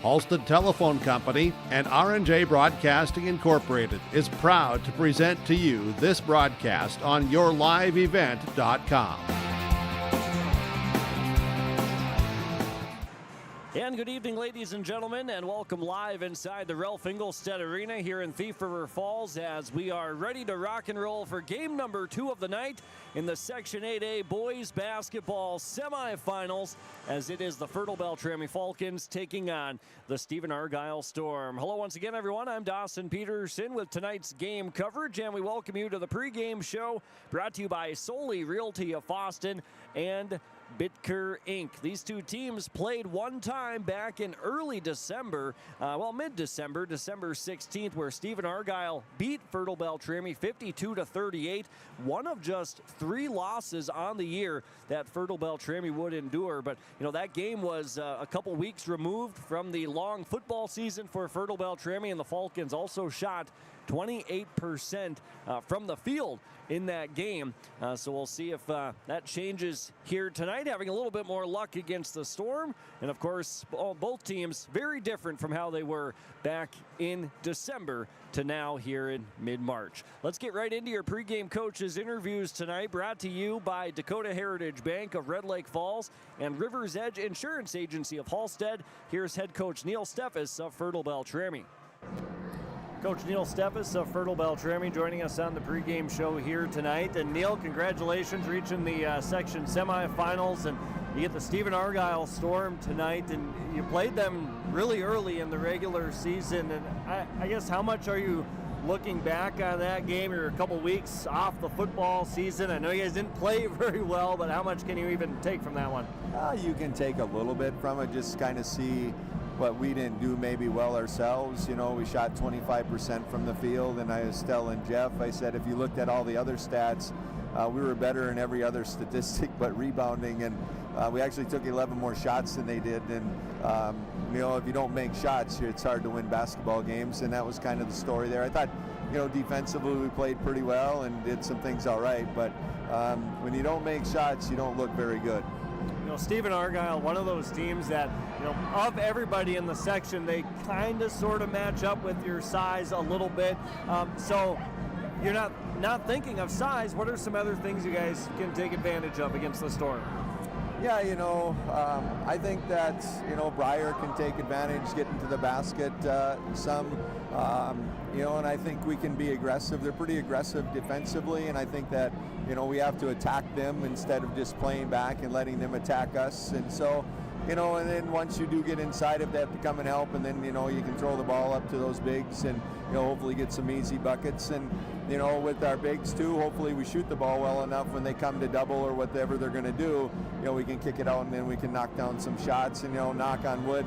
Halstead Telephone Company and R&J Broadcasting Incorporated is proud to present to you this broadcast on yourliveevent.com. And good evening, ladies and gentlemen, and welcome live inside the Ralph Engelstad Arena here in Thief River Falls as we are ready to rock and roll for game number 2 of the night in the Section 8A boys basketball semifinals, as it is the Fertile-Beltrami Falcons taking on the Stephen Argyle Storm. Hello once again, everyone. I'm Dawson Peterson with tonight's game coverage, and we welcome you to the pregame show brought to you by Solely Realty of Boston and Bitker Inc. These two teams played one time back in early December, mid-December, December 16th, where Stephen Argyle beat Fertile-Beltrami 52-38, one of just 3 losses on the year that Fertile-Beltrami would endure. But, that game was a couple weeks removed from the long football season for Fertile-Beltrami, and the Falcons also shot 28% from the field in that game. So we'll see if that changes here tonight, having a little bit more luck against the Storm. And of course, both teams very different from how they were back in December to now here in mid-March. Let's get right into your pregame coaches interviews tonight, brought to you by Dakota Heritage Bank of Red Lake Falls and River's Edge Insurance Agency of Halstead. Here's head coach Neil Steffes of Fertile-Beltrami. Coach Neil Steffes of Fertile-Beltrami joining us on the pregame show here tonight. And Neil, congratulations reaching the section semifinals, and you get the Stephen Argyle Storm tonight, and you played them really early in the regular season. And I guess, how much are you looking back on that game? You're a couple weeks off the football season. I know you guys didn't play very well, but how much can you even take from that one? You can take a little bit from it, just kind of see what we didn't do maybe well ourselves. We shot 25% from the field, and I was telling Jeff, I said, if you looked at all the other stats, we were better in every other statistic but rebounding, and we actually took 11 more shots than they did. And if you don't make shots, it's hard to win basketball games, and that was kind of the story there. I thought, defensively we played pretty well and did some things all right, but when you don't make shots, you don't look very good. Stephen Argyle, one of those teams that, of everybody in the section, they kind of sort of match up with your size a little bit. So you're not thinking of size. What are some other things you guys can take advantage of against the Storm? Yeah, I think that, Breyer can take advantage, getting to the basket some, and I think we can be aggressive. They're pretty aggressive defensively, and I think that, we have to attack them instead of just playing back and letting them attack us. And so, and then once you do get inside of that, to come and help, and then, you can throw the ball up to those bigs and, hopefully get some easy buckets. And, with our bigs too, hopefully we shoot the ball well enough when they come to double or whatever they're going to do, we can kick it out and then we can knock down some shots. And, knock on wood,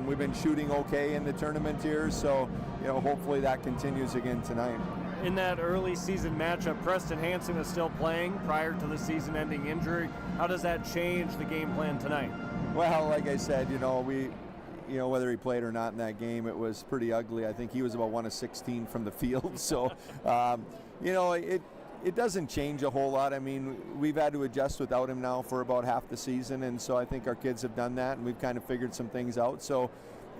we've been shooting okay in the tournament here, so, hopefully that continues again tonight. In that early season matchup, Preston Hansen is still playing prior to the season-ending injury. How does that change the game plan tonight? Well, like I said, whether he played or not in that game, it was pretty ugly. I think he was about 1 of 16 from the field. So, it doesn't change a whole lot. I mean, we've had to adjust without him now for about half the season, and so I think our kids have done that, and we've kind of figured some things out. So,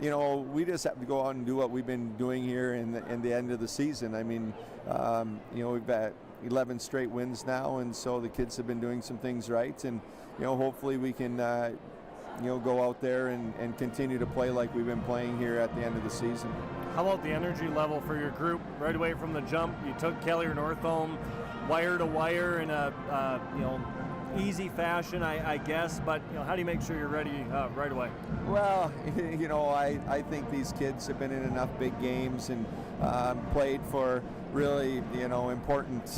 we just have to go out and do what we've been doing here in the end of the season. I mean, we've got 11 straight wins now, and so the kids have been doing some things right, and hopefully we can go out there and continue to play like we've been playing here at the end of the season. How about the energy level for your group right away from the jump? You took Kelly or Northome wire to wire in a easy fashion, I guess, but how do you make sure you're ready right away? Well, I think these kids have been in enough big games and played for really important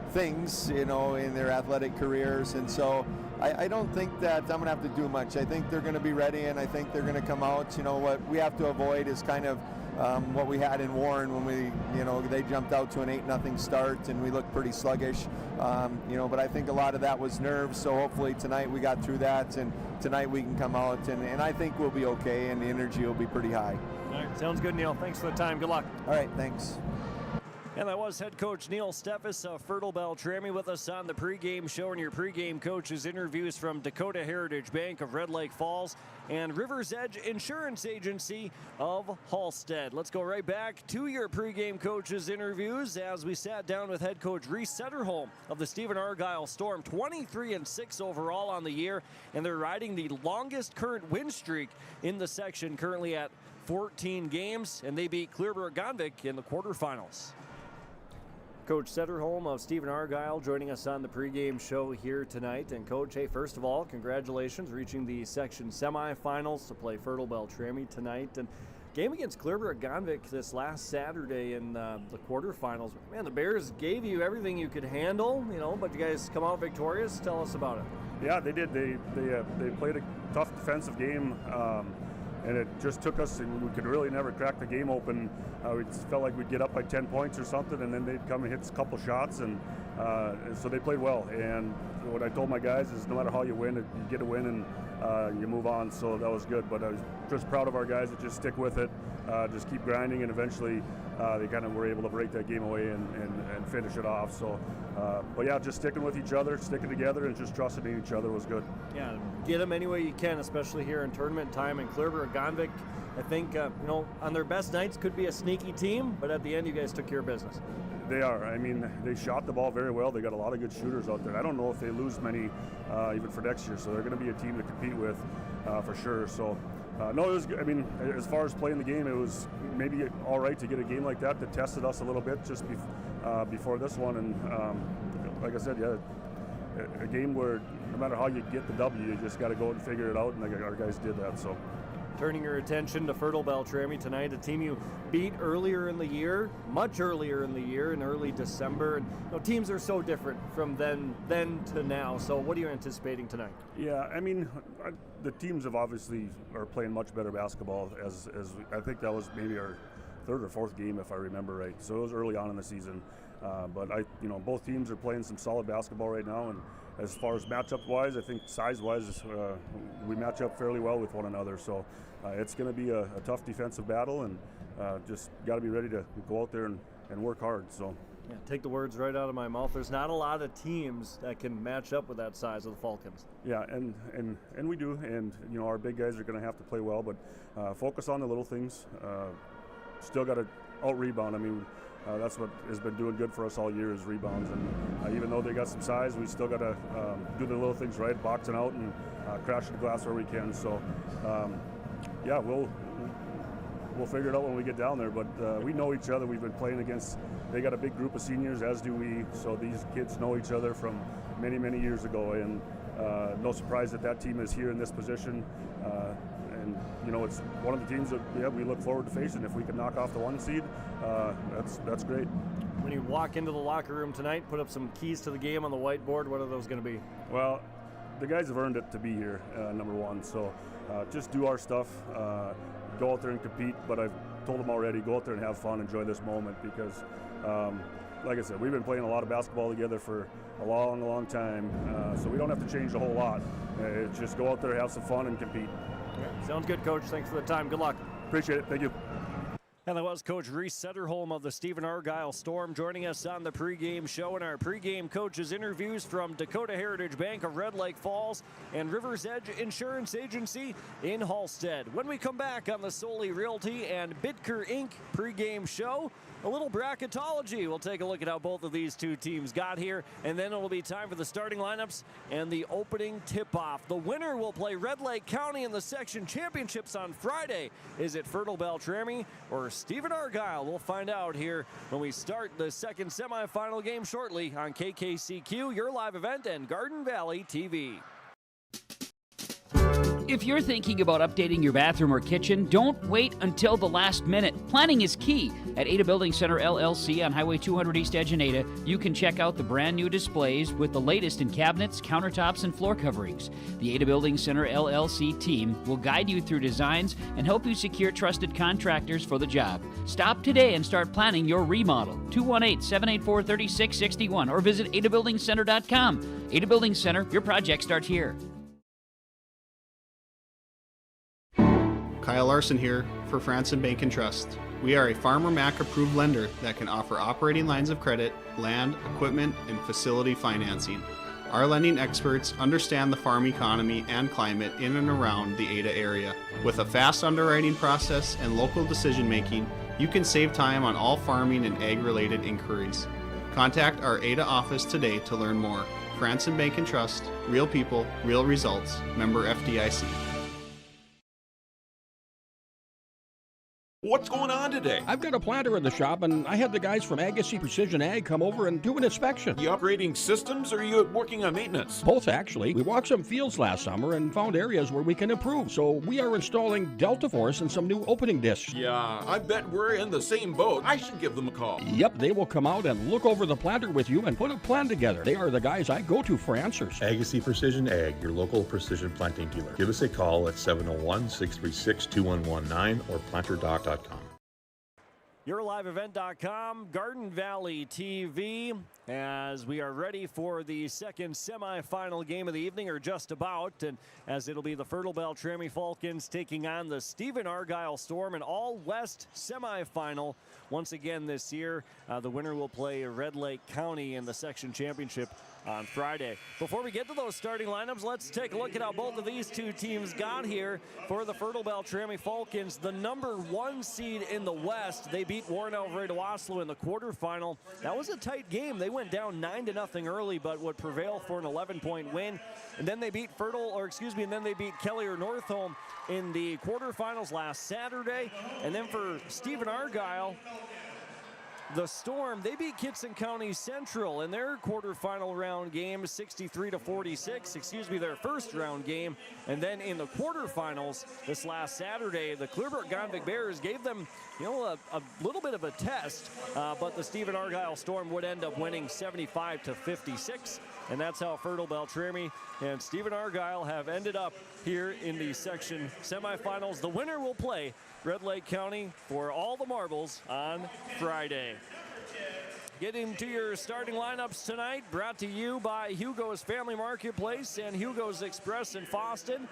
things in their athletic careers, and so I don't think that I'm going to have to do much. I think they're going to be ready, and I think they're going to come out. What we have to avoid is kind of what we had in Warren when they jumped out to an 8-0 start and we looked pretty sluggish. But I think a lot of that was nerves. So hopefully tonight we got through that, and tonight we can come out and I think we'll be okay, and the energy will be pretty high. All right, sounds good, Neil. Thanks for the time. Good luck. All right, thanks. And that was head coach Neil Steffes of Fertile-Beltrami with us on the pregame show, and your pregame coaches interviews from Dakota Heritage Bank of Red Lake Falls and River's Edge Insurance Agency of Halstead. Let's go right back to your pregame coaches interviews as we sat down with head coach Reese Setterholm of the Stephen Argyle Storm. 23-6 overall on the year, and they're riding the longest current win streak in the section, currently at 14 games, and they beat Clearburg-Gonvick in the quarterfinals. Coach Setterholm of Stephen Argyle joining us on the pregame show here tonight. And Coach, hey, first of all, congratulations reaching the section semifinals to play Fertile-Beltrami tonight. And game against Clearburg-Gonvick this last Saturday in the quarterfinals. Man, the Bears gave you everything you could handle, but you guys come out victorious. Tell us about it. Yeah, they did. They played a tough defensive game. And it just took us, we could really never crack the game open. We felt like we'd get up by 10 points or something, and then they'd come and hit a couple shots, and so they played well. And what I told my guys is no matter how you win, you get a win and you move on, so that was good. But I was just proud of our guys that just stick with it, just keep grinding, and eventually they kind of were able to break that game away and finish it off. So, but yeah, just sticking with each other, sticking together, and just trusting in each other was good. Yeah, get them any way you can, especially here in tournament time. And Clearburg-Gonvick, I think, on their best nights could be a sneaky team, but at the end, you guys took care of business. They are. I mean, they shot the ball very well. They got a lot of good shooters out there. I don't know if they lose many even for next year, so they're going to be a team to compete with for sure. So, no, it was. I mean, as far as playing the game, it was maybe all right to get a game like that that tested us a little bit just before this one. And like I said, yeah, a game where no matter how you get the W, you just got to go and figure it out, and our guys did that. So. Turning your attention to Fertile-Beltrami tonight, a team you beat earlier in the year, much earlier in the year, in early December. And teams are so different from then to now. So what are you anticipating tonight? Yeah, I mean, the teams have obviously are playing much better basketball. As I think that was maybe our third or fourth game, if I remember right. So it was early on in the season. But both teams are playing some solid basketball right now. And as far as matchup-wise, I think size-wise, we match up fairly well with one another. So it's going to be a tough defensive battle, and just got to be ready to go out there and work hard. So. Yeah, take the words right out of my mouth. There's not a lot of teams that can match up with that size of the Falcons. Yeah, and we do. And, our big guys are going to have to play well, but focus on the little things. Still got to out-rebound. I mean, that's what has been doing good for us all year is rebounds. And even though they got some size, we still got to do the little things right, boxing out and crashing the glass where we can. So, yeah, we'll figure it out when we get down there. But we know each other. We've been playing against. They got a big group of seniors, as do we. So these kids know each other from many, many years ago. And no surprise that team is here in this position. And it's one of the teams that we look forward to facing. If we can knock off the 1 seed, that's great. When you walk into the locker room tonight, put up some keys to the game on the whiteboard. What are those going to be? Well, the guys have earned it to be here, number one. So just do our stuff, go out there and compete. But I've told them already, go out there and have fun, enjoy this moment because, like I said, we've been playing a lot of basketball together for a long, long time. So we don't have to change a whole lot. It's just go out there, have some fun, and compete. Yeah, sounds good, Coach. Thanks for the time. Good luck. Appreciate it. Thank you. And that was Coach Reese Setterholm of the Stephen Argyle Storm joining us on the pregame show, and our pregame coaches interviews from Dakota Heritage Bank of Red Lake Falls and River's Edge Insurance Agency in Halstead. When we come back on the Solely Realty and Bitker Inc. pregame show, a little bracketology. We'll take a look at how both of these two teams got here, and then it'll be time for the starting lineups and the opening tip-off. The winner will play Red Lake County in the section championships on Friday. Is it Fertile-Beltrami or Stephen Argyle? We'll find out here when we start the second semifinal game shortly on KKCQ, your live event, and Garden Valley TV. If you're thinking about updating your bathroom or kitchen, don't wait until the last minute. Planning is key. At Ada Building Center LLC on Highway 200 East Edge in Ada, you can check out the brand new displays with the latest in cabinets, countertops, and floor coverings. The Ada Building Center LLC team will guide you through designs and help you secure trusted contractors for the job. Stop today and start planning your remodel. 218-784-3661 or visit adabuildingcenter.com. Ada Building Center, your project starts here. Kyle Larson here for Franson Bank and Trust. We are a Farmer Mac approved lender that can offer operating lines of credit, land, equipment, and facility financing. Our lending experts understand the farm economy and climate in and around the Ada area. With a fast underwriting process and local decision making, you can save time on all farming and ag-related inquiries. Contact our Ada office today to learn more. Franson Bank and Trust, real people, real results. Member FDIC. What's going on today? I've got a planter in the shop, and I had the guys from Agassiz Precision Ag come over and do an inspection. You upgrading systems, or are you working on maintenance? Both, actually. We walked some fields last summer and found areas where we can improve. So we are installing Delta Force and some new opening discs. Yeah, I bet we're in the same boat. I should give them a call. Yep, they will come out and look over the planter with you and put a plan together. They are the guys I go to for answers. Agassiz Precision Ag, your local precision planting dealer. Give us a call at 701-636-2119 or planterdoc.com. YourLiveEvent.com, Garden Valley TV, as we are ready for the second semifinal game of the evening, or just about, and as it'll be the Fertile-Beltrami Falcons taking on the Stephen Argyle Storm, an all-West semifinal once again this year. The winner will play Red Lake County in the section championship on Friday. Before we get to those starting lineups, let's take a look at how both of these two teams got here. For the Fertile-Beltrami Falcons, the #1 seed in the West, they beat Warren Alvarado Oslo in the quarterfinal. That was a tight game. They went down 9-0 early, but would prevail for an 11-point win. And then they beat Kelliher Northholm in the quarterfinals last Saturday. And then for Stephen Argyle, the Storm, they beat Kitson County Central in their quarterfinal round game, 63-46, their first round game. And then in the quarterfinals this last Saturday, the Clearbrook-Gonvik Bears gave them, a little bit of a test, but the Stephen Argyle Storm would end up winning 75-56. And that's how Fertile-Beltrami and Stephen Argyle have ended up here in the section semifinals. The winner will play Red Lake County for all the marbles on Friday. Get into your starting lineups tonight, brought to you by Hugo's Family Marketplace and Hugo's Express in Fosston.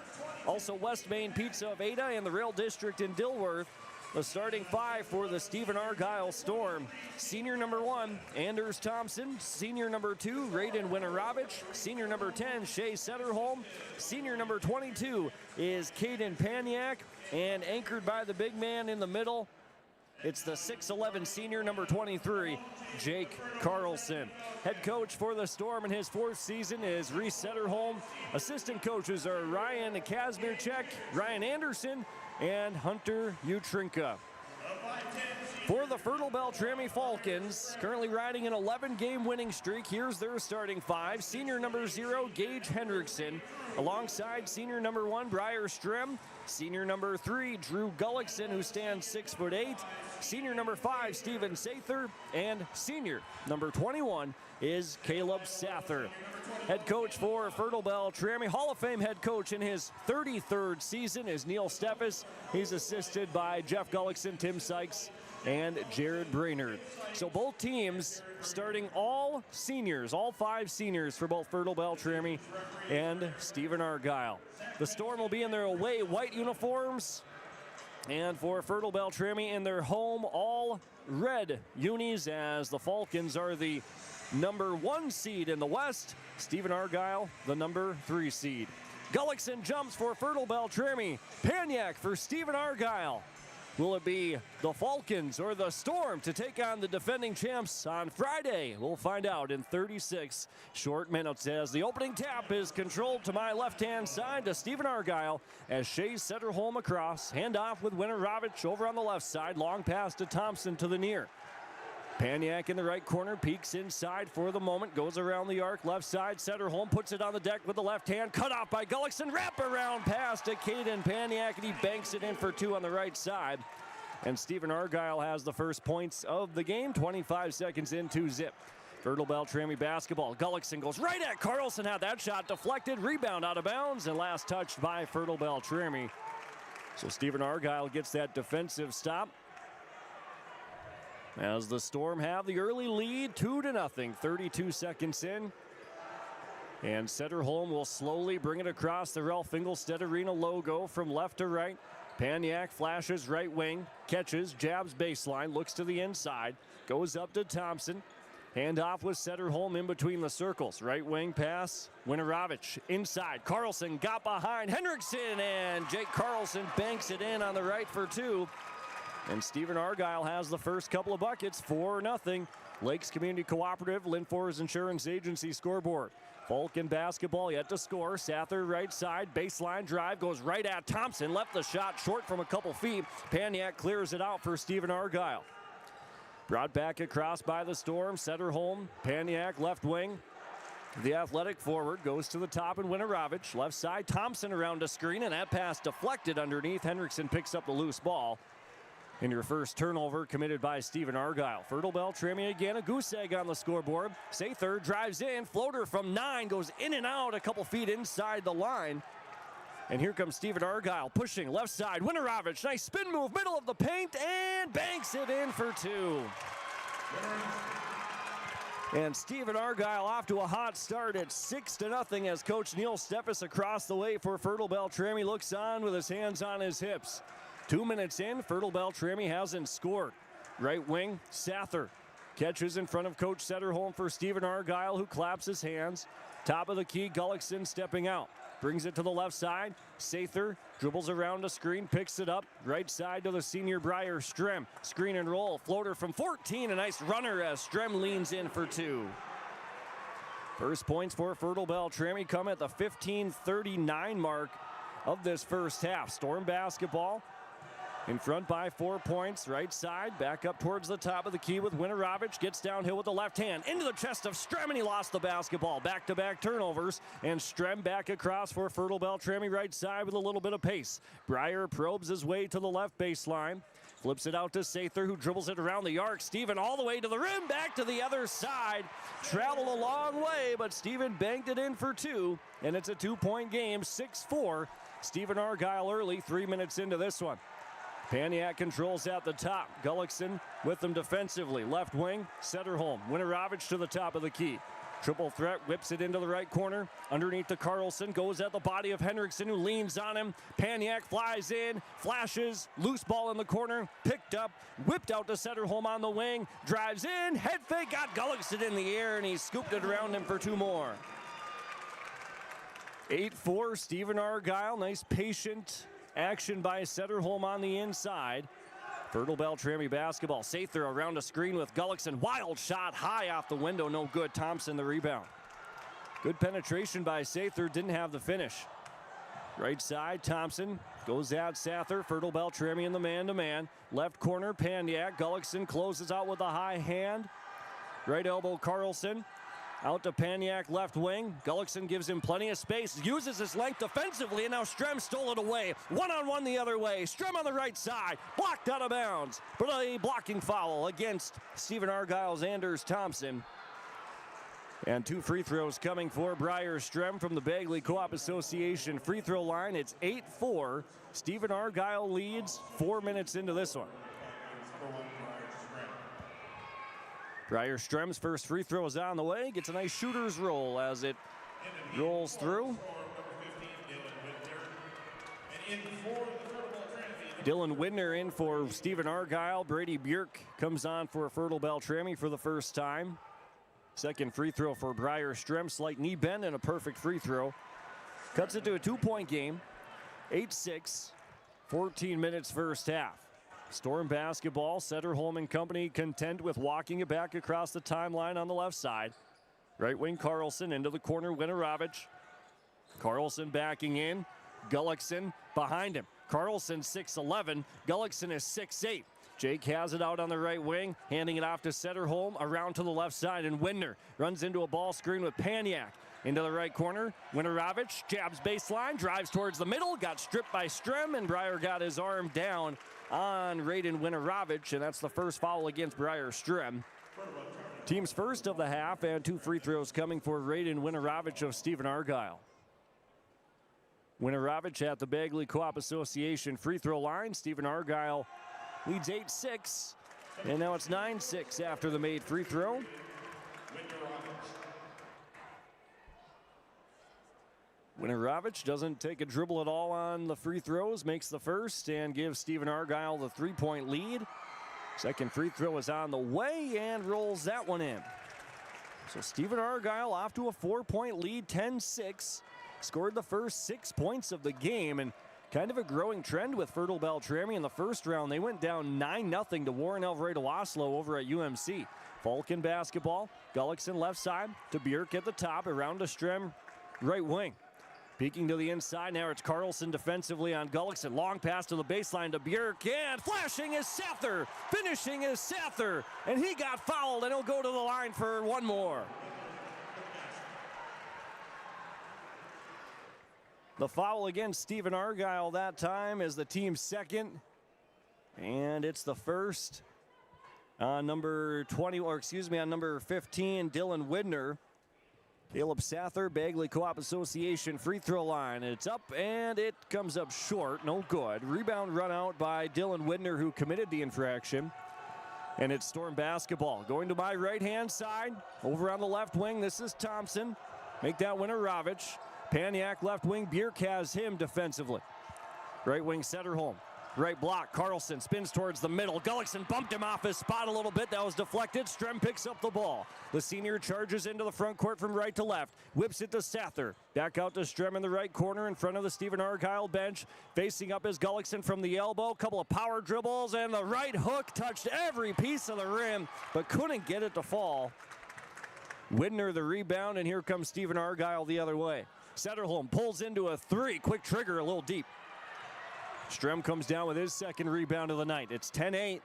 Also West Main Pizza of Ada and the Rail District in Dilworth. The starting five for the Stephen Argyle Storm: senior #1, Anders Thompson; senior #2, Raiden Winarovich; senior #10, Shay Setterholm; senior #22 is Caden Paniak, and anchored by the big man in the middle, it's the 6'11 senior #23, Jake Carlson. Head coach for the Storm in his 4th season is Reese Setterholm. Assistant coaches are Ryan Kazmierczak, Ryan Anderson, and Hunter Utrinka. For the Fertile-Beltrami Falcons, currently riding an 11-game winning streak, here's their starting five. Senior #0, Gage Hendrickson, alongside senior #1, Briar Strim, senior #3, Drew Gullickson, who stands 6'8", senior #5, Steven Sather, and senior #21 is Caleb Sather. Head coach for Fertile-Beltrami, Hall of Fame head coach in his 33rd season, is Neil Steffes. He's assisted by Jeff Gullickson, Tim Sykes, and Jared Brainerd. So both teams starting all seniors, all 5 seniors for both Fertile-Beltrami and Stephen Argyle. The Storm will be in their away white uniforms, and for Fertile-Beltrami in their home all red unis, as the Falcons are the #1 seed in the West, Stephen Argyle the #3 seed. Gullickson jumps for Fertile-Beltrami, Paniak for Stephen Argyle. Will it be the Falcons or the Storm to take on the defending champs on Friday? We'll find out in 36 short minutes, as the opening tap is controlled to my left-hand side to Stephen Argyle as Shay Setterholm across. Handoff with Winarovich over on the left side. Long pass to Thompson to the near. Paniak in the right corner, peeks inside for the moment, goes around the arc, left side. Setterholm puts it on the deck with the left hand, cut off by Gullickson, wrap around pass to Caden Paniak, and he banks it in for 2 on the right side. And Stephen Argyle has the first points of the game, 25 seconds into zip. Fertile-Beltrami basketball. Gullickson goes right at Carlson, had that shot deflected, rebound out of bounds, and last touched by Fertile-Beltrami. So Stephen Argyle gets that defensive stop, as the Storm have the early lead, 2-0, 32 seconds in. And Setterholm will slowly bring it across the Ralph Fingelstedt Arena logo from left to right. Paniak flashes right wing, catches, jabs baseline, looks to the inside, goes up to Thompson. Handoff with Setterholm in between the circles. Right wing pass, Winarovich inside. Carlson got behind Henriksen, and Jake Carlson banks it in on the right for 2. And Stephen Argyle has the first couple of buckets, 4-0. Lakes Community Cooperative, Linfors Insurance Agency scoreboard. Falcon basketball yet to score. Sather right side, baseline drive, goes right at Thompson. Left the shot short from a couple feet. Paniak clears it out for Stephen Argyle. Brought back across by the Storm. Setterholm, Paniak left wing. The athletic forward goes to the top and Winarovich. Left side, Thompson around a screen, and that pass deflected underneath. Henriksen picks up the loose ball. In your first turnover committed by Stephen Argyle. Fertile-Beltrami again, a goose egg on the scoreboard. Sather drives in, floater from 9, goes in and out a couple feet inside the line. And here comes Stephen Argyle pushing left side. Winarovich, nice spin move, middle of the paint, and banks it in for 2. And Stephen Argyle off to a hot start at 6-0 as Coach Neil Steffes across the way for Fertile-Beltrami looks on with his hands on his hips. 2 minutes in, Fertile-Beltrami hasn't scored. Right wing, Sather catches in front of Coach Setterholm for Stephen Argyle, who claps his hands. Top of the key, Gullickson stepping out. Brings it to the left side. Sather dribbles around a screen, picks it up. Right side to the senior Briar Strem. Screen and roll, floater from 14. A nice runner as Strem leans in for 2. First points for Fertile-Beltrami come at the 15:39 mark of this first half. Storm basketball in front by 4 points. Right side, back up towards the top of the key with Winarovich. Gets downhill with the left hand. Into the chest of Strem, and he lost the basketball. Back-to-back turnovers, and Strem back across for Fertile-Beltrami right side with a little bit of pace. Briar probes his way to the left baseline. Flips it out to Sather, who dribbles it around the arc. Steven all the way to the rim, back to the other side. Traveled a long way, but Steven banked it in for 2, and it's a 2-point game, 6-4. Stephen Argyle early, 3 minutes into this one. Paniak controls at the top. Gullickson with them defensively. Left wing, Setterholm. Winarovich to the top of the key. Triple threat, whips it into the right corner. Underneath to Carlson, goes at the body of Henriksen, who leans on him. Paniak flies in, flashes, loose ball in the corner, picked up, whipped out to Setterholm on the wing, drives in, head fake, got Gullickson in the air, and he scooped it around him for 2 more. 8-4, Stephen Argyle, nice patient action by Setterholm on the inside. Fertile-Beltrami basketball. Sather around a screen with Gullickson. Wild shot high off the window. No good. Thompson the rebound. Good penetration by Sather. Didn't have the finish. Right side, Thompson goes at Sather. Fertile-Beltrami in the man-to-man. Left corner, Paniak. Gullickson closes out with a high hand. Right elbow, Carlson. Out to Paniak, left wing. Gullickson gives him plenty of space, uses his length defensively, and now Strem stole it away. One-on-one the other way. Strem on the right side, blocked out of bounds. But a blocking foul against Stephen Argyle's Anders Thompson. And 2 free throws coming for Briar Strem from the Bagley Co-op Association free throw line. It's 8-4. Stephen Argyle leads 4 minutes into this one. Briar Strem's first free throw is on the way. Gets a nice shooter's roll as it rolls through. Dylan Widner in for Stephen Argyle. Brady Bjork comes on for Fertile-Beltrami for the first time. Second free throw for Briar Strem. Slight knee bend and a perfect free throw. Cuts it to a 2-point game. 8-6. 14 minutes first half. Storm basketball, Setterholm and company content with walking it back across the timeline on the left side. Right wing Carlson into the corner, Winarovich. Carlson backing in, Gullickson behind him. Carlson 6'11", Gullickson is 6'8". Jake has it out on the right wing, handing it off to Setterholm, around to the left side, and Widner runs into a ball screen with Paniak. Into the right corner, Winarovich jabs baseline, drives towards the middle, got stripped by Strem, and Briar got his arm down on Raiden Winarovich, and that's the first foul against Briar Strem. Team's first of the half, and 2 free throws coming for Raiden Winarovich of Stephen Argyle. Winarovich at the Bagley Co-op Association free throw line. Stephen Argyle leads 8-6, and now it's 9-6 after the made free throw. Winorovich doesn't take a dribble at all on the free throws, makes the first and gives Stephen Argyle the 3-point lead. Second free throw is on the way and rolls that one in. So Stephen Argyle off to a 4-point lead, 10-6. Scored the first 6 points of the game, and kind of a growing trend with Fertile-Beltrami in the first round. They went down 9-0 to Warren Alvarado Oslo over at UMC. Falcon basketball. Gullickson left side to Bjork at the top, around to Strem right wing. Peeking to the inside, now it's Carlson defensively on Gullickson. Long pass to the baseline to Bjork, and flashing is Sather. Finishing is Sather, and he got fouled, and he'll go to the line for one more. The foul against Stephen Argyle that time is the team's second, and it's the first on number 20, or excuse me, on number 15, Dylan Widner. Caleb Sather, Bagley Co-op Association free throw line. It's up and it comes up short, no good. Rebound run out by Dylan Widner, who committed the infraction. And it's Storm basketball. Going to my right-hand side, over on the left wing, this is Thompson. Make that Winorovich. Paniak left wing, Bjork has him defensively. Right wing Setterholm. Right block, Carlson spins towards the middle. Gullickson bumped him off his spot a little bit. That was deflected. Strem picks up the ball. The senior charges into the front court from right to left. Whips it to Sather. Back out to Strem in the right corner in front of the Stephen Argyle bench. Facing up is Gullickson from the elbow. Couple of power dribbles, and the right hook touched every piece of the rim, but couldn't get it to fall. Widner the rebound, and here comes Stephen Argyle the other way. Setterholm pulls into a three. Quick trigger, a little deep. Strem comes down with his second rebound of the night. It's 10-8.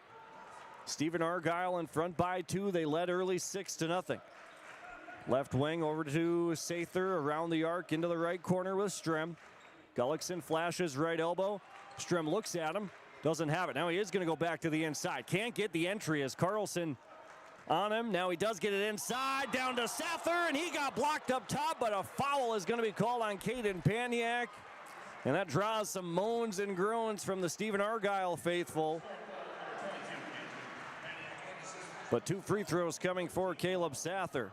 Stephen Argyle in front by 2. They led early 6-0. Left wing over to Sather, around the arc into the right corner with Strem. Gullickson flashes right elbow. Strem looks at him, doesn't have it. Now he is going to go back to the inside. Can't get the entry as Carlson on him. Now he does get it inside, down to Sather, and he got blocked up top, but a foul is going to be called on Caden Paniak. And that draws some moans and groans from the Stephen Argyle faithful. But 2 free throws coming for Caleb Sather.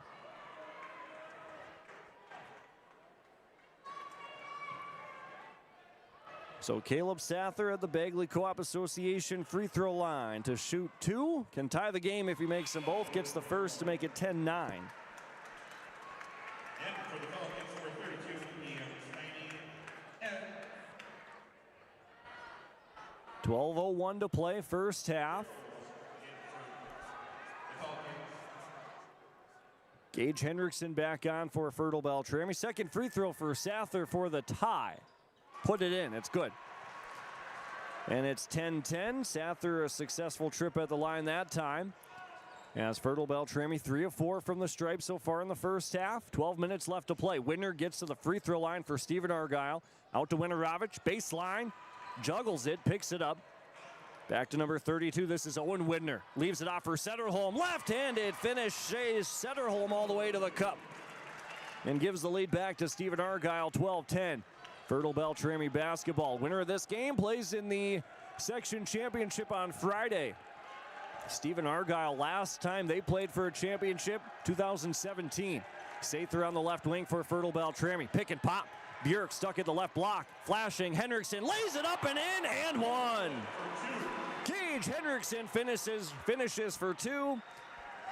So Caleb Sather at the Bagley Co-op Association free throw line to shoot 2. Can tie the game if he makes them both. Gets the first to make it 10-9. 12:01 to play, first half. Gage Hendrickson back on for Fertile-Beltrami. Second free throw for Sather for the tie. Put it in, it's good. And it's 10-10. Sather a successful trip at the line that time. As Fertile-Beltrami 3 of 4 from the stripe so far in the first half. 12 minutes left to play. Widner gets to the free throw line for Stephen Argyle. Out to Winorovich, baseline. Juggles it, picks it up. Back to number 32, this is Owen Widner. Leaves it off for Setterholm. Left-handed finish, shays Setterholm all the way to the cup. And gives the lead back to Stephen Argyle, 12-10. Fertile-Beltrami basketball. Winner of this game plays in the section championship on Friday. Stephen Argyle, last time they played for a championship, 2017. Sather on the left wing for Fertile-Beltrami. Pick and pop. Bjork stuck at the left block. Flashing, Hendrickson lays it up and in, and one. Gage Hendrickson finishes for 2.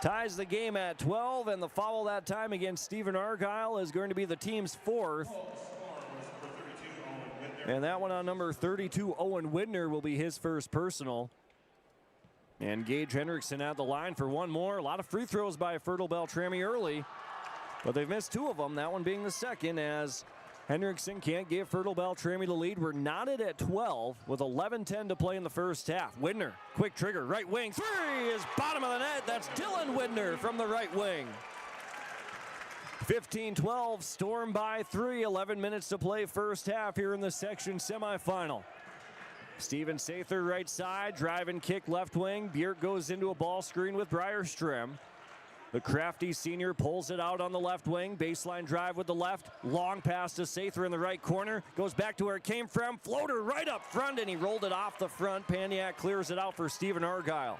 Ties the game at 12, and the foul that time against Stephen Argyle is going to be the team's 4th. And that one on number 32, Owen Widner, will be his first personal. And Gage Hendrickson at the line for one more. A lot of free throws by Fertile-Beltrami early, but they've missed 2 of them, that one being the second, as Hendrickson can't give Fertile-Beltrami the lead. We're knotted at 12 with 11:10 to play in the first half. Widner, quick trigger, right wing, 3 is bottom of the net. That's Dylan Widner from the right wing. 15-12, Storm by 3, 11 minutes to play first half here in the section semifinal. Steven Sather right side, drive and kick left wing. Bjork goes into a ball screen with Briar Strem. The crafty senior pulls it out on the left wing. Baseline drive with the left. Long pass to Sather in the right corner. Goes back to where it came from. Floater right up front, and he rolled it off the front. Paniak clears it out for Stephen Argyle.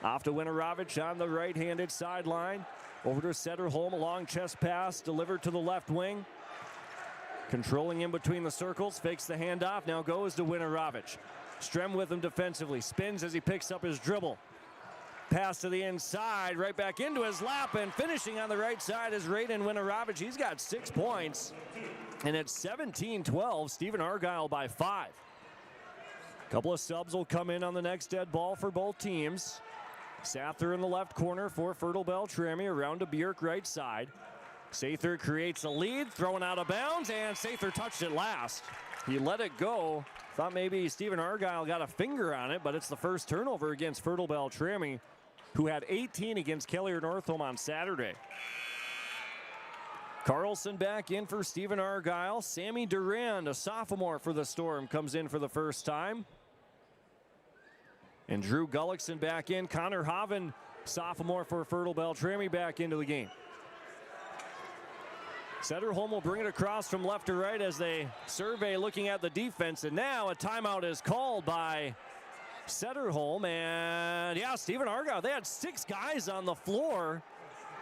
Off to Winorovich on the right-handed sideline. Over to Setterholm, a long chest pass delivered to the left wing. Controlling in between the circles, fakes the handoff, now goes to Winoravich. Strem with him defensively, spins as he picks up his dribble. Pass to the inside, right back into his lap, and finishing on the right side is Raiden Winoravich. He's got 6 points, and it's 17-12, Stephen Argyle by 5. Couple of subs will come in on the next dead ball for both teams. Sather in the left corner for Fertile-Beltrami, around to Bjork right side. Sather creates a lead, throwing out of bounds, and Sather touched it last. He let it go. Thought maybe Stephen Argyle got a finger on it, but it's the first turnover against Fertile-Beltrami, who had 18 against Kelliher-Northome on Saturday. Carlson back in for Stephen Argyle. Sammy Durand, a sophomore for the Storm, comes in for the first time. And Drew Gullickson back in. Connor Hoven, sophomore for Fertile-Beltrami, back into the game. Sederholm will bring it across from left to right as they survey looking at the defense. And now a timeout is called by Sederholm. And yeah, Stephen Argyle, they had 6 guys on the floor.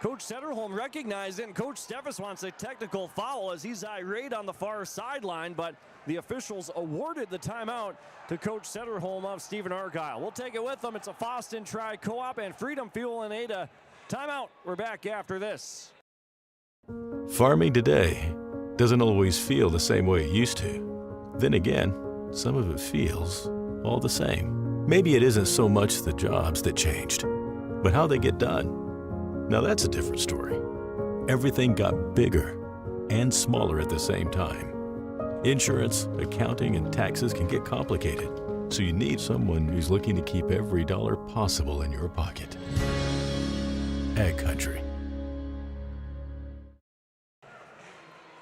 Coach Sederholm recognized it, and Coach Steffes wants a technical foul as he's irate on the far sideline, but the officials awarded the timeout to Coach Sederholm of Stephen Argyle. We'll take it with them. It's a Foston Tri-Co-op and Freedom Fuel and Ada timeout. We're back after this. Farming today doesn't always feel the same way it used to. Then again, some of it feels all the same. Maybe it isn't so much the jobs that changed, but how they get done. Now that's a different story. Everything got bigger and smaller at the same time. Insurance, accounting, and taxes can get complicated, so you need someone who's looking to keep every dollar possible in your pocket. Ag Country.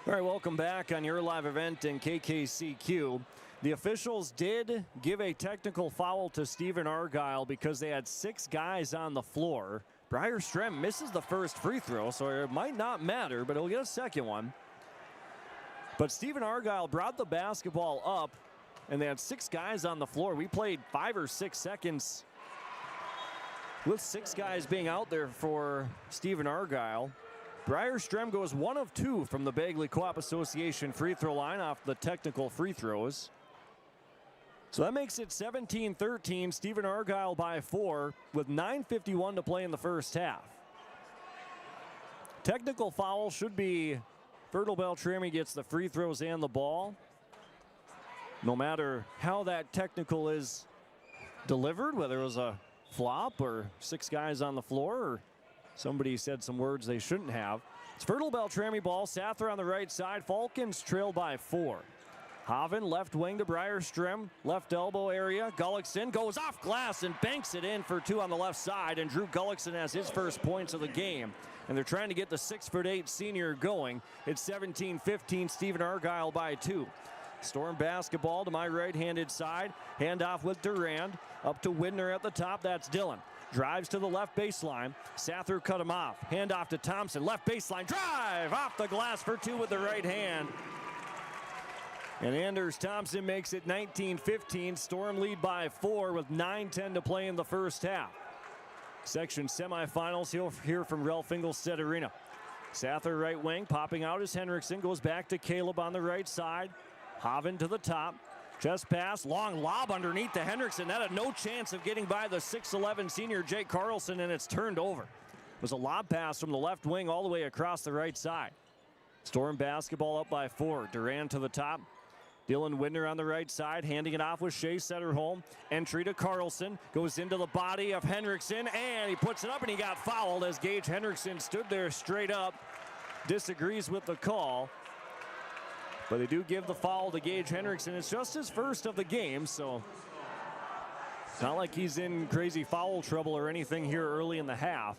All right, welcome back on your live event in KKCQ. The officials did give a technical foul to Stephen Argyle because they had 6 guys on the floor. Briar Strem misses the first free throw, so it might not matter, but he'll get a second one. But Stephen Argyle brought the basketball up, and they had 6 guys on the floor. We played 5 or 6 seconds with 6 guys being out there for Stephen Argyle. Briar Strem goes 1 of 2 from the Bagley Co-op Association free throw line off the technical free throws. So that makes it 17-13, Stephen Argyle by 4 with 9:51 to play in the first half. Technical foul should be Fertile-Beltrami gets the free throws and the ball. No matter how that technical is delivered, whether it was a flop or 6 guys on the floor or somebody said some words they shouldn't have. It's Fertile-Beltrami ball. Sather on the right side. Falcons trail by 4. Hoven left wing to Briar Strem, left elbow area. Gullickson goes off glass and banks it in for 2 on the left side. And Drew Gullickson has his first points of the game. And they're trying to get the 6'8" senior going. It's 17-15, Stephen Argyle by 2. Storm basketball to my right-handed side. Handoff with Durand. Up to Widner at the top. That's Dillon. Drives to the left baseline. Sather cut him off. Handoff to Thompson. Left baseline. Drive off the glass for 2 with the right hand. And Anders Thompson makes it 19-15. Storm lead by 4 with 9:10 to play in the first half. Section semifinals. He'll hear from Ralph Ingolstadt Arena. Sather right wing. Popping out as Henriksen. Goes back to Caleb on the right side. Hoven to the top. Chest pass. Long lob underneath to Henriksen. That had no chance of getting by the 6'11 senior Jake Carlson, and it's turned over. It was a lob pass from the left wing all the way across the right side. Storm basketball up by 4. Durand to the top. Dylan Widner on the right side, handing it off with Shea Sederholm. Entry to Carlson, goes into the body of Henriksen, and he puts it up, and he got fouled as Gage Henriksen stood there straight up, disagrees with the call. But they do give the foul to Gage Henriksen. It's just his first of the game, so it's not like he's in crazy foul trouble or anything here early in the half.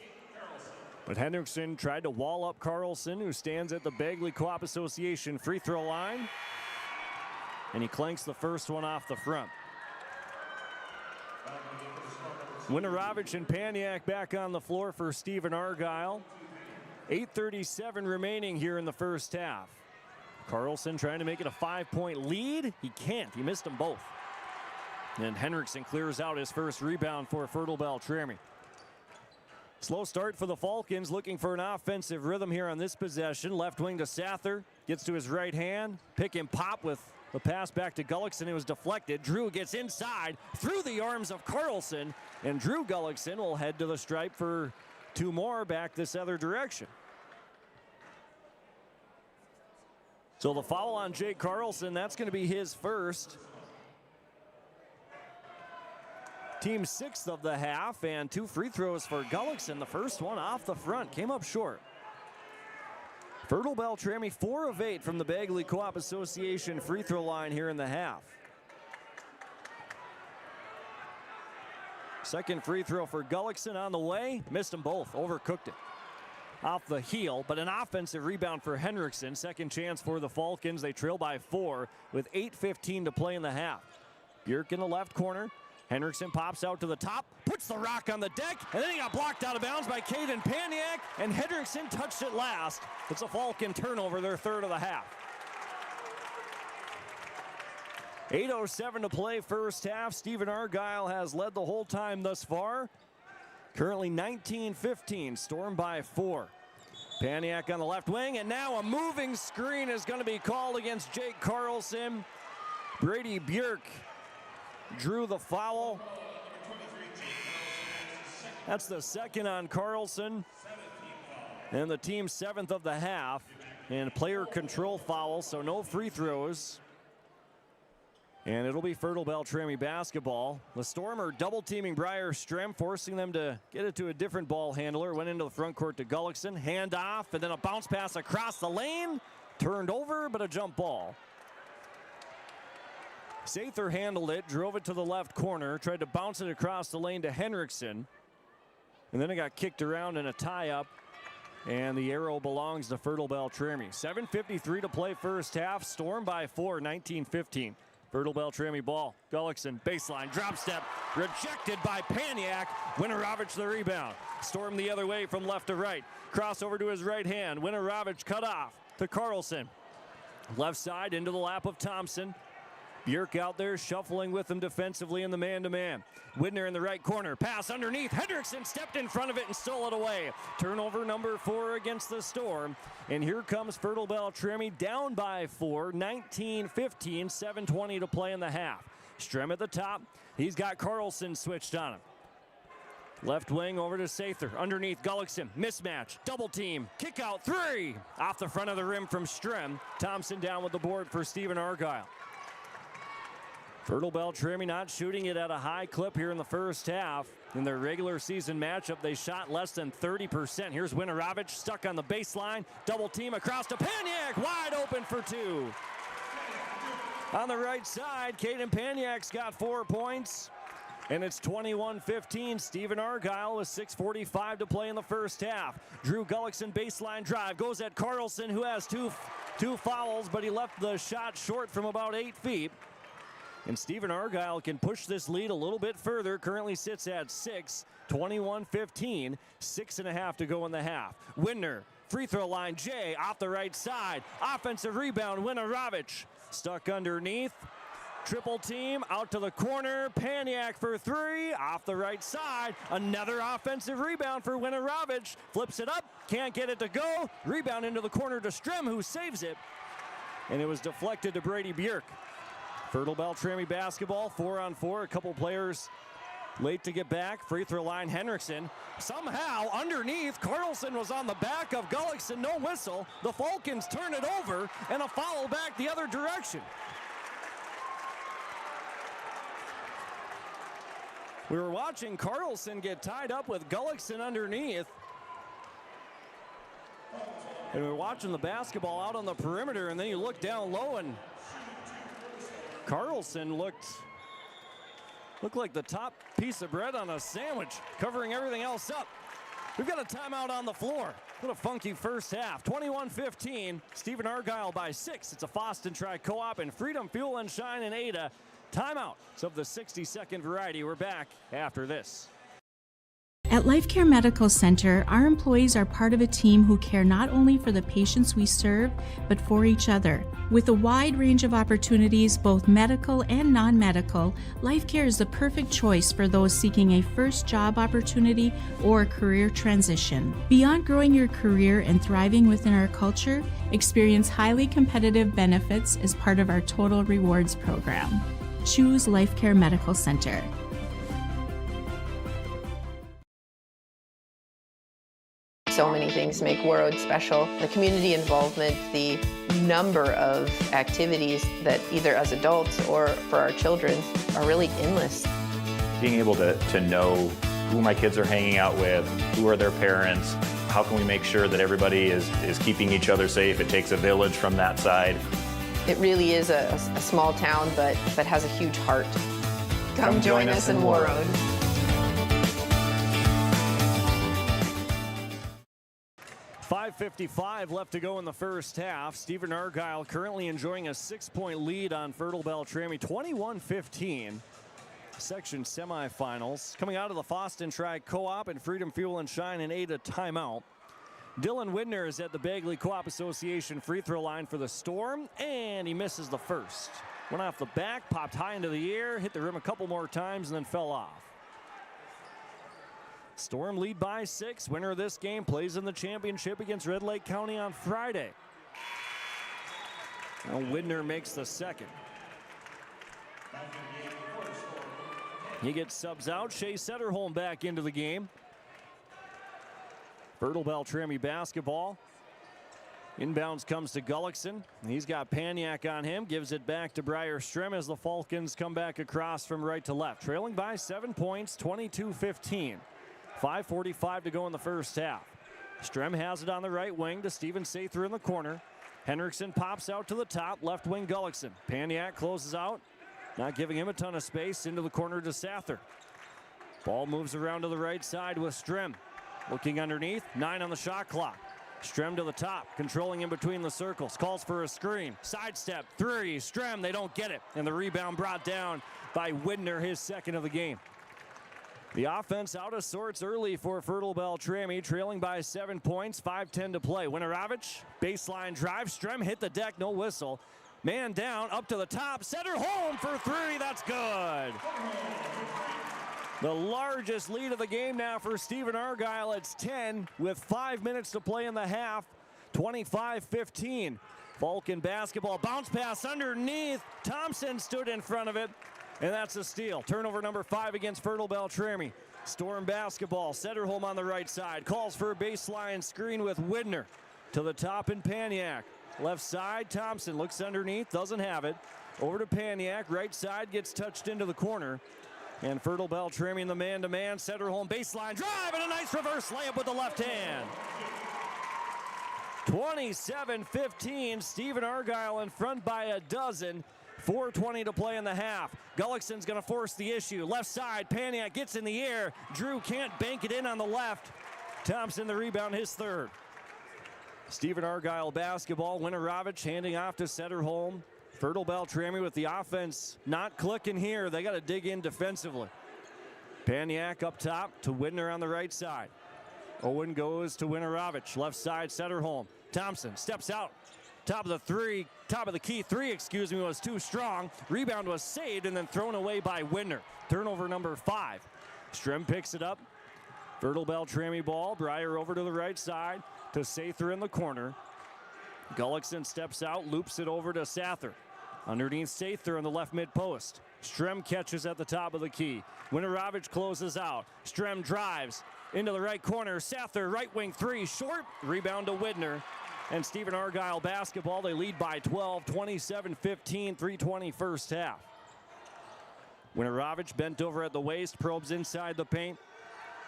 But Henriksen tried to wall up Carlson, who stands at the Bagley Co-op Association free throw line. And he clanks the first one off the front. Winoravich and Paniak back on the floor for Stephen Argyle. 8:37 remaining here in the first half. Carlson trying to make it a 5-point lead. He can't. He missed them both. And Henriksen clears out his first rebound for Fertile-Beltrami. Slow start for the Falcons, looking for an offensive rhythm here on this possession. Left wing to Sather, gets to his right hand. Pick and pop with the pass back to Gullickson. It was deflected. Drew gets inside through the arms of Carlson, and Drew Gullickson will head to the stripe for 2 more back this other direction. So the foul on Jake Carlson, that's going to be his first. Team 6th of the half, and 2 free throws for Gullickson. The first one off the front, came up short. Fertile-Beltrami 4 of 8 from the Bagley Co-op Association free throw line here in the half. Second free throw for Gullickson on the way. Missed them both, overcooked it. Off the heel, but an offensive rebound for Henriksen. Second chance for the Falcons. They trail by 4 with 8:15 to play in the half. Bjork in the left corner. Henriksen pops out to the top, puts the rock on the deck, and then he got blocked out of bounds by Caden Paniak, and Henriksen touched it last. It's a Falcon turnover, their third of the half. 8:07 to play first half. Stephen Argyle has led the whole time thus far. Currently 19-15, Storm by 4. Paniak on the left wing, and now a moving screen is going to be called against Jake Carlson. Brady Bjork drew the foul. That's the second on Carlson, and the team's 7th of the half. And player control foul, so no free throws. And it'll be Fertile-Beltrami basketball. The Storm are double teaming Briar Strem, forcing them to get it to a different ball handler. Went into the front court to Gullickson. Hand off, and then a bounce pass across the lane. Turned over, but a jump ball. Sather handled it, drove it to the left corner, tried to bounce it across the lane to Henriksen. And then it got kicked around in a tie-up. And the arrow belongs to Fertile-Beltrami. 7:53 to play first half. Storm by 4, 19-15. Fertile-Beltrami ball. Gullickson, baseline, drop step, rejected by Paniak. Winorovich the rebound. Storm the other way from left to right. Crossover to his right hand. Winorovich cut off to Carlson. Left side into the lap of Thompson. Bjork out there shuffling with him defensively in the man-to-man. Widner in the right corner. Pass underneath. Henriksen stepped in front of it and stole it away. Turnover number 4 against the Storm. And here comes Fertile-Beltrami down by 4, 19-15, 7:20 to play in the half. Strem at the top. He's got Carlson switched on him. Left wing over to Sather. Underneath Gullickson. Mismatch. Double team. Kick out 3. Off the front of the rim from Strem. Thompson down with the board for Stephen Argyle. Fertile-Beltrami not shooting it at a high clip here in the first half. In their regular season matchup, they shot less than 30%. Here's Winorovich stuck on the baseline. Double team across to Paniak. Wide open for 2. On the right side, Caden Paniak's got 4 points. And it's 21-15. Stephen Argyle with 6:45 to play in the first half. Drew Gullickson baseline drive. Goes at Carlson, who has two fouls, but he left the shot short from about 8 feet. And Stephen Argyle can push this lead a little bit further. Currently sits at 6, 21-15, 6.5 to go in the half. Widner, free throw line, Jay off the right side. Offensive rebound, Winorovich stuck underneath. Triple team out to the corner. Paniak for 3 off the right side. Another offensive rebound for Winorovich. Flips it up, can't get it to go. Rebound into the corner to Strem, who saves it. And it was deflected to Brady Bjork. Fertile-Beltrami basketball, 4-on-4. A couple players late to get back. Free throw line, Henriksen. Somehow, underneath, Carlson was on the back of Gullickson. No whistle. The Falcons turn it over, and a foul back the other direction. We were watching Carlson get tied up with Gullickson underneath. And we were watching the basketball out on the perimeter, and then you look down low, and Carlson looked like the top piece of bread on a sandwich, covering everything else up. We've got a timeout on the floor. What a funky first half. 21-15, Stephen Argyle by 6. It's a Foston Tri-Co-op and Freedom Fuel and Shine in Ada. Timeout. It's of the 60-second variety. We're back after this. At LifeCare Medical Center, our employees are part of a team who care not only for the patients we serve, but for each other. With a wide range of opportunities, both medical and non-medical, LifeCare is the perfect choice for those seeking a first job opportunity or career transition. Beyond growing your career and thriving within our culture, experience highly competitive benefits as part of our Total Rewards program. Choose LifeCare Medical Center. So many things make Warroad special. The community involvement, the number of activities that either as adults or for our children are really endless. Being able to know who my kids are hanging out with, who are their parents, how can we make sure that everybody is keeping each other safe? It takes a village from that side. It really is a small town, but has a huge heart. Come join us in Warroad. .55 left to go in the first half. Stephen Argyle currently enjoying a 6-point lead on Fertile-Beltrami, 21-15. Section semifinals. Coming out of the Foston Tri Co-op and Freedom Fuel and Shine and Ada timeout. Dylan Widner is at the Bagley Co-op Association free throw line for the Storm, and he misses the first. Went off the back, popped high into the air, hit the rim a couple more times, and then fell off. Storm lead by 6. Winner of this game plays in the championship against Red Lake County on Friday. Now Widner makes the second. He gets subs out. Shea Setterholm back into the game. Fertile-Beltrami basketball. Inbounds comes to Gullickson. He's got Paniak on him. Gives it back to Briar Strem as the Falcons come back across from right to left. Trailing by 7 points, 22-15. 5:45 to go in the first half. Strem has it on the right wing to Steven Sather in the corner. Henriksen pops out to the top. Left wing Gullickson. Paniak closes out. Not giving him a ton of space. Into the corner to Sather. Ball moves around to the right side with Strem. Looking underneath. 9 on the shot clock. Strem to the top. Controlling in between the circles. Calls for a screen. Sidestep. 3. Strem. They don't get it. And the rebound brought down by Widner, his second of the game. The offense out of sorts early for Fertile-Beltrami, trailing by 7 points, 5:10 to play. Winorovich, baseline drive. Strem hit the deck, no whistle. Man down, up to the top. Setterholm for 3, that's good. The largest lead of the game now for Stephen Argyle. It's 10 with 5 minutes to play in the half. 25-15. Vulcan basketball, bounce pass underneath. Thompson stood in front of it. And that's a steal. Turnover number 5 against Fertile-Beltrami. Storm basketball. Setterholm on the right side. Calls for a baseline screen with Widner. To the top and Paniak. Left side, Thompson looks underneath. Doesn't have it. Over to Paniak. Right side gets touched into the corner. And Fertile-Beltrami in the man-to-man. Setterholm baseline drive and a nice reverse layup with the left hand. 27-15. Stephen Argyle in front by a dozen. 4:20 to play in the half. Gullickson's going to force the issue. Left side, Paniak gets in the air. Drew can't bank it in on the left. Thompson the rebound, his third. Stephen Argyle basketball. Winorovich handing off to Setterholm. Fertile-Beltrami with the offense not clicking here. They got to dig in defensively. Paniak up top to Widner on the right side. Owen goes to Winorovich. Left side, Setterholm. Thompson steps out. Top of the key three, was too strong. Rebound was saved and then thrown away by Widner. Turnover number 5. Strem picks it up. Fertile-Beltrami ball. Briar over to the right side to Sather in the corner. Gullickson steps out, loops it over to Sather. Underneath Sather in the left mid post. Strem catches at the top of the key. Winorovich closes out. Strem drives into the right corner. Sather, right wing 3, short. Rebound to Widner. And Stephen Argyle basketball, they lead by 12, 27-15, 3:20 first half. Winorovich bent over at the waist, probes inside the paint.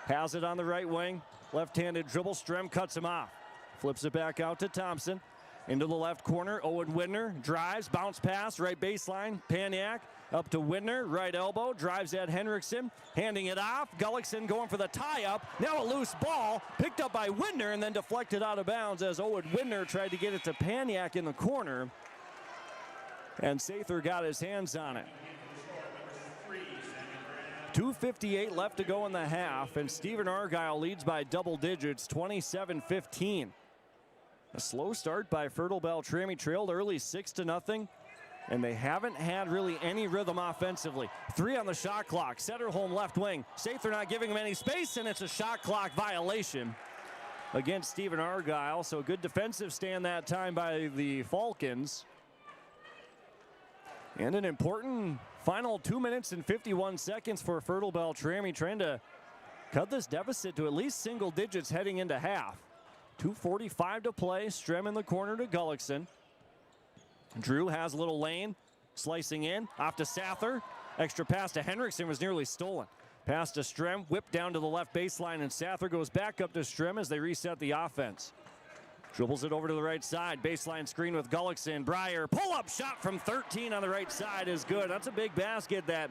Has it on the right wing. Left-handed dribble, Strem cuts him off. Flips it back out to Thompson. Into the left corner, Owen Widner drives, bounce pass, right baseline, Paniak up to Widner, right elbow, drives at Henriksen, handing it off. Gullickson going for the tie-up. Now a loose ball, picked up by Widner and then deflected out of bounds as Owen Widner tried to get it to Paniak in the corner. And Sather got his hands on it. 2:58 left to go in the half, and Stephen Argyle leads by double digits, 27-15. A slow start by Fertile-Beltrami, trailed early 6-0, and they haven't had really any rhythm offensively. 3 on the shot clock. Setterholm left wing. Sather not giving him any space, and it's a shot clock violation against Stephen Argyle. So good defensive stand that time by the Falcons. And an important final 2 minutes and 51 seconds for Fertile-Beltrami, trying to cut this deficit to at least single digits heading into half. 2:45 to play. Strem in the corner to Gullickson. Drew has a little lane, slicing in, off to Sather. Extra pass to Henriksen was nearly stolen. Pass to Strem, whipped down to the left baseline, and Sather goes back up to Strem as they reset the offense. Dribbles it over to the right side, baseline screen with Gullickson. Breyer, pull-up shot from 13 on the right side is good. That's a big basket that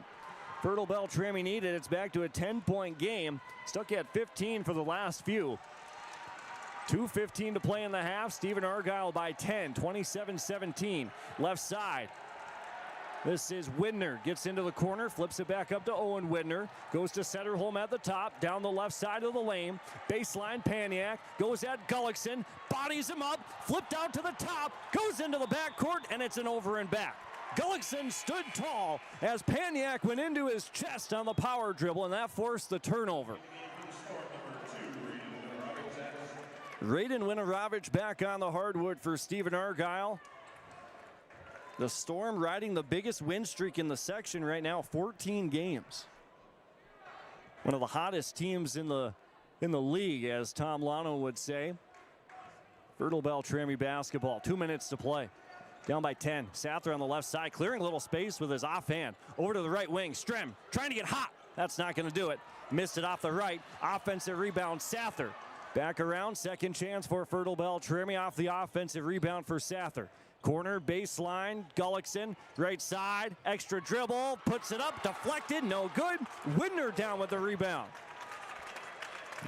Fertile-Beltrami needed. It's back to a 10-point game. Stuck at 15 for the last few. 2:15 to play in the half. Stephen Argyle by 10, 27-17. Left side. This is Widner. Gets into the corner, flips it back up to Owen Widner. Goes to Setterholm at the top, down the left side of the lane. Baseline, Paniak. Goes at Gullickson. Bodies him up, flipped out to the top. Goes into the backcourt, and it's an over and back. Gullickson stood tall as Paniak went into his chest on the power dribble, and that forced the turnover. Raiden Winorovich back on the hardwood for Stephen Argyle. The Storm riding the biggest win streak in the section right now, 14 games. One of the hottest teams in the league, as Tom Lano would say. Fertile-Beltrami basketball, 2 minutes to play. Down by 10. Sather on the left side, clearing a little space with his offhand. Over to the right wing. Strem trying to get hot. That's not going to do it. Missed it off the right. Offensive rebound, Sather. Back around, second chance for Fertile-Beltrami off the offensive rebound for Sather. Corner, baseline, Gullickson, right side, extra dribble, puts it up, deflected, no good. Widner down with the rebound.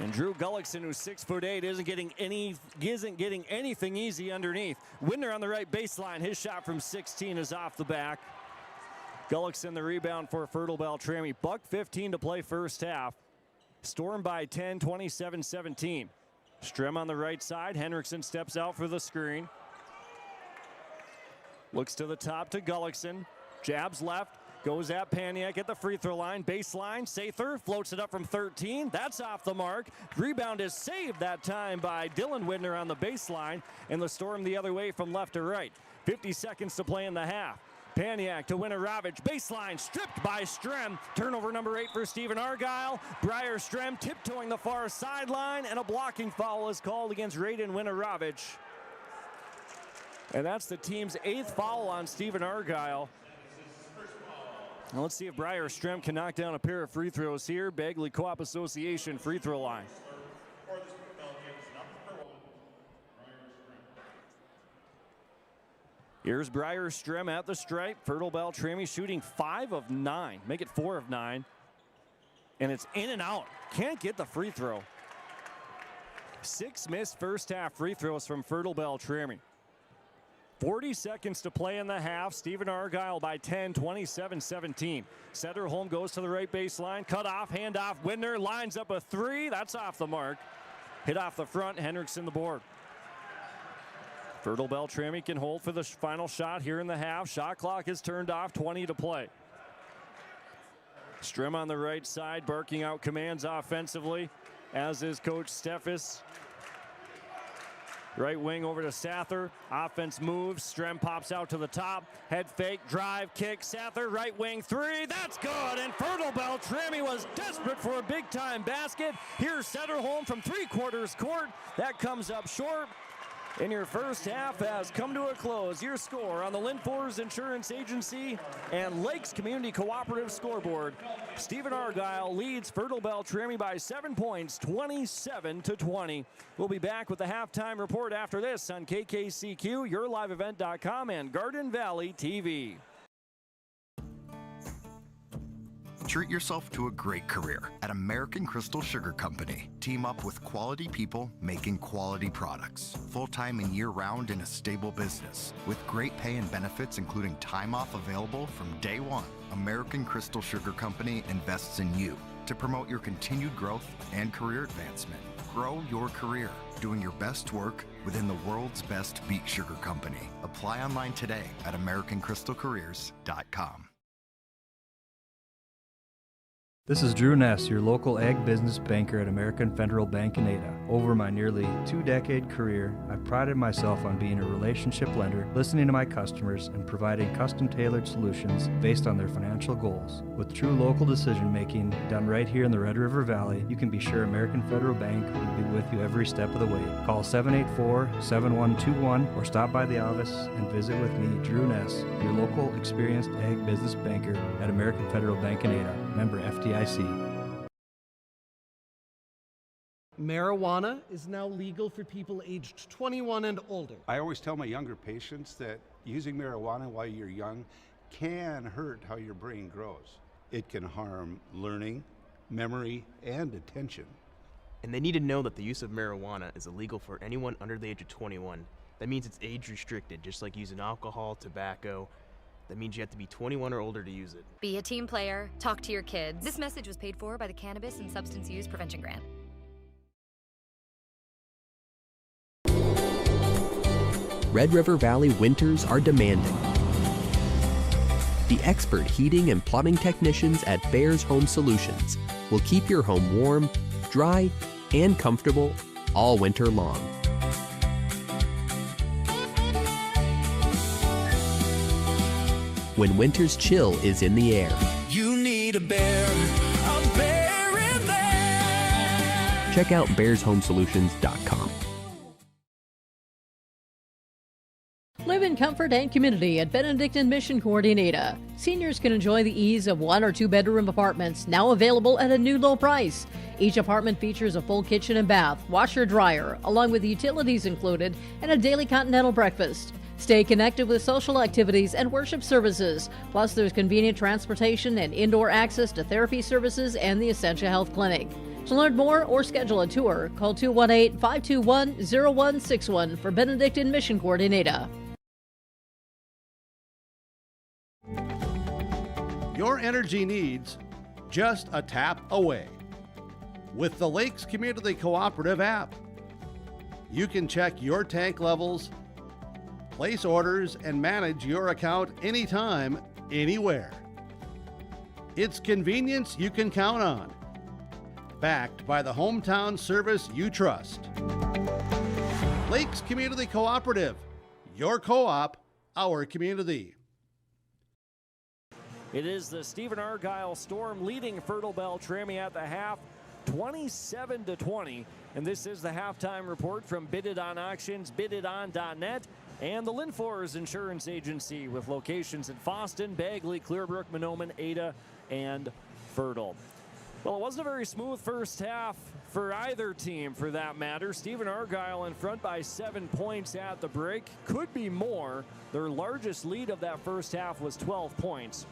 And Drew Gullickson, who's 6'8", isn't getting anything easy underneath. Widner on the right baseline, his shot from 16 is off the back. Gullickson the rebound for Fertile-Beltrami. $1:15 to play first half. Storm by 10, 27-17. Strem on the right side. Henriksen steps out for the screen. Looks to the top to Gullickson. Jabs left. Goes at Paniak at the free throw line. Baseline. Sather floats it up from 13. That's off the mark. Rebound is saved that time by Dylan Widner on the baseline. And the Storm the other way from left to right. 50 seconds to play in the half. Paniak to Winorovich. Baseline stripped by Strem. Turnover number 8 for Stephen Argyle. Breyer Strem tiptoeing the far sideline, and a blocking foul is called against Raiden Winorovich. And that's the team's 8th foul on Stephen Argyle. Now let's see if Breyer Strem can knock down a pair of free throws here. Bagley Co-op Association free throw line. Here's Breyer Strem at the stripe. Fertile-Beltrami shooting 5 of 9. Make it 4 of 9. And it's in and out. Can't get the free throw. 6 missed first half free throws from Fertile-Beltrami. 40 seconds to play in the half. Stephen Argyle by 10, 27-17. Setterholm goes to the right baseline. Cut off, hand off. Widner lines up a 3. That's off the mark. Hit off the front. Henriksen the board. Fertile-Beltrami can hold for the final shot here in the half. Shot clock is turned off, 20 to play. Strem on the right side, barking out commands offensively, as is Coach Steffes. Right wing over to Sather. Offense moves. Strem pops out to the top. Head fake, drive, kick. Sather, right wing 3. That's good. And Fertile-Beltrami was desperate for a big-time basket. Here's Setterholm from 3/4 court. That comes up short. And your first half has come to a close. Your score on the Linfors Insurance Agency and Lakes Community Cooperative scoreboard. Stephen Argyle leads Fertile-Beltrami by 7 points, 27-20. We'll be back with the halftime report after this on KKCQ, YourLiveEvent.com, and Garden Valley TV. Treat yourself to a great career at American Crystal Sugar Company. Team up with quality people making quality products. Full-time and year-round in a stable business. With great pay and benefits including time off available from day one. American Crystal Sugar Company invests in you to promote your continued growth and career advancement. Grow your career doing your best work within the world's best beet sugar company. Apply online today at AmericanCrystalCareers.com. This is Drew Ness, your local ag business banker at American Federal Bank in Ada. Over my nearly 2-decade career, I've prided myself on being a relationship lender, listening to my customers, and providing custom-tailored solutions based on their financial goals. With true local decision-making done right here in the Red River Valley, you can be sure American Federal Bank will be with you every step of the way. Call 784-7121 or stop by the office and visit with me, Drew Ness, your local experienced ag business banker at American Federal Bank in Ada, member FDIC. Marijuana is now legal for people aged 21 and older. I always tell my younger patients that using marijuana while you're young can hurt how your brain grows. It can harm learning, memory, and attention. And they need to know that the use of marijuana is illegal for anyone under the age of 21. That means it's age restricted, just like using alcohol, tobacco. That means you have to be 21 or older to use it. Be a team player. Talk to your kids. This message was paid for by the Cannabis and Substance Use Prevention Grant. Red River Valley winters are demanding. The expert heating and plumbing technicians at Bears Home Solutions will keep your home warm, dry, and comfortable all winter long. When winter's chill is in the air, you need a bear in there. Check out bearshomesolutions.com. Live in comfort and community at Benedictine Mission Court in Ada. Seniors can enjoy the ease of 1 or 2 bedroom apartments, now available at a new low price. Each apartment features a full kitchen and bath, washer, dryer, along with utilities included, and a daily continental breakfast. Stay connected with social activities and worship services. Plus, there's convenient transportation and indoor access to therapy services and the Essentia Health Clinic. To learn more or schedule a tour, call 218-521-0161 for Benedictine Mission Court in Ada. Your energy needs just a tap away with the Lakes Community Cooperative app. You can check your tank levels, place orders, and manage your account anytime, anywhere. It's convenience you can count on. Backed by the hometown service you trust. Lakes Community Cooperative. Your co-op, our community. It is the Stephen Argyle Storm leading Fertile-Beltrami at the half, 27-20. And this is the halftime report from Bid It On Auctions, bididon.net, and the Linfors Insurance Agency with locations in Foston, Bagley, Clearbrook, Mahnomen, Ada, and Fertile. Well, it wasn't a very smooth first half for either team, for that matter. Stephen Argyle in front by 7 points at the break. Could be more. Their largest lead of that first half was 12 points.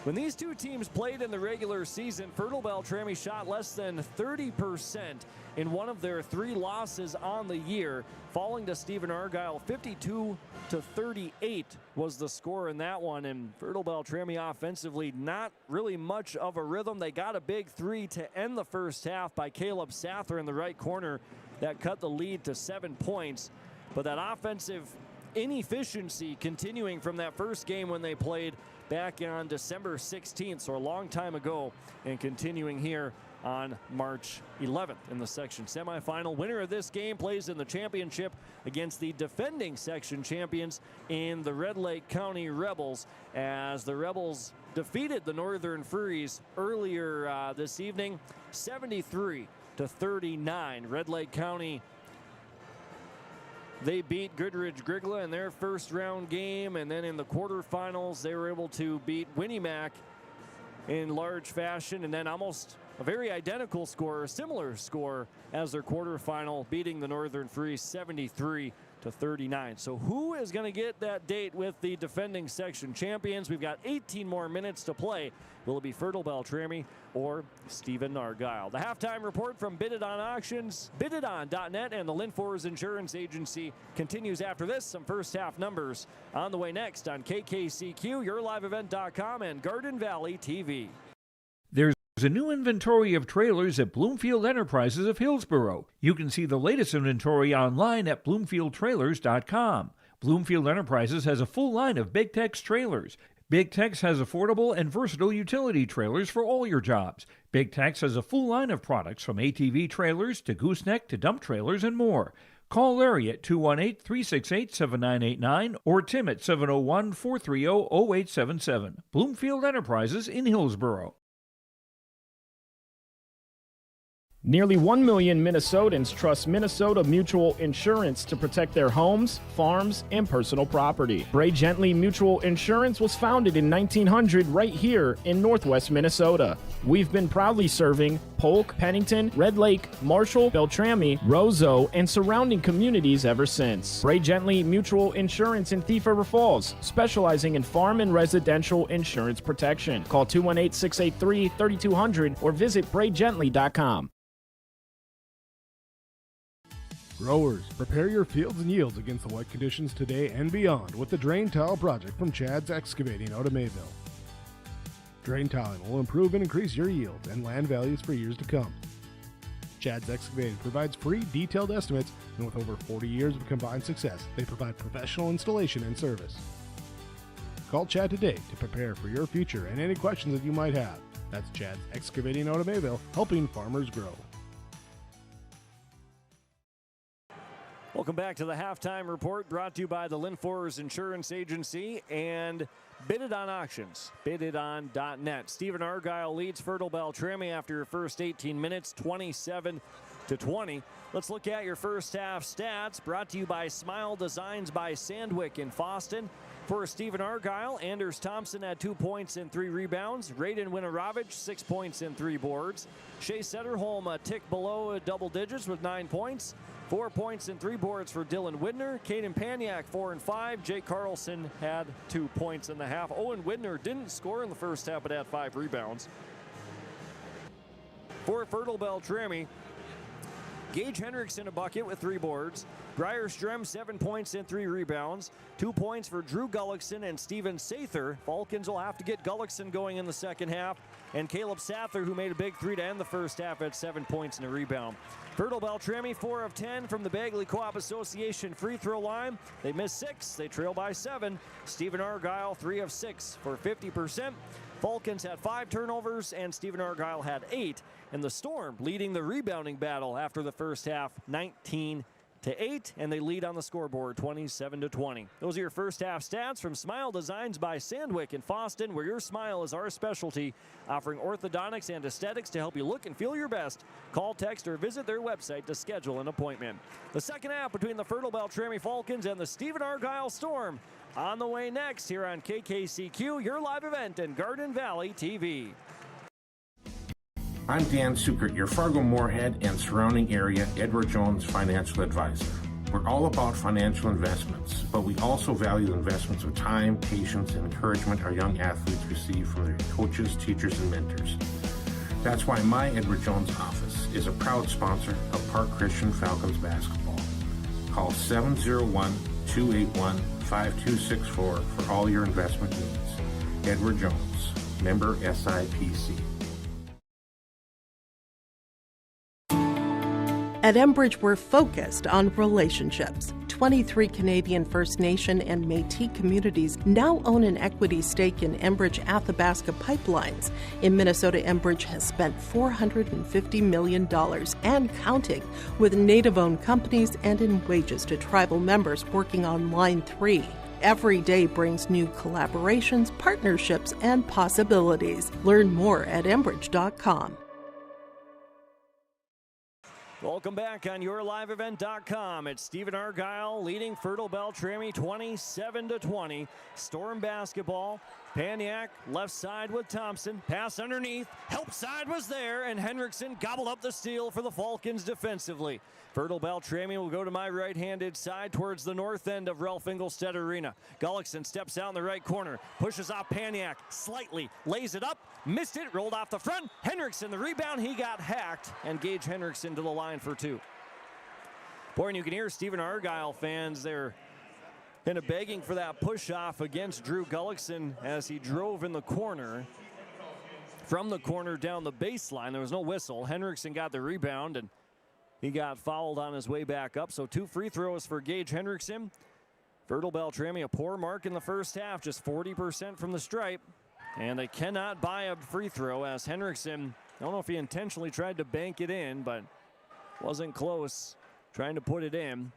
When these two teams played in the regular season, Fertile-Beltrami shot less than 30% in one of their 3 losses on the year, falling to Stephen Argyle. 52-38 was the score in that one, and Fertile-Beltrami offensively not really much of a rhythm. They got a big 3 to end the first half by Caleb Sather in the right corner that cut the lead to 7 points, but that offensive inefficiency continuing from that first game when they played back on December 16th, so a long time ago, and continuing here on March 11th in the section semifinal. Winner of this game plays in the championship against the defending section champions in the Red Lake County Rebels, as the Rebels defeated the Northern Furies earlier this evening, 73-39. Red Lake County, they beat Goodridge Grigla in their first round game, and then in the quarterfinals they were able to beat Winnie-Mac in large fashion, and then almost a very identical score, a similar score as their quarterfinal, beating the Northern Furies 73-41. 39. So who is going to get that date with the defending section champions? We've got 18 more minutes to play. Will it be Fertile-Beltrami or Stephen Argyle? The halftime report from Bid It On Auctions, bididon.net, and the Linfors Insurance Agency continues after this. Some first half numbers on the way next on KKCQ, YourLiveEvent.com, and Garden Valley TV. There's a new inventory of trailers at Bloomfield Enterprises of Hillsboro. You can see the latest inventory online at bloomfieldtrailers.com. Bloomfield Enterprises has a full line of Big Tex trailers. Big Tex has affordable and versatile utility trailers for all your jobs. Big Tex has a full line of products from ATV trailers to gooseneck to dump trailers and more. Call Larry at 218-368-7989 or Tim at 701-430-0877. Bloomfield Enterprises in Hillsboro. Nearly 1 million Minnesotans trust Minnesota Mutual Insurance to protect their homes, farms, and personal property. Bray Gently Mutual Insurance was founded in 1900 right here in Northwest Minnesota. We've been proudly serving Polk, Pennington, Red Lake, Marshall, Beltrami, Roseau, and surrounding communities ever since. Bray Gently Mutual Insurance in Thief River Falls, specializing in farm and residential insurance protection. Call 218-683-3200 or visit braygently.com. Growers, prepare your fields and yields against the wet conditions today and beyond with the Drain Tile project from Chad's Excavating out of Mayville. Drain tiling will improve and increase your yields and land values for years to come. Chad's Excavating provides free detailed estimates, and with over 40 years of combined success, they provide professional installation and service. Call Chad today to prepare for your future and any questions that you might have. That's Chad's Excavating out of Mayville, helping farmers grow. Welcome back to the halftime report, brought to you by the Linfors Insurance Agency and Bid It On Auctions, bididon.net. Stephen Argyle leads Fertile-Beltrami after your first 18 minutes, 27-20. Let's look at your first half stats, brought to you by Smile Designs by Sandwick in Foston. For Stephen Argyle, Anders Thompson had 2 points and 3 rebounds. Raiden Winorovich, 6 points and 3 boards. Shea Setterholm a tick below double digits with 9 points. 4 points and 3 boards for Dylan Widner. Caden Paniak, 4 and 5. Jake Carlson had 2 points in the half. Owen Widner didn't score in the first half, but had 5 rebounds. For Fertile-Beltrami, Gage Hendrickson a bucket with 3 boards. Briar Strem 7 points and 3 rebounds. 2 points for Drew Gullickson and Steven Sather. Falcons will have to get Gullickson going in the second half. And Caleb Sather, who made a big 3 to end the first half, at 7 points and a rebound. Fertile-Beltrami 4 of 10 from the Bagley Co-op Association free throw line. They missed 6. They trail by 7. Stephen Argyle 3 of 6 for 50%. Falcons had 5 turnovers and Stephen Argyle had 8. And the Storm leading the rebounding battle after the first half, 19-8, and they lead on the scoreboard 27-20. Those are your first half stats from Smile Designs by Sandwick in Foston, where your smile is our specialty, offering orthodontics and aesthetics to help you look and feel your best. Call, text, or visit their website to schedule an appointment. The second half between the Fertile-Beltrami Falcons and the Stephen Argyle Storm on the way next here on KKCQ, your live event in Garden Valley TV. I'm Dan Sukert, your Fargo-Moorhead and surrounding area Edward Jones financial advisor. We're all about financial investments, but we also value investments of time, patience, and encouragement our young athletes receive from their coaches, teachers, and mentors. That's why my Edward Jones office is a proud sponsor of Park Christian Falcons basketball. Call 701-281-5264 for all your investment needs. Edward Jones, member SIPC. At Enbridge, we're focused on relationships. 23 Canadian First Nation and Métis communities now own an equity stake in Enbridge Athabasca Pipelines. In Minnesota, Enbridge has spent $450 million and counting with Native-owned companies and in wages to tribal members working on Line 3. Every day brings new collaborations, partnerships, and possibilities. Learn more at Enbridge.com. Welcome back on YourLiveEvent.com. It's Stephen Argyle leading Fertile-Beltrami 27-20. Storm basketball Paniak left side with Thompson. Pass underneath. Help side was there, and Henriksen gobbled up the steal for the Falcons defensively. Fertile-Beltrami will go to my right-handed side towards the north end of Ralph Engelstad Arena. Gullickson steps out in the right corner, pushes off Paniak slightly, lays it up, missed it, rolled off the front. Henriksen, the rebound, he got hacked, and Gage Henriksen to the line for two. Boy, and you can hear Stephen Argyle fans there kind of begging for that push-off against Drew Gullickson as he drove in the corner. From the corner down the baseline, there was no whistle. Henriksen got the rebound, and he got fouled on his way back up. So 2 free throws for Gage Henriksen. Fertile-Beltrami, a poor mark in the first half, just 40% from the stripe. And they cannot buy a free throw as Henriksen, I don't know if he intentionally tried to bank it in, but wasn't close trying to put it in.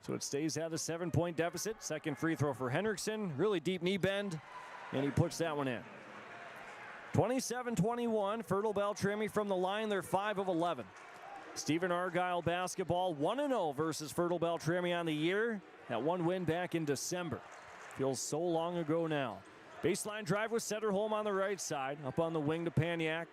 So it stays at a 7-point deficit. Second free throw for Henriksen. Really deep knee bend, and he puts that one in. 27-21, Fertile-Beltrami from the line. They're 5 of 11. Stephen Argyle basketball 1-0 versus Fertile-Beltrami on the year. That one win back in December. Feels so long ago now. Baseline drive with Setterholm on the right side. Up on the wing to Paniak.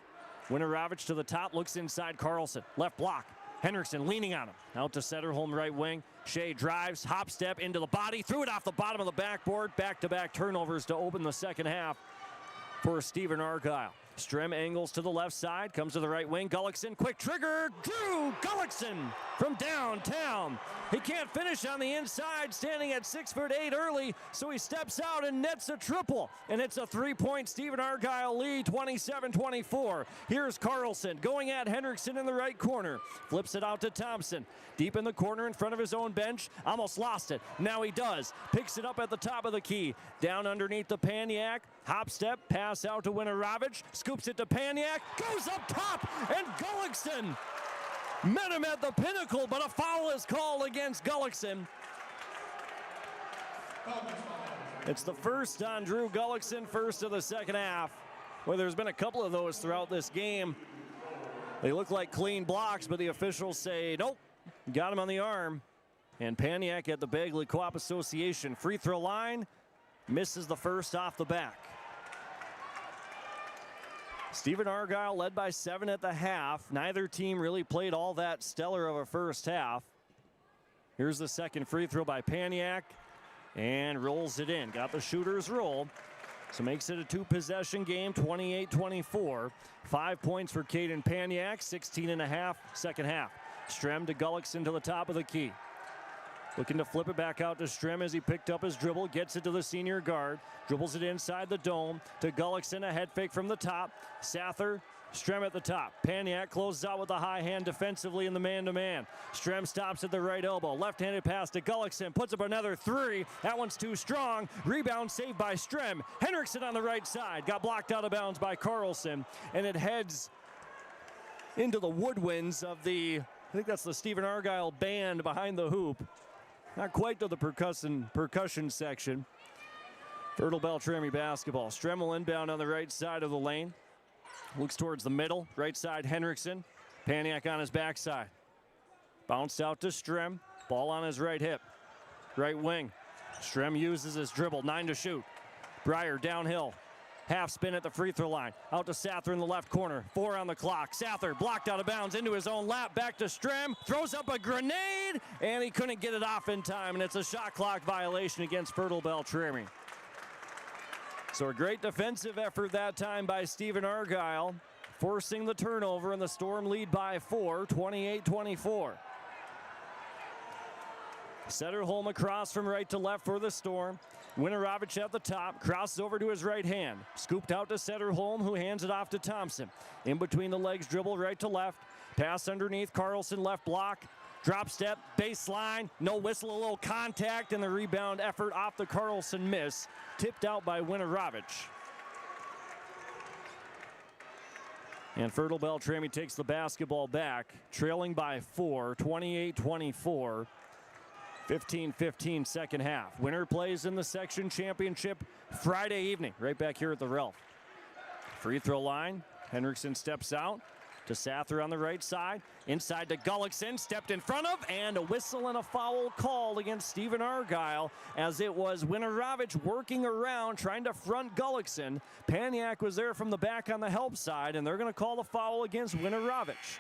Winoravich to the top, looks inside Carlson. Left block. Henriksen leaning on him. Out to Setterholm right wing. Shea drives, hop step into the body, threw it off the bottom of the backboard. Back-to-back turnovers to open the second half for Stephen Argyle. Strem angles to the left side, comes to the right wing. Gullickson, quick trigger. Drew Gullickson from downtown. He can't finish on the inside, standing at 6'8" early, so he steps out and nets a triple. And it's a 3-point Stephen Argyle lead, 27-24. Here's Carlson going at Henriksen in the right corner. Flips it out to Thompson. Deep in the corner in front of his own bench. Almost lost it. Now he does. Picks it up at the top of the key. Down underneath the Paniak. Hop step, pass out to Winoravich. Scoops it to Paniak. Goes up top, and Gullickson met him at the pinnacle, but a foul is called against Gullickson. It's the first on Drew Gullickson, first of the second half. Well, there's been a couple of those throughout this game. They look like clean blocks, but the officials say, nope, got him on the arm. And Paniak at the Bagley Co-op Association free throw line misses the first off the back. Stephen Argyle led by 7 at the half. Neither team really played all that stellar of a first half. Here's the second free throw by Paniak, and rolls it in. Got the shooter's roll, so makes it a 2-possession game, 28-24. 5 points for Caden Paniak, 16.5 second half. Strem to Gullickson to the top of the key. Looking to flip it back out to Strem as he picked up his dribble, gets it to the senior guard, dribbles it inside the dome to Gullickson, a head fake from the top. Sather, Strem at the top. Paniak closes out with a high hand defensively in the man-to-man. Strem stops at the right elbow. Left-handed pass to Gullickson, puts up another 3. That one's too strong. Rebound saved by Strem. Henriksen on the right side. Got blocked out of bounds by Carlson, and it heads into the woodwinds of I think that's the Stephen Argyle band behind the hoop. Not quite to the percussion section. Fertile-Beltrami basketball. Strem will inbound on the right side of the lane. Looks towards the middle. Right side, Henriksen. Paniak on his backside. Bounced out to Strem. Ball on his right hip. Right wing. Strem uses his dribble. 9 to shoot. Breyer downhill. Half spin at the free throw line. Out to Sather in the left corner. 4 on the clock. Sather blocked out of bounds into his own lap. Back to Strem. Throws up a grenade, and he couldn't get it off in time. And it's a shot clock violation against Fertile-Beltrami. So a great defensive effort that time by Stephen Argyle, forcing the turnover, and the Storm lead by 4, 28-24. Setterholm across from right to left for the Storm. Winoravich at the top, crosses over to his right hand. Scooped out to Setterholm, who hands it off to Thompson. In between the legs, dribble right to left. Pass underneath, Carlson left block. Drop step, baseline, no whistle, a little contact, and the rebound effort off the Carlson miss. Tipped out by Winoravich. And Fertile-Beltrami takes the basketball back, trailing by 4, 28-24. 15-15 second half. Winner plays in the section championship Friday evening, right back here at the Ralph. Free throw line. Henriksen steps out. To Sather on the right side. Inside to Gullickson. Stepped in front of, and a whistle and a foul called against Stephen Argyle as it was Winorovich working around trying to front Gullickson. Paniak was there from the back on the help side, and they're going to call the foul against Winorovich.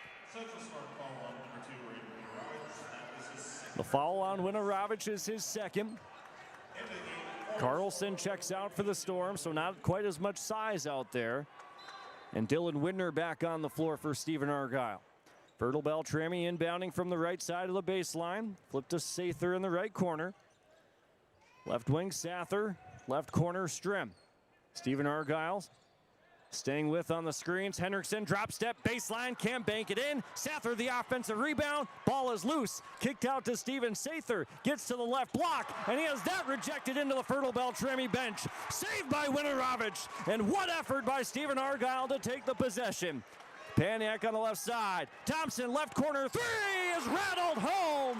The foul on Winorovich is his second. Carlson checks out for the Storm, so not quite as much size out there. And Dylan Widner back on the floor for Stephen Argyle. Fertile-Beltrami inbounding from the right side of the baseline. Flip to Sather in the right corner. Left wing Sather, left corner Strem. Stephen Argyle staying with on the screens. Henriksen drop step, baseline, can't bank it in. Sather the offensive rebound. Ball is loose. Kicked out to Steven Sather. Gets to the left block, and he has that rejected into the Fertile-Beltrami bench. Saved by Winorovich, and what effort by Stephen Argyle to take the possession. Paniak on the left side. Thompson left corner three is rattled home.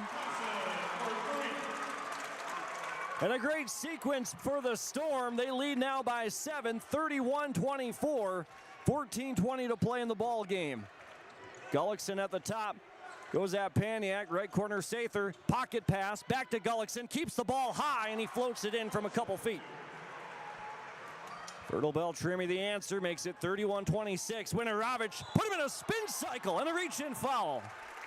And a great sequence for the Storm. They lead now by 7, 31-24. 14:20 to play in the ball game. Gullickson at the top. Goes at Paniak, right corner Sather. Pocket pass, back to Gullickson. Keeps the ball high, and he floats it in from a couple feet. Fertile-Beltrami the answer, makes it 31-26. Winorovich put him in a spin cycle and a reach-in foul.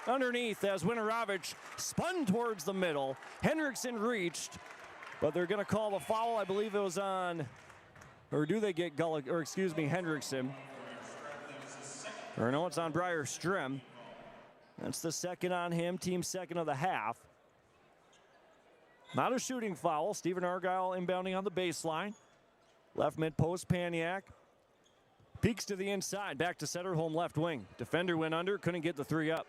Underneath as Winorovich spun towards the middle. Henriksen reached. But they're going to call the foul. I believe it was on, or do they get Henriksen? Or no, it's on Briar Strem. That's the second on him, team second of the half. Not a shooting foul. Stephen Argyle inbounding on the baseline. Left mid post, Paniak. Peeks to the inside, back to Setterholm left wing. Defender went under, couldn't get the three up.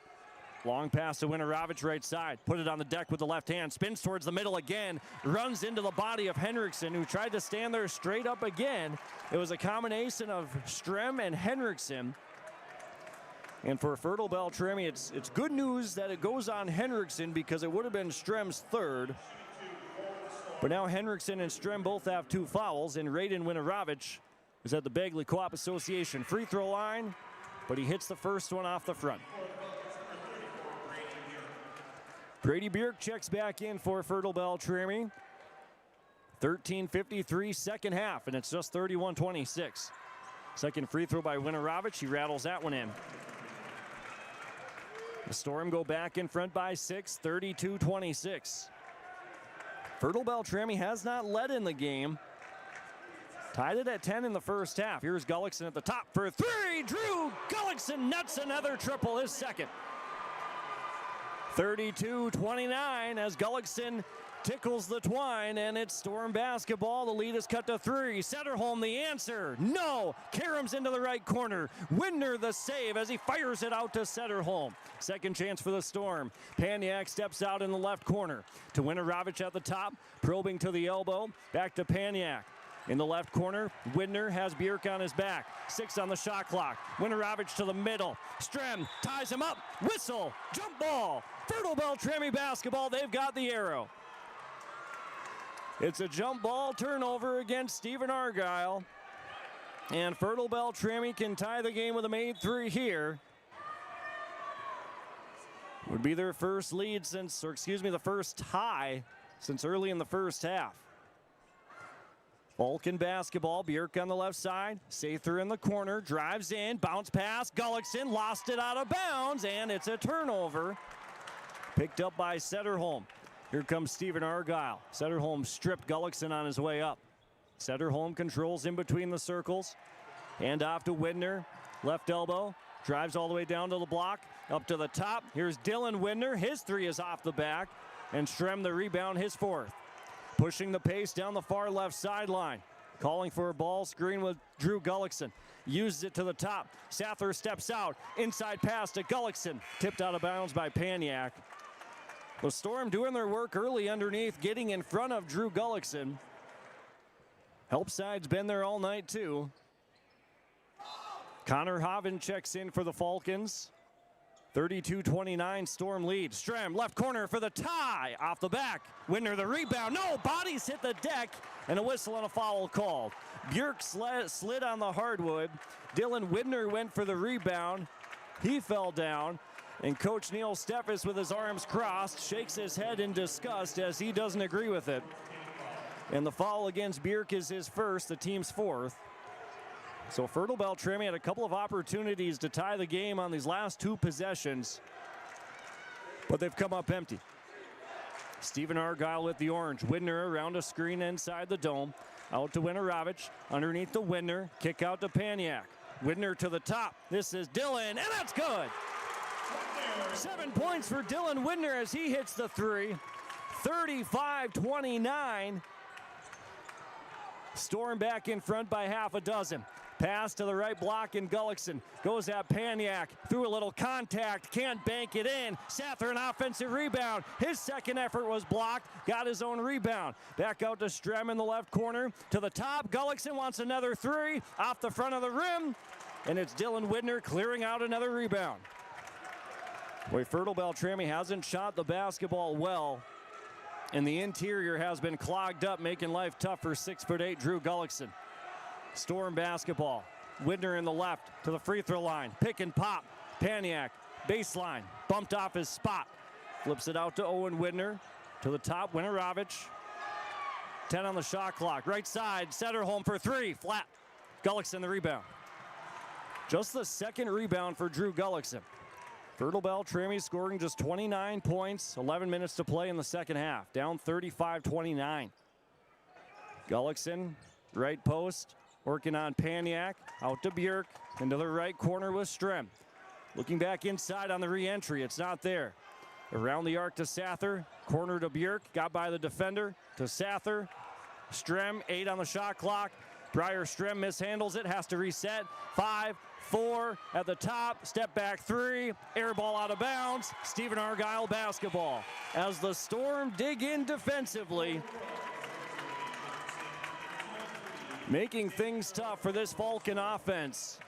Long pass to Winorovich right side. Put it on the deck with the left hand. Spins towards the middle again. Runs into the body of Henriksen, who tried to stand there straight up again. It was a combination of Strem and Henriksen. And for Fertile-Beltrami, it's good news that it goes on Henriksen because it would have been Strem's third. But now Henriksen and Strem both have 2 fouls, and Raiden Winorovich is at the Bagley Co-op Association free throw line, but he hits the first one off the front. Brady Bjerk checks back in for Fertile-Beltrami. 13:53 second half, and it's just 31-26. Second free throw by Winorovich. He rattles that one in. The Storm go back in front by 6, 32-26. Fertile-Beltrami has not led in the game. Tied it at 10 in the first half. Here's Gullickson at the top for 3. Drew Gullickson nets another triple, his second. 32-29 as Gullickson tickles the twine, and it's Storm basketball. The lead is cut to 3. Setterholm the answer. No. Karams into the right corner. Widner the save as he fires it out to Setterholm. Second chance for the Storm. Paniak steps out in the left corner to Winorovich at the top. Probing to the elbow. Back to Paniak. In the left corner, Widner has Bjerk on his back. 6 on the shot clock. Winorovich to the middle. Strem ties him up. Whistle. Jump ball. Fertile-Beltrami basketball. They've got the arrow. It's a jump ball turnover against Stephen Argyle. And Fertile-Beltrami can tie the game with a made 3 here. Would be their first lead since, the first tie since early in the first half. Vulcan basketball, Bjerk on the left side. Sather in the corner, drives in, bounce pass, Gullickson lost it out of bounds, and it's a turnover. Picked up by Setterholm. Here comes Stephen Argyle. Setterholm stripped Gullickson on his way up. Setterholm controls in between the circles. Hand off to Widner, left elbow, drives all the way down to the block, up to the top. Here's Dylan Widner, his 3 is off the back, and Strem the rebound, his 4th. Pushing the pace down the far left sideline. Calling for a ball screen with Drew Gullickson. Uses it to the top. Sather steps out. Inside pass to Gullickson. Tipped out of bounds by Paniak. The Storm doing their work early underneath, getting in front of Drew Gullickson. Help side's been there all night too. Connor Hoven checks in for the Falcons. 32-29 Storm lead. Strem left corner for the tie. Off the back. Widner the rebound. No, bodies hit the deck, and a whistle and a foul called. Bjerk slid on the hardwood. Dylan Widner went for the rebound. He fell down, and Coach Neil Steffes, with his arms crossed, shakes his head in disgust as he doesn't agree with it. And the foul against Bjerk is his first, the team's fourth. So Fertile-Beltrami had a couple of opportunities to tie the game on these last two possessions, but they've come up empty. Stephen Argyle with the orange. Widner around a screen inside the dome. Out to Winorovich. Underneath the Widner. Kick out to Paniak. Widner to the top. This is Dylan, and that's good. 7 points for Dylan Widner as he hits the three. 35-29. Storm back in front by half a dozen. Pass to the right block, and Gullickson goes at Paniak. Through a little contact, can't bank it in. Sather an offensive rebound. His second effort was blocked, got his own rebound. Back out to Strem in the left corner. To the top, Gullickson wants another three. Off the front of the rim, and it's Dylan Widner clearing out another rebound. Boy, Fertile-Beltrami hasn't shot the basketball well, and the interior has been clogged up, making life tough for 6'8" Drew Gullickson. Storm basketball. Widner in the left to the free throw line. Pick and pop. Paniak, baseline, bumped off his spot. Flips it out to Owen Widner. To the top, Winorovich. 10 on the shot clock. Right side, Setterholm for three. Flat. Gullickson the rebound. Just the second rebound for Drew Gullickson. Fertile-Beltrami scoring just 29 points, 11 minutes to play in the second half. Down 35-29. Gullickson, right post, working on Paniak. Out to Bjerk, into the right corner with Strem. Looking back inside on the re-entry, it's not there. Around the arc to Sather, corner to Bjerk, got by the defender, to Sather. Strem, 8 on the shot clock. Briar Strem mishandles it, has to reset. 5, 4 at the top, step back three, air ball out of bounds. Stephen Argyle basketball. As the Storm dig in defensively, making things tough for this Falcon offense.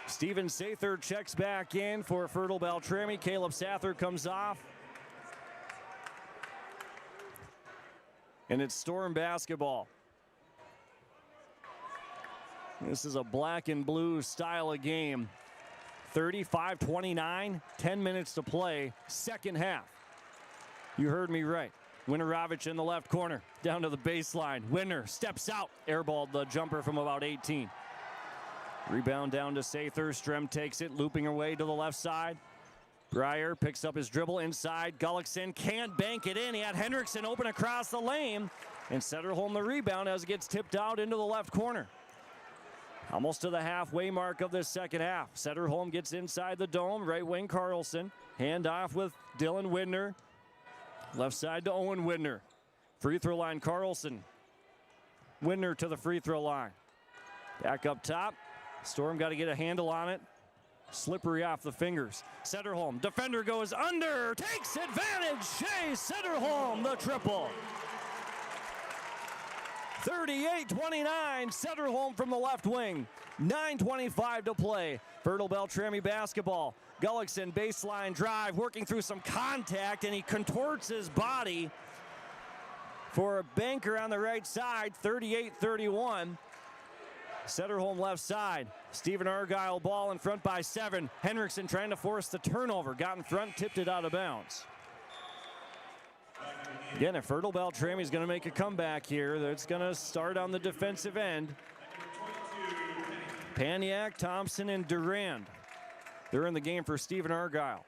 Steven Sather checks back in for Fertile-Beltrami. Caleb Sather comes off. And it's Storm basketball. This is a black and blue style of game. 35-29, 10 minutes to play, second half. You heard me right. Winorovich in the left corner, down to the baseline. Widner steps out, airballed the jumper from about 18. Rebound down to Sather. Strem takes it, looping away to the left side. Briar picks up his dribble inside. Gullickson can't bank it in. He had Henriksen open across the lane. And Setterholm the rebound as it gets tipped out into the left corner. Almost to the halfway mark of this second half. Setterholm gets inside the dome. Right wing Carlson. Hand off with Dylan Widner. Left side to Owen Widner. Free throw line Carlson. Widner to the free throw line. Back up top. Storm got to get a handle on it. Slippery off the fingers. Setterholm, defender goes under, takes advantage. Shea Setterholm, the triple. 38-29, Setterholm from the left wing. 9:25 to play. Fertile-Beltrami basketball. Gullickson baseline drive, working through some contact, and he contorts his body for a banker on the right side. 38-31. Setterholm left side. Stephen Argyle ball in front by 7. Henriksen trying to force the turnover. Got in front, tipped it out of bounds. Again, if Fertile-Beltrami is going to make a comeback here, it's going to start on the defensive end. Paniak, Thompson, and Durand. They're in the game for Stephen Argyle.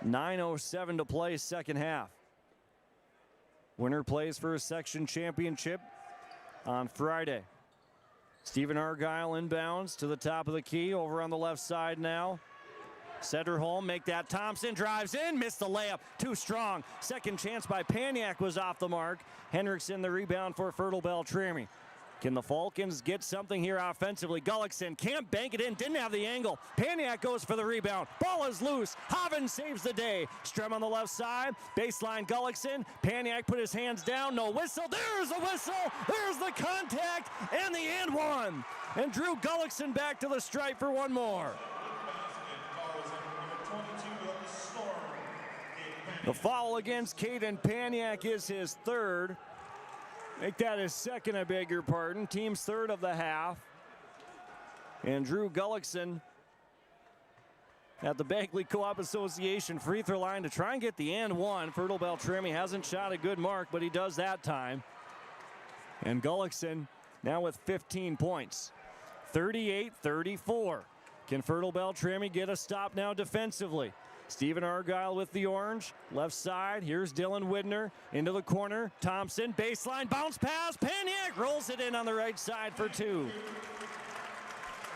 9:07 to play, second half. Winner plays for a section championship on Friday. Stephen Argyle inbounds to the top of the key, over on the left side now. Setterholm, make that. Thompson drives in, missed the layup, too strong. Second chance by Paniak was off the mark. Henriksen the rebound for Fertile-Beltrami. Can the Falcons get something here offensively? Gullickson can't bank it in, didn't have the angle. Paniak goes for the rebound. Ball is loose. Hoven saves the day. Strem on the left side. Baseline Gullickson. Paniak put his hands down. No whistle. There's the whistle. There's the contact and the and one. And Drew Gullickson back to the stripe for one more. The foul against Caden Paniak is his third. Make that his second, I beg your pardon. Team's third of the half. And Drew Gullickson at the Bagley Co-op Association free throw line to try and get the and one. Fertile-Beltrami hasn't shot a good mark, but he does that time. And Gullickson now with 15 points. 38-34. Can Fertile-Beltrami get a stop now defensively? Stephen Argyle with the orange. Left side, here's Dylan Widner into the corner. Thompson, baseline, bounce pass. Paniak rolls it in on the right side for 2.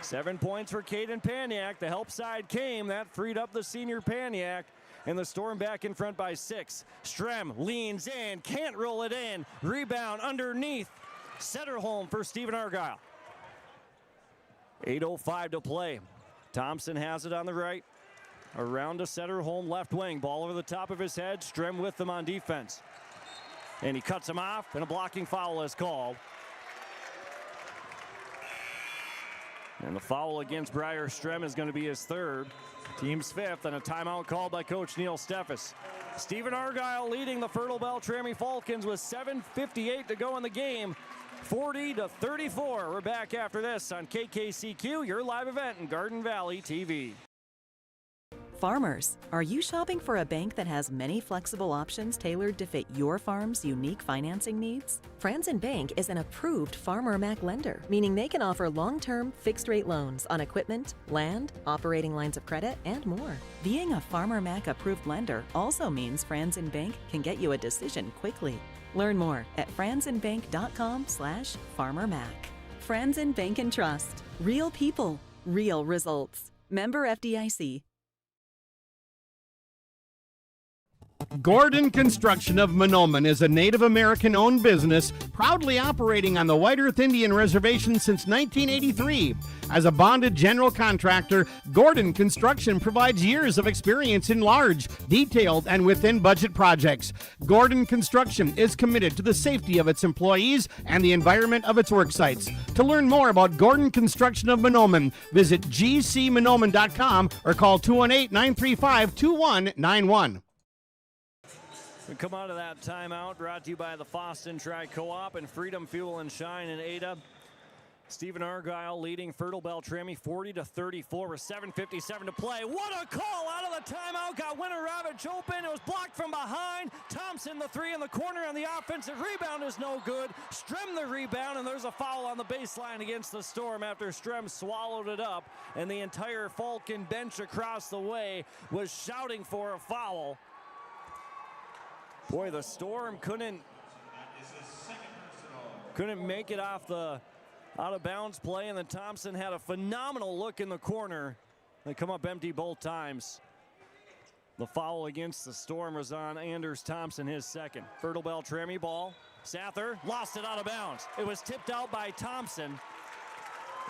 7 points for Caden Paniak. The help side came. That freed up the senior Paniak. And the Storm back in front by 6. Strem leans in, can't roll it in. Rebound underneath. Setterholm for Stephen Argyle. 8:05 to play. Thompson has it on the right. Around to Setterholm, left wing. Ball over the top of his head. Strem with them on defense. And he cuts him off, and a blocking foul is called. And the foul against Briar Strem is going to be his 3rd. Team's 5th, and a timeout called by Coach Neil Steffes. Stephen Argyle leading the Fertile-Beltrami Falcons with 7:58 to go in the game. 40-34. We're back after this on KKCQ, your live event in Garden Valley TV. Farmers, are you shopping for a bank that has many flexible options tailored to fit your farm's unique financing needs? Franzen Bank is an approved Farmer Mac lender, meaning they can offer long-term, fixed-rate loans on equipment, land, operating lines of credit, and more. Being a Farmer Mac approved lender also means Franzen Bank can get you a decision quickly. Learn more at franzenbank.com/farmermac. Franzen Bank and Trust. Real people, real results. Member FDIC. Gordon Construction of Mahnomen is a Native American-owned business proudly operating on the White Earth Indian Reservation since 1983. As a bonded general contractor, Gordon Construction provides years of experience in large, detailed, and within-budget projects. Gordon Construction is committed to the safety of its employees and the environment of its work sites. To learn more about Gordon Construction of Mahnomen, visit gcmahnomen.com or call 218-935-2191. We come out of that timeout brought to you by the Foston Tri-Co-op and Freedom Fuel and Shine in Ada. Stephen Argyle leading Fertile-Beltrami 40-34 with 7:57 to play. What a call out of the timeout. Got Winteravich open. It was blocked from behind. Thompson the 3 in the corner, and the offensive rebound is no good. Strem the rebound, and there's a foul on the baseline against the Storm after Strem swallowed it up, and the entire Falcon bench across the way was shouting for a foul. Boy, the Storm couldn't make it off the out-of-bounds play, and then Thompson had a phenomenal look in the corner. They come up empty both times. The foul against the Storm was on Anders Thompson, his 2nd. Fertile-Beltrami ball. Sather lost it out of bounds. It was tipped out by Thompson,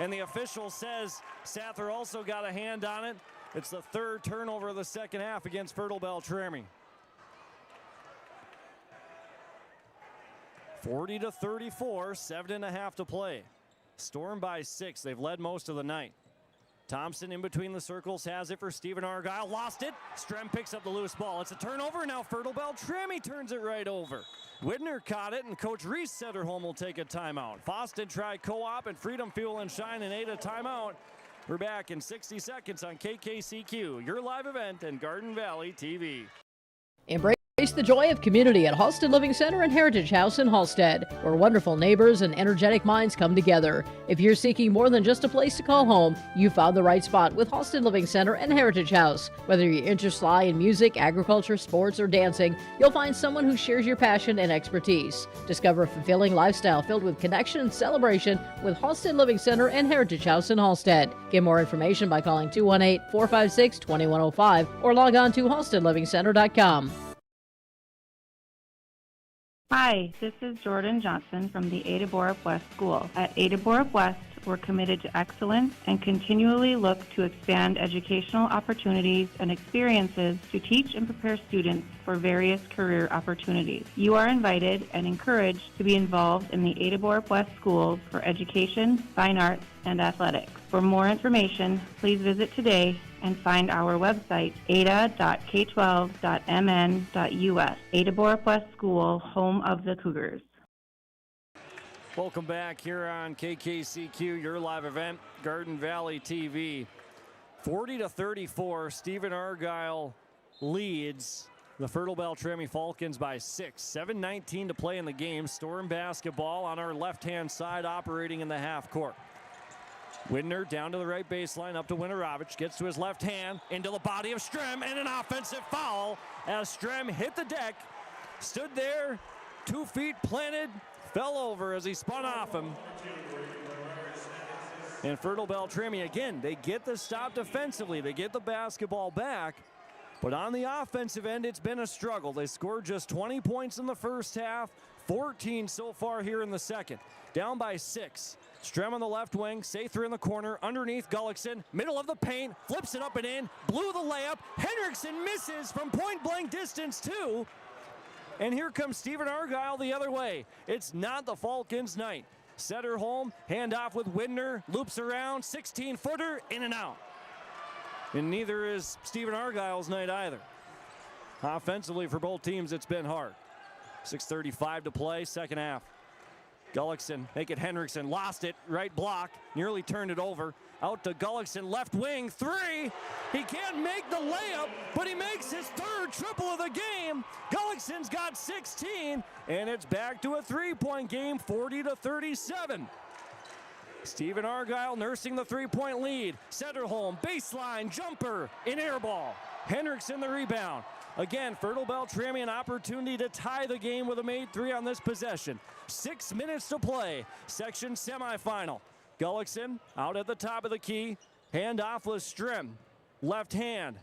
and the official says Sather also got a hand on it. It's the 3rd turnover of the second half against Fertile-Beltrami. 40-34, 7.5 to play. Storm by 6. They've led most of the night. Thompson in between the circles has it for Stephen Argyle. Lost it. Strem picks up the loose ball. It's a turnover. Now Fertile-Beltrami turns it right over. Widner caught it, and Coach Reese Setterholm will take a timeout. Foston Tri-Co-op and Freedom Fuel and Shine and Ada timeout. We're back in 60 seconds on KKCQ, your live event in Garden Valley TV. Embrace the joy of community at Halstead Living Center and Heritage House in Halstead, where wonderful neighbors and energetic minds come together. If you're seeking more than just a place to call home, you found the right spot with Halstead Living Center and Heritage House. Whether your interests lie in music, agriculture, sports, or dancing, you'll find someone who shares your passion and expertise. Discover a fulfilling lifestyle filled with connection and celebration with Halstead Living Center and Heritage House in Halstead. Get more information by calling 218-456-2105 or log on to halsteadlivingcenter.com. Hi, this is Jordan Johnson from the Ada Borup West School. At Ada Borup West, we're committed to excellence and continually look to expand educational opportunities and experiences to teach and prepare students for various career opportunities. You are invited and encouraged to be involved in the Ada Borup West Schools for education, fine arts, and athletics. For more information, please visit today and find our website, ada.k12.mn.us. Ada Borup West School, home of the Cougars. Welcome back here on KKCQ, your live event, Garden Valley TV. 40-34, Stephen Argyle leads the Fertile-Beltrami Falcons by 6. 7:19 to play in the game. Storm basketball on our left-hand side, operating in the half court. Widner down to the right baseline, up to Winorovich, gets to his left hand, into the body of Strem, and an offensive foul as Strem hit the deck, stood there, 2 feet planted, fell over as he spun off him. And Fertile-Beltrami, again, they get the stop defensively. They get the basketball back. But on the offensive end, it's been a struggle. They scored just 20 points in the first half, 14 so far here in the second. Down by 6. Strem on the left wing, Sather in the corner, underneath Gullickson, middle of the paint, flips it up and in, blew the layup. Henriksen misses from point-blank distance too. And here comes Stephen Argyle the other way. It's not the Falcons' night. Setterholm, handoff with Widner, loops around, 16-footer, in and out. And neither is Stephen Argyle's night either. Offensively for both teams, it's been hard. 6:35 to play, second half. Gullickson, make it Henriksen, lost it, right block, nearly turned it over. Out to Gullickson, left wing, 3. He can't make the layup, but he makes his 3rd triple of the game. Gullickson's got 16, and it's back to a 3-point game, 40-37. Stephen Argyle nursing the 3-point lead. Setterholm, baseline, jumper, an air ball. Henriksen the rebound. Again, Fertile-Beltrami an opportunity to tie the game with a made 3 on this possession. 6 minutes to play, section semifinal. Gullickson out at the top of the key. Handoff with Strem. Left hand.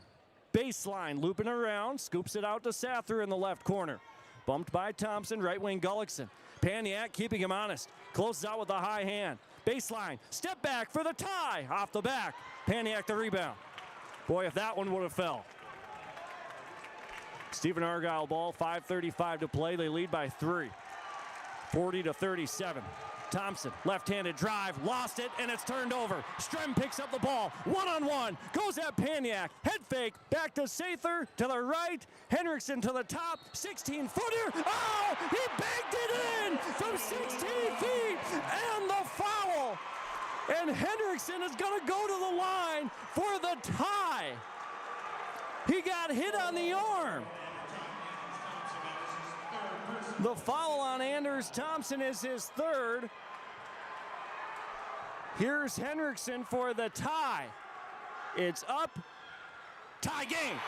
Baseline looping around. Scoops it out to Sather in the left corner. Bumped by Thompson. Right wing Gullickson. Paniak keeping him honest. Closes out with a high hand. Baseline. Step back for the tie. Off the back. Paniak the rebound. Boy, if that one would have fell. Stephen Argyle ball. 5:35 to play. They lead by 3. 40-37. Thompson, left-handed drive, lost it, and it's turned over. Strem picks up the ball, one-on-one, goes at Paniak, head fake, back to Sather, to the right, Henriksen to the top, 16-footer, oh, he banked it in from 16 feet, and the foul. And Henriksen is gonna go to the line for the tie. He got hit on the arm. The foul on Anders Thompson is his 3rd. Here's Henriksen for the tie. It's up. Tie game.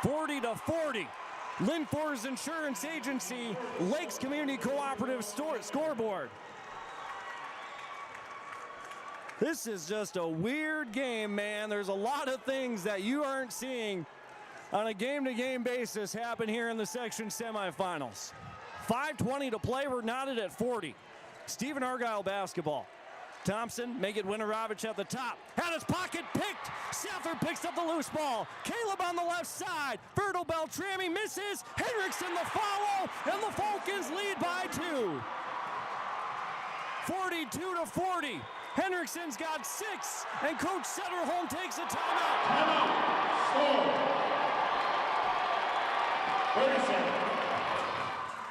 40-40. Linfors Insurance Agency, Lakes Community Cooperative scoreboard. This is just a weird game, man. There's a lot of things that you aren't seeing on a game-to-game basis happen here in the section semifinals. 5:20 to play. We're knotted at 40. Stephen Argyle basketball. Thompson, make it Winorovich at the top. Had his pocket picked. Sather picks up the loose ball. Caleb on the left side. Fertile-Beltrami misses. Henriksen the follow, and the Falcons lead by 2. 42-40. Henriksen's got 6, and Coach Setterholm takes a timeout.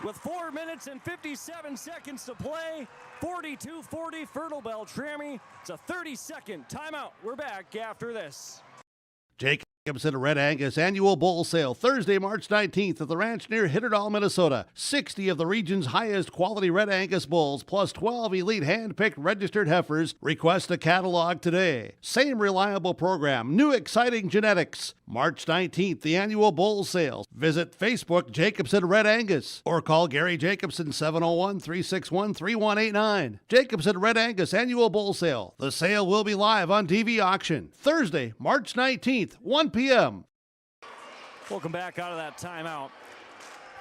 With 4 minutes and 57 seconds to play, 42-40 Fertile-Beltrami. It's a 30-second timeout. We're back after this. Jacobson Red Angus Annual Bull Sale, Thursday, March 19th at the ranch near Hitterdall, Minnesota. 60 of the region's highest quality Red Angus bulls, plus 12 elite hand-picked registered heifers. Request a catalog today. Same reliable program, new exciting genetics. March 19th, the Annual Bull Sale. Visit Facebook Jacobson Red Angus or call Gary Jacobson 701-361-3189. Jacobson Red Angus Annual Bull Sale. The sale will be live on TV auction. Thursday, March 19th, 1 p.m. Welcome back out of that timeout.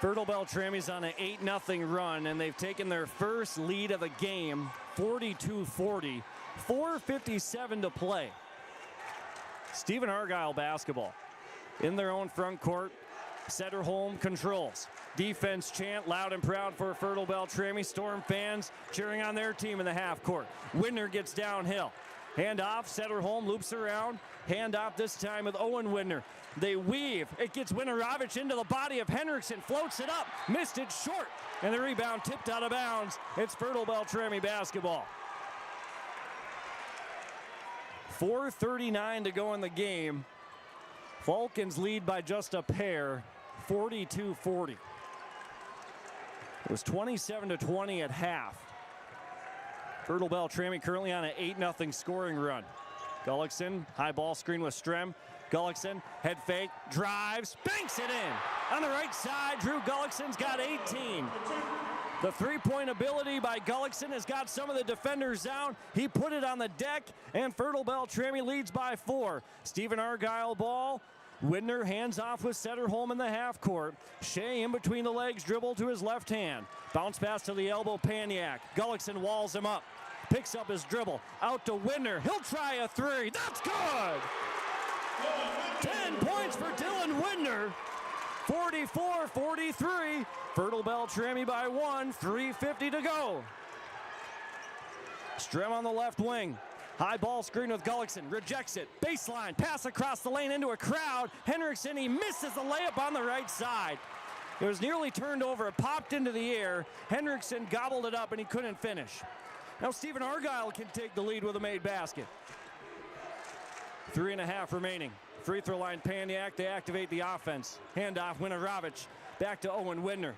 Fertile-Beltrami's on an 8-0 run, and they've taken their first lead of the game, 42-40. 4:57 to play. Stephen Argyle basketball. In their own front court, Setterholm controls. Defense chant loud and proud for Fertile-Beltrami. Storm fans cheering on their team in the half court. Widner gets downhill. Hand off, Sederholm loops around. Hand off this time with Owen Widner. They weave. It gets Winorovich into the body of Henriksen. Floats it up. Missed it short. And the rebound tipped out of bounds. It's Fertile-Beltrami basketball. 4:39 to go in the game. Falcons lead by just a pair, 42-40. It was 27-20 at half. Fertile-Beltrami currently on an 8-0 scoring run. Gullickson, high ball screen with Strem. Gullickson, head fake, drives, banks it in. On the right side, Drew Gullickson's got 18. The three-point ability by Gullickson has got some of the defenders down. He put it on the deck, and Fertile-Beltrami leads by 4. Stephen Argyle ball. Widner hands off with Sederholm in the half court. Shea in between the legs, dribble to his left hand. Bounce pass to the elbow, Paniak. Gullickson walls him up. Picks up his dribble. Out to Widner. He'll try a three. That's good! 10 points for Dylan Widner. 44-43. Fertile-Beltrami by 1. 3:50 to go. Strem on the left wing. High ball screen with Gullickson. Rejects it. Baseline. Pass across the lane into a crowd. Henriksen, he misses the layup on the right side. It was nearly turned over. It popped into the air. Henriksen gobbled it up, and he couldn't finish. Now Stephen Argyle can take the lead with a made basket. 3.5 remaining. Free throw line, Paniak. They activate the offense. Handoff, Winorovich. Back to Owen Widner.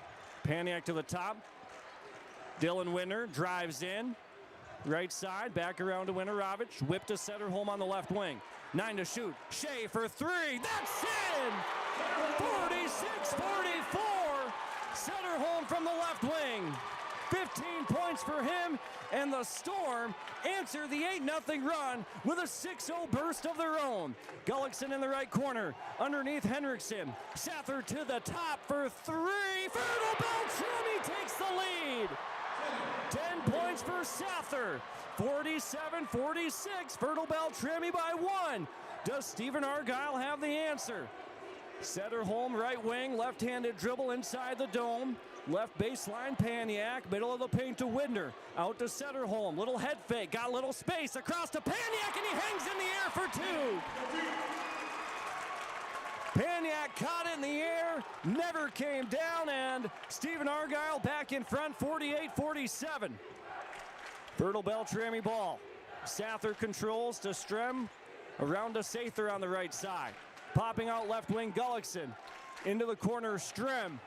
Paniak to the top. Dylan Widner drives in. Right side, back around to Winorovich. Whip to Sederholm on the left wing. 9 to shoot. Shea for 3. That's in! 46-44. Sederholm from the left wing. 15 points for him, and the Storm answer the 8-0 run with a 6-0 burst of their own. Gullickson in the right corner, underneath Henriksen. Sather to the top for 3. Fertile-Beltrami takes the lead. 10 points for Sather. 47-46, Fertile-Beltrami by 1. Does Stephen Argyle have the answer? Sederholm, right wing, left-handed dribble inside the dome. Left baseline, Paniak, middle of the paint to Widner. Out to Sederholm, little head fake, got a little space, across to Paniak, and he hangs in the air for 2. Paniak caught it in the air, never came down, and Stephen Argyle back in front, 48-47. Fertile-Beltrami ball. Sather controls to Strem, around to Sather on the right side. Popping out left wing, Gullickson. Into the corner, Strem.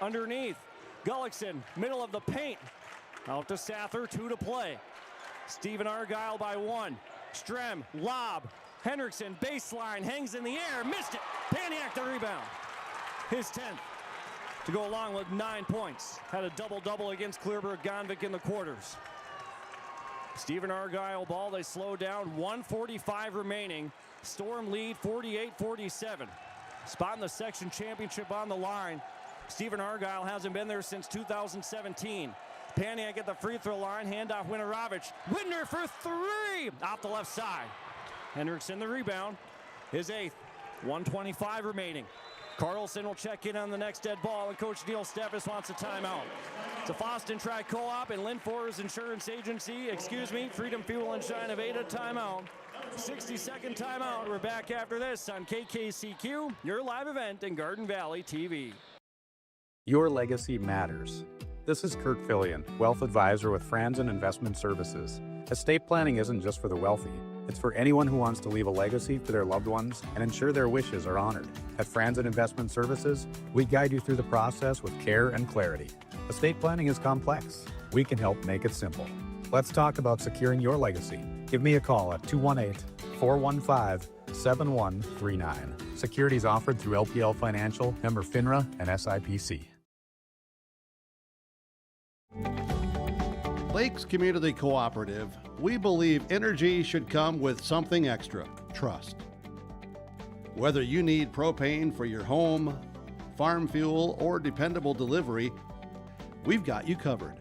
Underneath, Gullickson, middle of the paint. Out to Sather, 2 to play. Stephen Argyle by 1. Strem, lob. Henriksen, baseline, hangs in the air, missed it. Paniak the rebound. His 10th to go along with 9 points. Had a double-double against Clearburg-Gonvik in the quarters. Stephen Argyle ball, they slow down, 1:45 remaining. Storm lead 48-47. Spot in the section championship on the line. Stephen Argyle hasn't been there since 2017. Paniak at the free throw line, handoff Winorovich. Widner for 3, off the left side. Henriksen the rebound, his 8th. 1:25 remaining. Carlson will check in on the next dead ball, and Coach Neil Steffes wants a timeout. It's a Foston Tri-Co-op and Lynn Forrest Insurance Agency, Freedom Fuel and Shine of Ada timeout. 60-second timeout. We're back after this on KKCQ, your live event in Garden Valley TV. Your legacy matters. This is Kurt Fillion, Wealth Advisor with Franzen Investment Services. Estate planning isn't just for the wealthy. It's for anyone who wants to leave a legacy for their loved ones and ensure their wishes are honored. At Franzen Investment Services, we guide you through the process with care and clarity. Estate planning is complex. We can help make it simple. Let's talk about securing your legacy. Give me a call at 218-415-7139. Securities offered through LPL Financial, member FINRA, and SIPC. Lakes Community Cooperative, we believe energy should come with something extra, trust. Whether you need propane for your home, farm fuel, or dependable delivery, we've got you covered.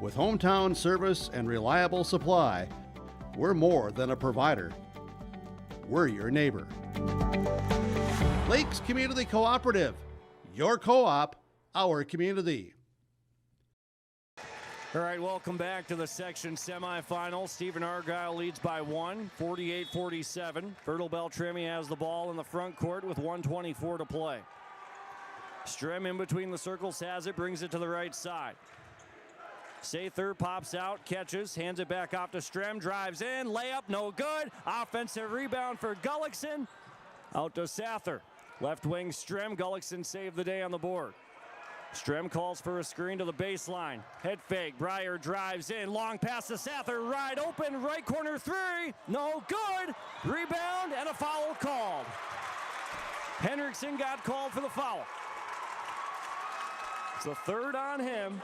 With hometown service and reliable supply, we're more than a provider. We're your neighbor. Lakes Community Cooperative, your co-op, our community. All right, welcome back to the section semifinals. Stephen Argyle leads by 1, 48-47. Fertile-Beltrami has the ball in the front court with 1:24 to play. Strem in between the circles has it, brings it to the right side. Sather pops out, catches, hands it back off to Strem, drives in, layup, no good. Offensive rebound for Gullickson. Out to Sather. Left wing Strem, Gullickson saved the day on the board. Strem calls for a screen to the baseline. Head fake, Breyer drives in, long pass to Sather, wide open, right corner three, no good. Rebound and a foul called. Henriksen got called for the foul. It's the third on him.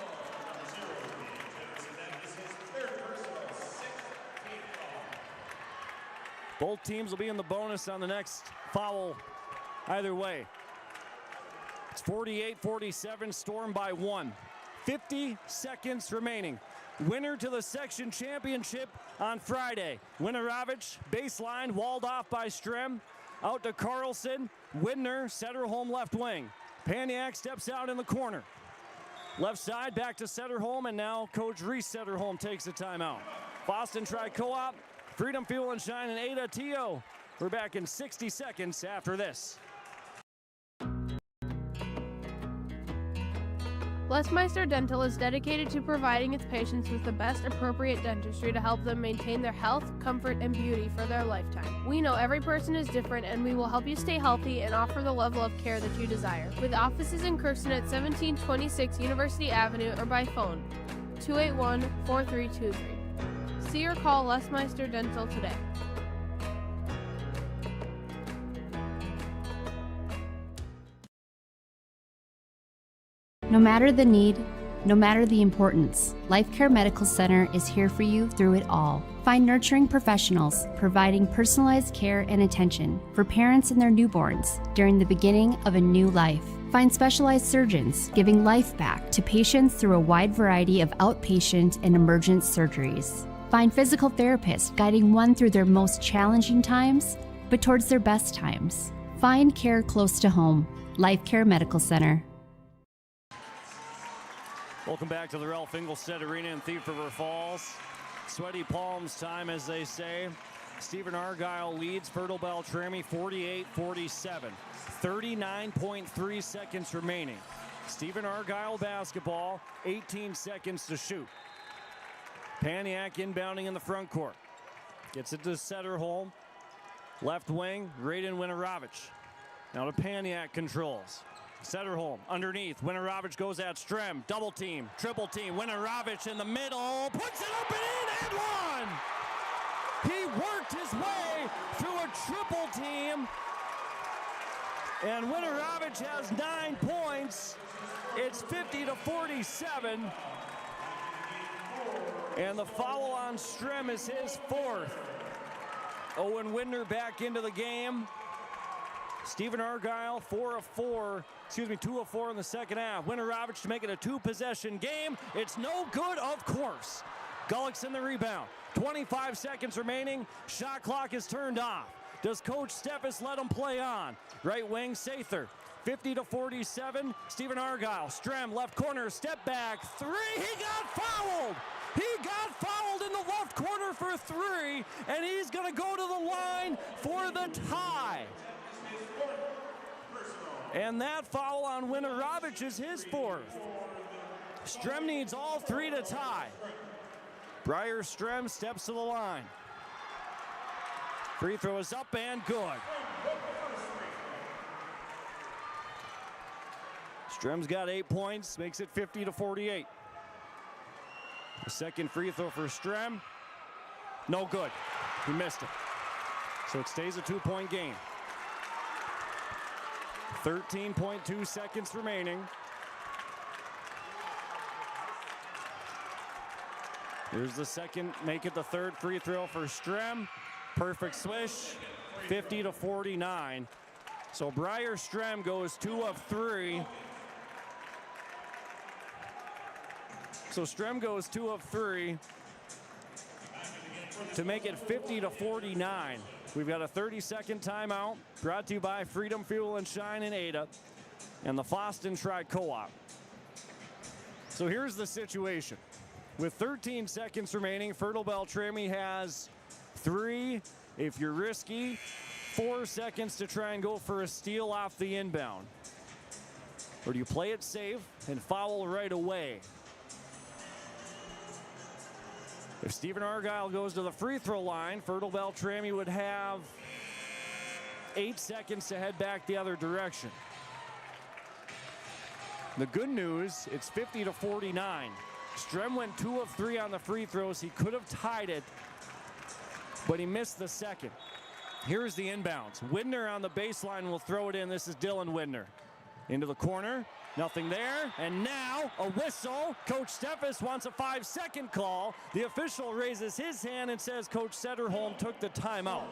Both teams will be in the bonus on the next foul either way. It's 48-47, Storm by 1. 50 seconds remaining. Winner to the section championship on Friday. Winorovich, baseline, walled off by Strem. Out to Carlson. Widner, Setterholm left wing. Paniak steps out in the corner. Left side, back to Setterholm, and now Coach Reese Setterholm takes a timeout. Boston Tri-Co-op, Freedom Fuel and Shine, and Ada Tio. We're back in 60 seconds after this. Blessmeister Dental is dedicated to providing its patients with the best appropriate dentistry to help them maintain their health, comfort, and beauty for their lifetime. We know every person is different, and we will help you stay healthy and offer the level of care that you desire. With offices in Kirkston at 1726 University Avenue or by phone, 281-4323. See or call Blessmeister Dental today. No matter the need, no matter the importance, Life Care Medical Center is here for you through it all. Find nurturing professionals providing personalized care and attention for parents and their newborns during the beginning of a new life. Find specialized surgeons giving life back to patients through a wide variety of outpatient and emergent surgeries. Find physical therapists guiding one through their most challenging times, but towards their best times. Find care close to home. Life Care Medical Center. Welcome back to the Ralph Engelstad Arena in Thief River Falls. Sweaty palms time, as they say. Stephen Argyle leads Fertile-Beltrami 48-47. 39.3 seconds remaining. Stephen Argyle basketball, 18 seconds to shoot. Paniak inbounding in the front court. Gets it to Setterholm. Left wing, Raiden Winorovich. Now to Paniak controls. Setterholm underneath. Winorovich goes at Strem. Double team, triple team. Winorovich in the middle. Puts it up and in and one. He worked his way through a triple team. And Winorovich has 9 points. It's 50-47. And the foul on Strem is his 4th. Owen Widner back into the game. Stephen Argyle, 2 of 4 in the second half. Winorovich to make it a 2-possession game. It's no good, of course. Gullickson the rebound. 25 seconds remaining. Shot clock is turned off. Does Coach Steffes let him play on? Right wing, Sather. 50-47. Stephen Argyle. Strem, left corner, step back. 3. He got fouled. He got fouled in the left corner for 3. And he's going to go to the line for the tie. And that foul on Winorovich is his 4th. Strem needs all 3 to tie. Breyer Strem steps to the line. Free throw is up and good. Strem's got 8 points, makes it 50-48. The second free throw for Strem. No good. He missed it. So it stays a 2-point game. 13.2 seconds remaining. Here's the second, make it the 3rd free throw for Strem. Perfect swish, 50-49. So Breyer Strem goes 2 of 3. So Strem goes 2 of 3 to make it 50-49. We've got a 30-second timeout brought to you by Freedom Fuel and Shine in Ada and the Boston Tri-Co-op. So here's the situation. With 13 seconds remaining, Fertile-Beltrami has 3. If you're risky, 4 seconds to try and go for a steal off the inbound. Or do you play it safe and foul right away? If Stephen Argyle goes to the free throw line, Fertile-Beltrami would have 8 seconds to head back the other direction. The good news, it's 50-49. Strem went 2 of 3 on the free throws. He could have tied it, but he missed the second. Here's the inbounds. Widner on the baseline will throw it in. This is Dylan Widner. Into the corner, nothing there, and now a whistle. Coach Steffes wants a 5-second call. The official raises his hand and says Coach Sederholm took the timeout.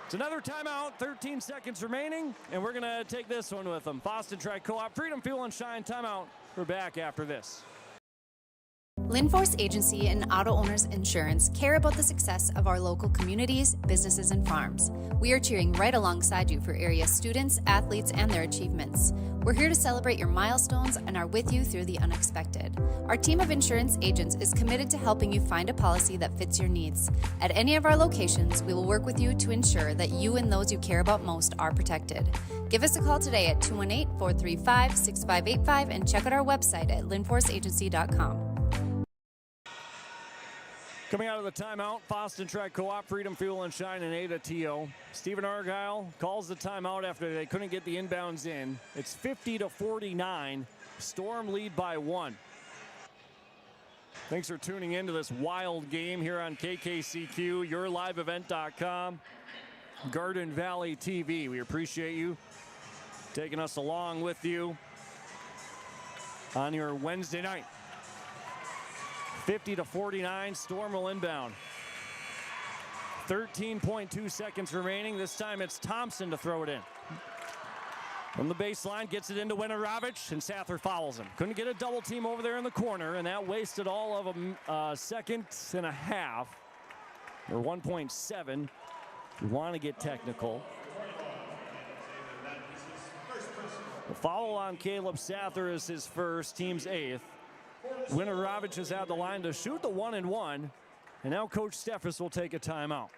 It's another timeout, 13 seconds remaining, and we're gonna take this one with them. Boston Tri Co-op, Freedom Fuel and Shine timeout. We're back after this. Linforce Agency and Auto Owners Insurance care about the success of our local communities, businesses, and farms. We are cheering right alongside you for area students, athletes, and their achievements. We're here to celebrate your milestones and are with you through the unexpected. Our team of insurance agents is committed to helping you find a policy that fits your needs. At any of our locations, we will work with you to ensure that you and those you care about most are protected. Give us a call today at 218-435-6585 and check out our website at linforceagency.com. Coming out of the timeout, Boston Tri Co-op, Freedom Fuel and Shine, and Ada TO. Stephen Argyle calls the timeout after they couldn't get the inbounds in. It's 50-49. Storm lead by 1. Thanks for tuning into this wild game here on KKCQ, yourliveevent.com, Garden Valley TV. We appreciate you taking us along with you on your Wednesday night. 50-49, Storm will inbound. 13.2 seconds remaining. This time it's Thompson to throw it in. From the baseline, gets it into Winorovich, and Sather fouls him. Couldn't get a double team over there in the corner, and that wasted all of a second and a half, or 1.7. You want to get technical. The foul on Caleb Sather is his first, team's 8th. Winorovich has had the line to shoot the 1-and-1, and now Coach Steffes will take a timeout.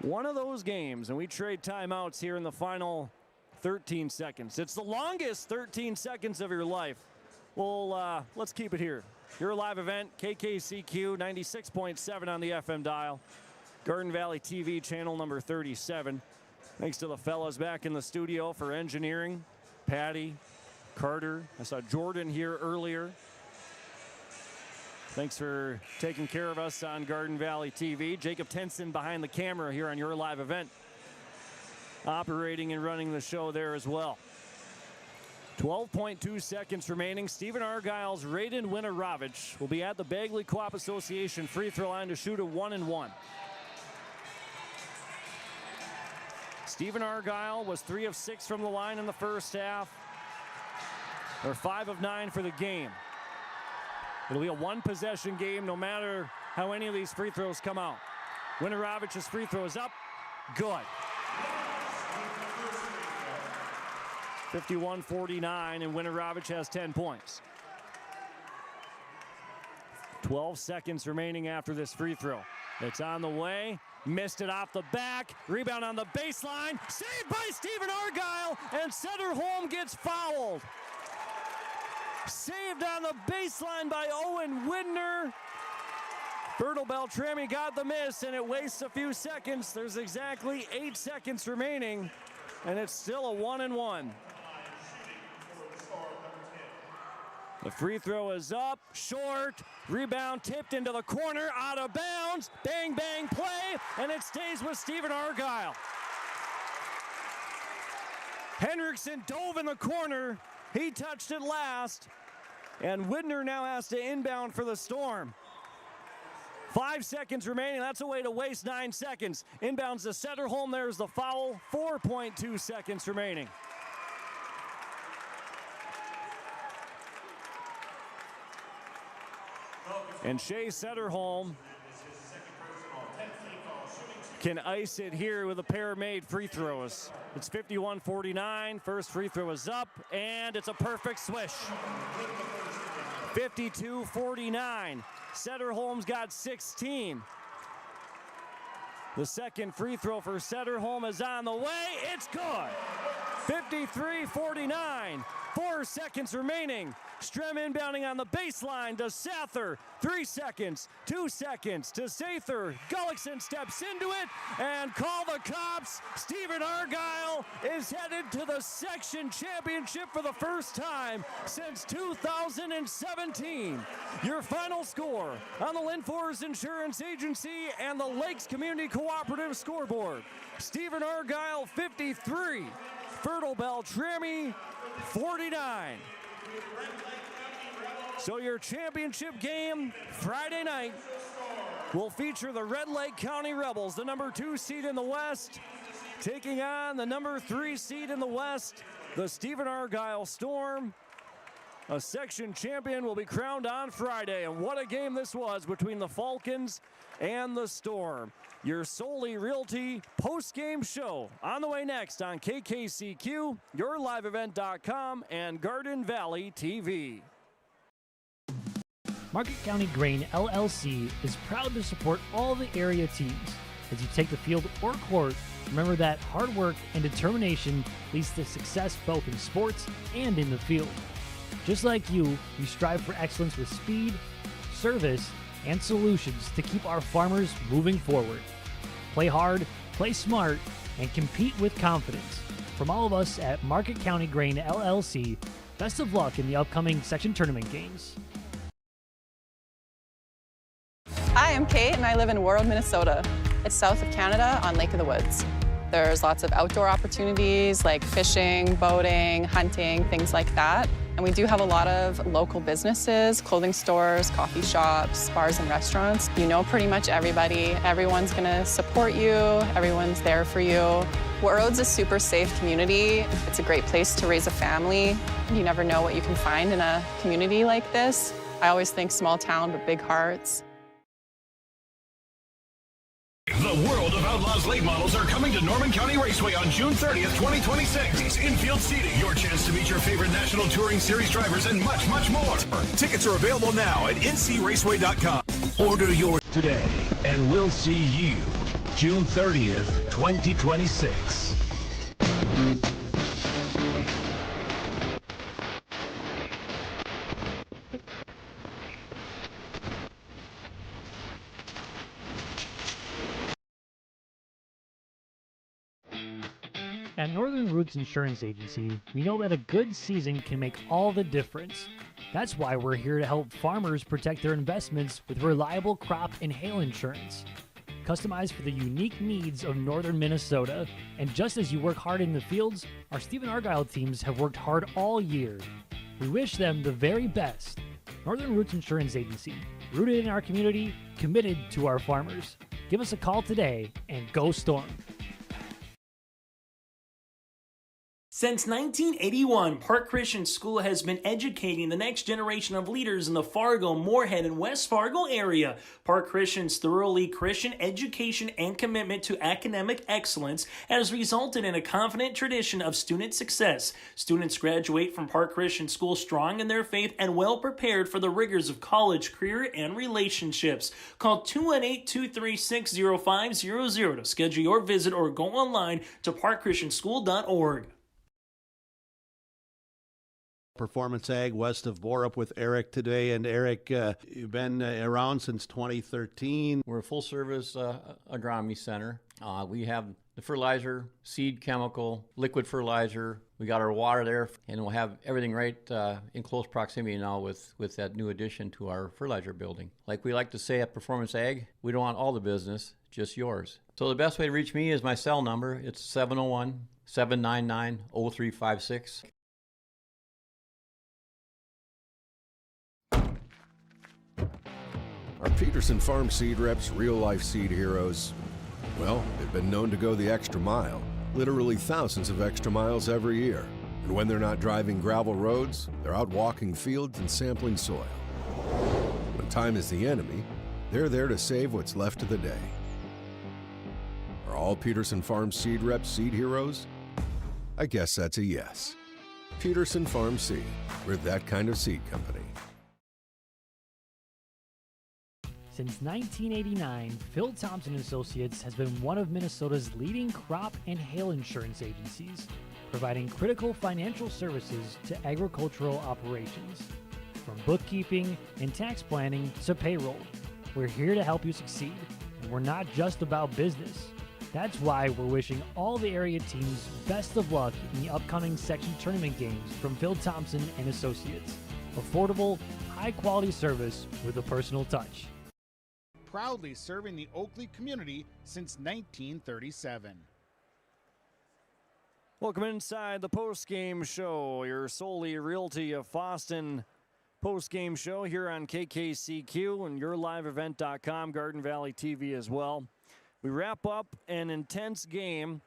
One of those games, and we trade timeouts here in the final 13 seconds. It's the longest 13 seconds of your life. Well, let's keep it here. Your live event, KKCQ 96.7 on the FM dial. Garden Valley TV channel number 37. Thanks to the fellas back in the studio for engineering. Patty, Carter. I saw Jordan here earlier. Thanks for taking care of us on Garden Valley TV. Jacob Tenson behind the camera here on your live event. Operating and running the show there as well. 12.2 seconds remaining. Stephen Argyle's Raiden Winorovich will be at the Bagley Co-op Association free throw line to shoot a 1-and-1. Stephen Argyle was 3 of 6 from the line in the first half, or 5 of 9 for the game. It'll be a 1-possession game no matter how any of these free throws come out. Winorovich's free throw is up. Good. 51-49, and Winorovich has 10 points. 12 seconds remaining after this free throw. It's on the way. Missed it off the back. Rebound on the baseline. Saved by Stephen Argyle, and Sederholm gets fouled. Saved on the baseline by Owen Widner. Fertile-Beltrami got the miss, and it wastes a few seconds. There's exactly 8 seconds remaining, and it's still a 1-and-1. The free throw is up, short, rebound tipped into the corner, out of bounds, bang, bang play, and it stays with Stephen Argyle. Henriksen dove in the corner, he touched it last, and Widner now has to inbound for the Storm. 5 seconds remaining, that's a way to waste 9 seconds. Inbounds to Sederholm, there's the foul, 4.2 seconds remaining. And Shea Sederholm can ice it here with a pair made free throws. It's 51-49, first free throw is up, and it's a perfect swish. 52-49. Setterholm's got 16. The second free throw for Setterholm is on the way. It's good. 53-49. 4 seconds remaining. Strem inbounding on the baseline to Sather. 3 seconds, 2 seconds to Sather. Gullickson steps into it and call the cops. Stephen Argyle is headed to the section championship for the first time since 2017. Your final score on the Linforce Insurance Agency and the Lakes Community Cooperative scoreboard. Stephen Argyle 53, Fertile-Beltrami 49. So your championship game Friday night will feature the Red Lake County Rebels, the number 2 seed in the West, taking on the number 3 seed in the West, the Stephen Argyle Storm. A section champion will be crowned on Friday, and what a game this was between the Falcons and the Storm. Your Solely Realty post-game show on the way next on KKCQ, YourLiveEvent.com, and Garden Valley TV. Market County Grain LLC is proud to support all the area teams. As you take the field or court, remember that hard work and determination leads to success both in sports and in the field. Just like you, we strive for excellence with speed, service, and solutions to keep our farmers moving forward. Play hard, play smart, and compete with confidence. From all of us at Market County Grain LLC, best of luck in the upcoming section tournament games. Hi, I'm Kate and I live in Warroad, Minnesota. It's south of Canada on Lake of the Woods. There's lots of outdoor opportunities like fishing, boating, hunting, things like that. And we do have a lot of local businesses, clothing stores, coffee shops, bars and restaurants. You know pretty much everybody. Everyone's gonna support you. Everyone's there for you. Warroad's a super safe community. It's a great place to raise a family. You never know what you can find in a community like this. I always think small town, but big hearts. The World of Outlaws late models are coming to Norman County Raceway on June 30th, 2026. Infield seating, your chance to meet your favorite National Touring Series drivers, and much, much more. Tickets are available now at ncraceway.com. Order yours today, and we'll see you June 30th, 2026. At Northern Roots Insurance Agency, we know that a good season can make all the difference. That's why we're here to help farmers protect their investments with reliable crop and hail insurance. Customized for the unique needs of northern Minnesota. And just as you work hard in the fields, our Stephen Argyle teams have worked hard all year. We wish them the very best. Northern Roots Insurance Agency, rooted in our community, committed to our farmers. Give us a call today and go Storm. Since 1981, Park Christian School has been educating the next generation of leaders in the Fargo, Moorhead, and West Fargo area. Park Christian's thoroughly Christian education and commitment to academic excellence has resulted in a confident tradition of student success. Students graduate from Park Christian School strong in their faith and well prepared for the rigors of college, career, and relationships. Call 218-236-0500 to schedule your visit or go online to parkchristianschool.org. Performance Ag west of Borup with Eric today. And Eric, you've been around since 2013. We're a full-service agronomy center. We have the fertilizer, seed, chemical, liquid fertilizer. We got our water there, and we'll have everything right in close proximity now with that new addition to our fertilizer building. Like we like to say at Performance Ag, we don't want all the business, just yours. So the best way to reach me is my cell number. It's 701-799-0356. Our Peterson Farm Seed Reps real-life seed heroes, well, they've been known to go the extra mile, literally thousands of extra miles every year. And when they're not driving gravel roads, they're out walking fields and sampling soil. When time is the enemy, they're there to save what's left of the day. Are all Peterson Farm Seed Reps seed heroes? I guess that's a yes. Peterson Farm Seed, we're that kind of seed company. Since 1989, Phil Thompson Associates has been one of Minnesota's leading crop and hail insurance agencies, providing critical financial services to agricultural operations. From bookkeeping and tax planning to payroll, we're here to help you succeed, and we're not just about business. That's why we're wishing all the area teams best of luck in the upcoming section tournament games from Phil Thompson and Associates. Affordable, high-quality service with a personal touch. Proudly serving the Oakley community since 1937. Welcome inside the post-game show, your solely Realty of Fosston post-game show here on KKCQ and YourLiveEvent.com, Garden Valley TV as well. We wrap up an intense game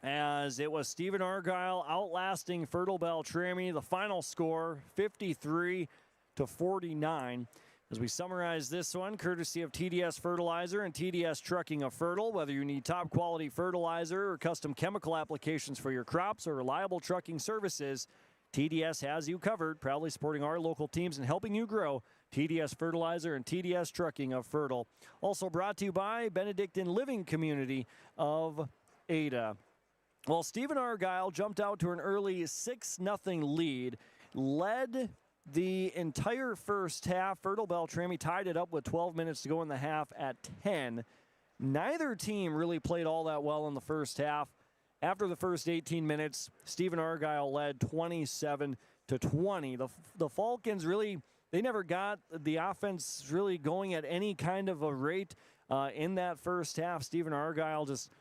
as it was Stephen Argyle outlasting Fertile-Beltrami. The final score, 53-49. As we summarize this one, courtesy of TDS Fertilizer and TDS Trucking of Fertile. Whether you need top quality fertilizer or custom chemical applications for your crops or reliable trucking services, TDS has you covered, proudly supporting our local teams and helping you grow. TDS Fertilizer and TDS Trucking of Fertile. Also brought to you by Benedictine Living Community of Ada. Well, Stephen Argyle jumped out to an early 6-0 lead, led the entire first half. Fertile-Beltrami tied it up with 12 minutes to go in the half at 10. Neither team really played all that well in the first half. After the first 18 minutes, Stephen Argyle led 27-20. The Falcons really, they never got the offense really going at any kind of a rate in that first half. Stephen Argyle just,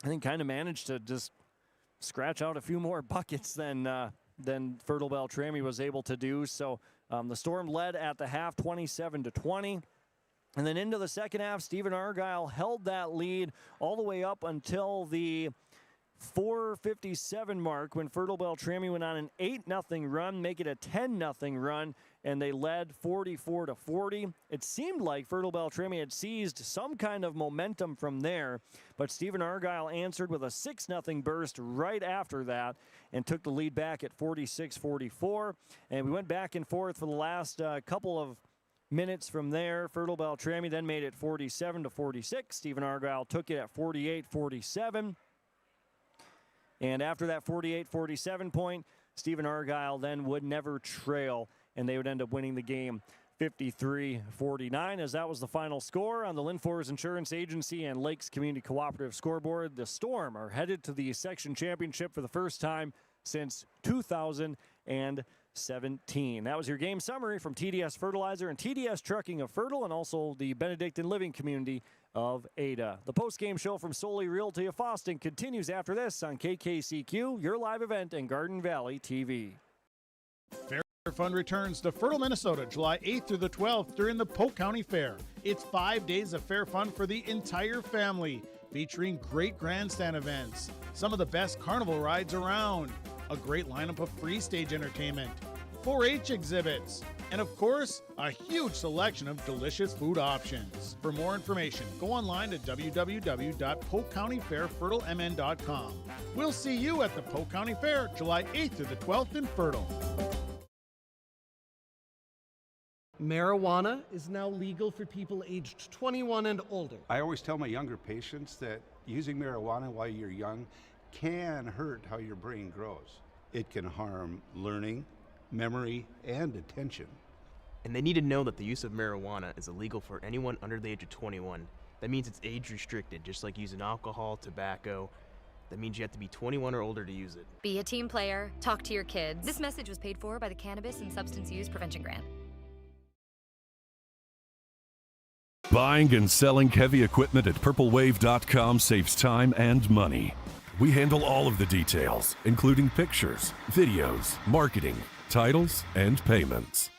I think, kind of managed to just scratch out a few more buckets than Fertile-Beltrami was able to do. So the Storm led at the half 27-20. And then into the second half, Stephen Argyle held that lead all the way up until the 4:57 mark when Fertile-Beltrami went on an 8-0 run, make it a 10-0 run, and they led 44-40. It seemed like Fertile-Beltrami had seized some kind of momentum from there, but Stephen Argyle answered with a 6-0 burst right after that and took the lead back at 46-44. And we went back and forth for the last couple of minutes from there. Fertile-Beltrami then made it 47-46. Stephen Argyle took it at 48-47. And after that 48-47 point, Stephen Argyle then would never trail, and they would end up winning the game 53-49, as that was the final score on the Linfors Insurance Agency and Lakes Community Cooperative scoreboard. The Storm are headed to the section championship for the first time since 2017. That was your game summary from TDS Fertilizer and TDS Trucking of Fertile, and also the Benedictine Living Community of Ada. The post-game show from Solely Realty of Fosston continues after this on KKCQ, your live event, and Garden Valley TV. Fair Fund returns to Fertile, Minnesota, July 8th through the 12th during the Polk County Fair. It's 5 days of Fair Fun for the entire family, featuring great grandstand events, some of the best carnival rides around, a great lineup of free stage entertainment, 4-H exhibits, and of course, a huge selection of delicious food options. For more information, go online to www.polkcountyfairfertilemn.com. We'll see you at the Polk County Fair, July 8th through the 12th in Fertile. Marijuana is now legal for people aged 21 and older. I always tell my younger patients that using marijuana while you're young can hurt how your brain grows. It can harm learning, memory, and attention. And they need to know that the use of marijuana is illegal for anyone under the age of 21. That means it's age restricted, just like using alcohol, tobacco. That means you have to be 21 or older to use it. Be a team player. Talk to your kids. This message was paid for by the Cannabis and Substance Use Prevention Grant. Buying and selling heavy equipment at purplewave.com saves time and money. We handle all of the details, including pictures, videos, marketing, titles, and payments.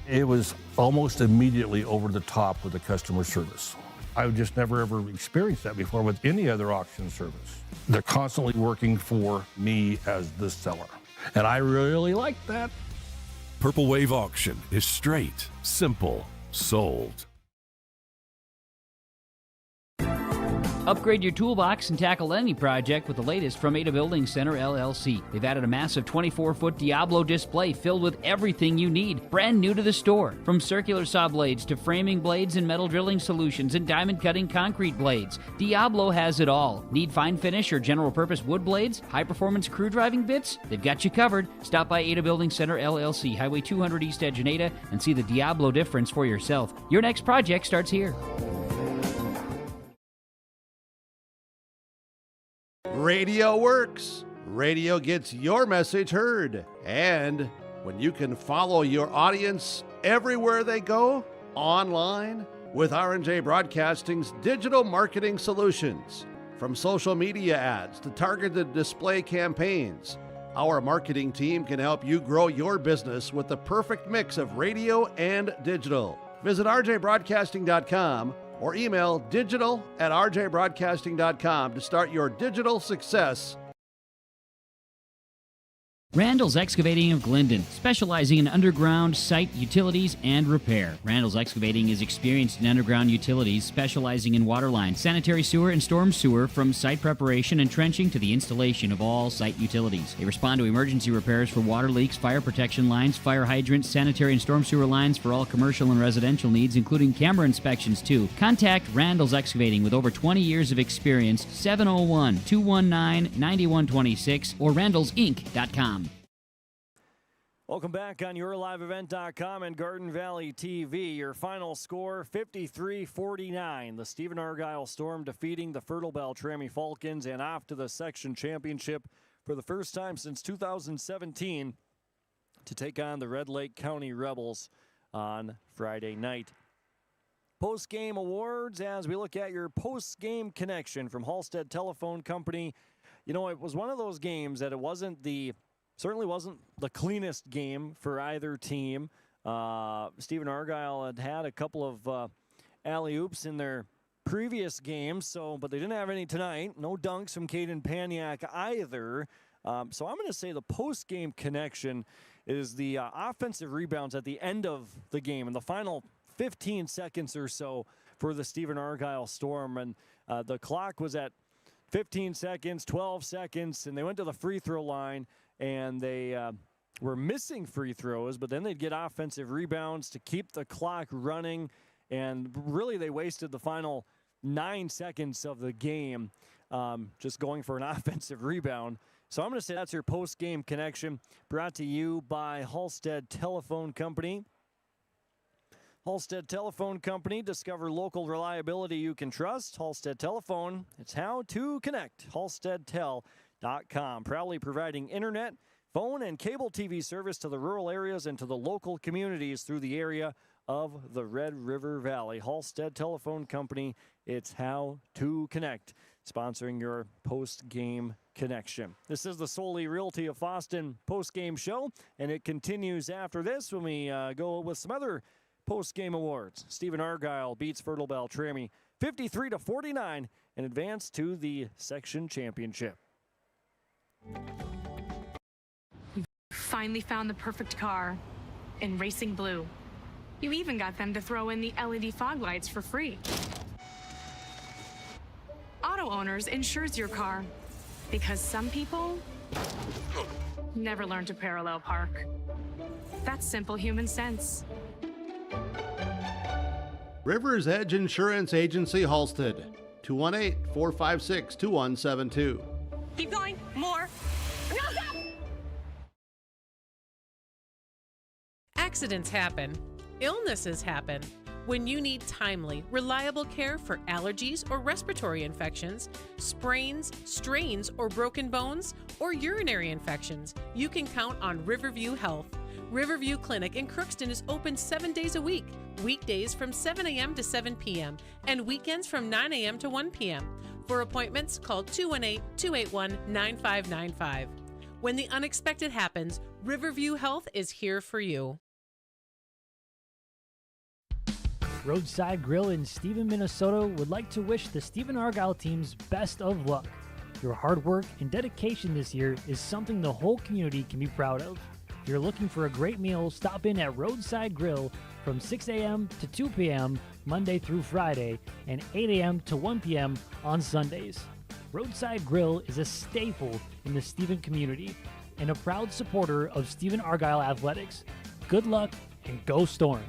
It was almost immediately over the top with the customer service. I've just never ever experienced that before with any other auction service. They're constantly working for me as the seller, and I really like that. Purple Wave Auction is straight, simple, sold. Upgrade your toolbox and tackle any project with the latest from Ada Building Center, LLC. They've added a massive 24-foot Diablo display filled with everything you need, brand new to the store. From circular saw blades to framing blades and metal drilling solutions and diamond cutting concrete blades, Diablo has it all. Need fine finish or general purpose wood blades? High-performance crew driving bits? They've got you covered. Stop by Ada Building Center, LLC, Highway 200 East Edge in Ada, and see the Diablo difference for yourself. Your next project starts here. Radio works. Radio gets your message heard. And when you can follow your audience everywhere they go, online, with R&J Broadcasting's digital marketing solutions. From social media ads to targeted display campaigns, our marketing team can help you grow your business with the perfect mix of radio and digital. Visit rjbroadcasting.com or email digital@rjbroadcasting.com to start your digital success. Randall's Excavating of Glendon, specializing in underground site utilities and repair. Randall's Excavating is experienced in underground utilities, specializing in water lines, sanitary sewer, and storm sewer, from site preparation and trenching to the installation of all site utilities. They respond to emergency repairs for water leaks, fire protection lines, fire hydrants, sanitary and storm sewer lines for all commercial and residential needs, including camera inspections too. Contact Randall's Excavating with over 20 years of experience, 701-219-9126 or randallsinc.com. Welcome back on YourLiveEvent.com and Garden Valley TV. Your final score, 53-49. The Stephen Argyle Storm defeating the Fertile-Beltrami Falcons and off to the section championship for the first time since 2017 to take on the Red Lake County Rebels on Friday night. Post-game awards as we look at your post-game connection from Halstead Telephone Company. You know, it was one of those games that certainly wasn't the cleanest game for either team. Stephen Argyle had a couple of alley-oops in their previous games, but they didn't have any tonight. No dunks from Caden Paniak either. So I'm going to say the post-game connection is the offensive rebounds at the end of the game in the final 15 seconds or so for the Stephen Argyle Storm. And the clock was at 15 seconds, 12 seconds, and they went to the free throw line. And they were missing free throws, but then they'd get offensive rebounds to keep the clock running. And really, they wasted the final 9 seconds of the game just going for an offensive rebound. So I'm going to say that's your post-game connection, brought to you by Halstead Telephone Company. Halstead Telephone Company, discover local reliability you can trust. Halstead Telephone, it's how to connect. HalsteadTel.com. Proudly providing internet, phone, and cable TV service to the rural areas and to the local communities through the area of the Red River Valley. Halstead Telephone Company, it's how to connect. Sponsoring your post-game connection. This is the Solely Realty of Fosston post-game show, and it continues after this when we go with some other post-game awards. Stephen Argyle beats Fertile-Beltrami 53-49 and advanced to the section championship. You finally found the perfect car in Racing Blue. You even got them to throw in the LED fog lights for free. Auto Owners insures your car because some people never learn to parallel park. That's simple human sense. River's Edge Insurance Agency, Halstead, 218-456-2172. Keep going. More. No, stop! Accidents happen. Illnesses happen. When you need timely, reliable care for allergies or respiratory infections, sprains, strains, or broken bones, or urinary infections, you can count on Riverview Health. Riverview Clinic in Crookston is open 7 days a week, weekdays from 7 a.m. to 7 p.m., and weekends from 9 a.m. to 1 p.m. For appointments, call 218-281-9595. When the unexpected happens, Riverview Health is here for you. Roadside Grill in Stephen, Minnesota would like to wish the Stephen Argyle team's best of luck. Your hard work and dedication this year is something the whole community can be proud of. If you're looking for a great meal, stop in at Roadside Grill from 6 a.m. to 2 p.m. Monday through Friday, and 8 a.m. to 1 p.m. on Sundays. Roadside Grill is a staple in the Stephen community and a proud supporter of Stephen Argyle Athletics. Good luck and go Storm!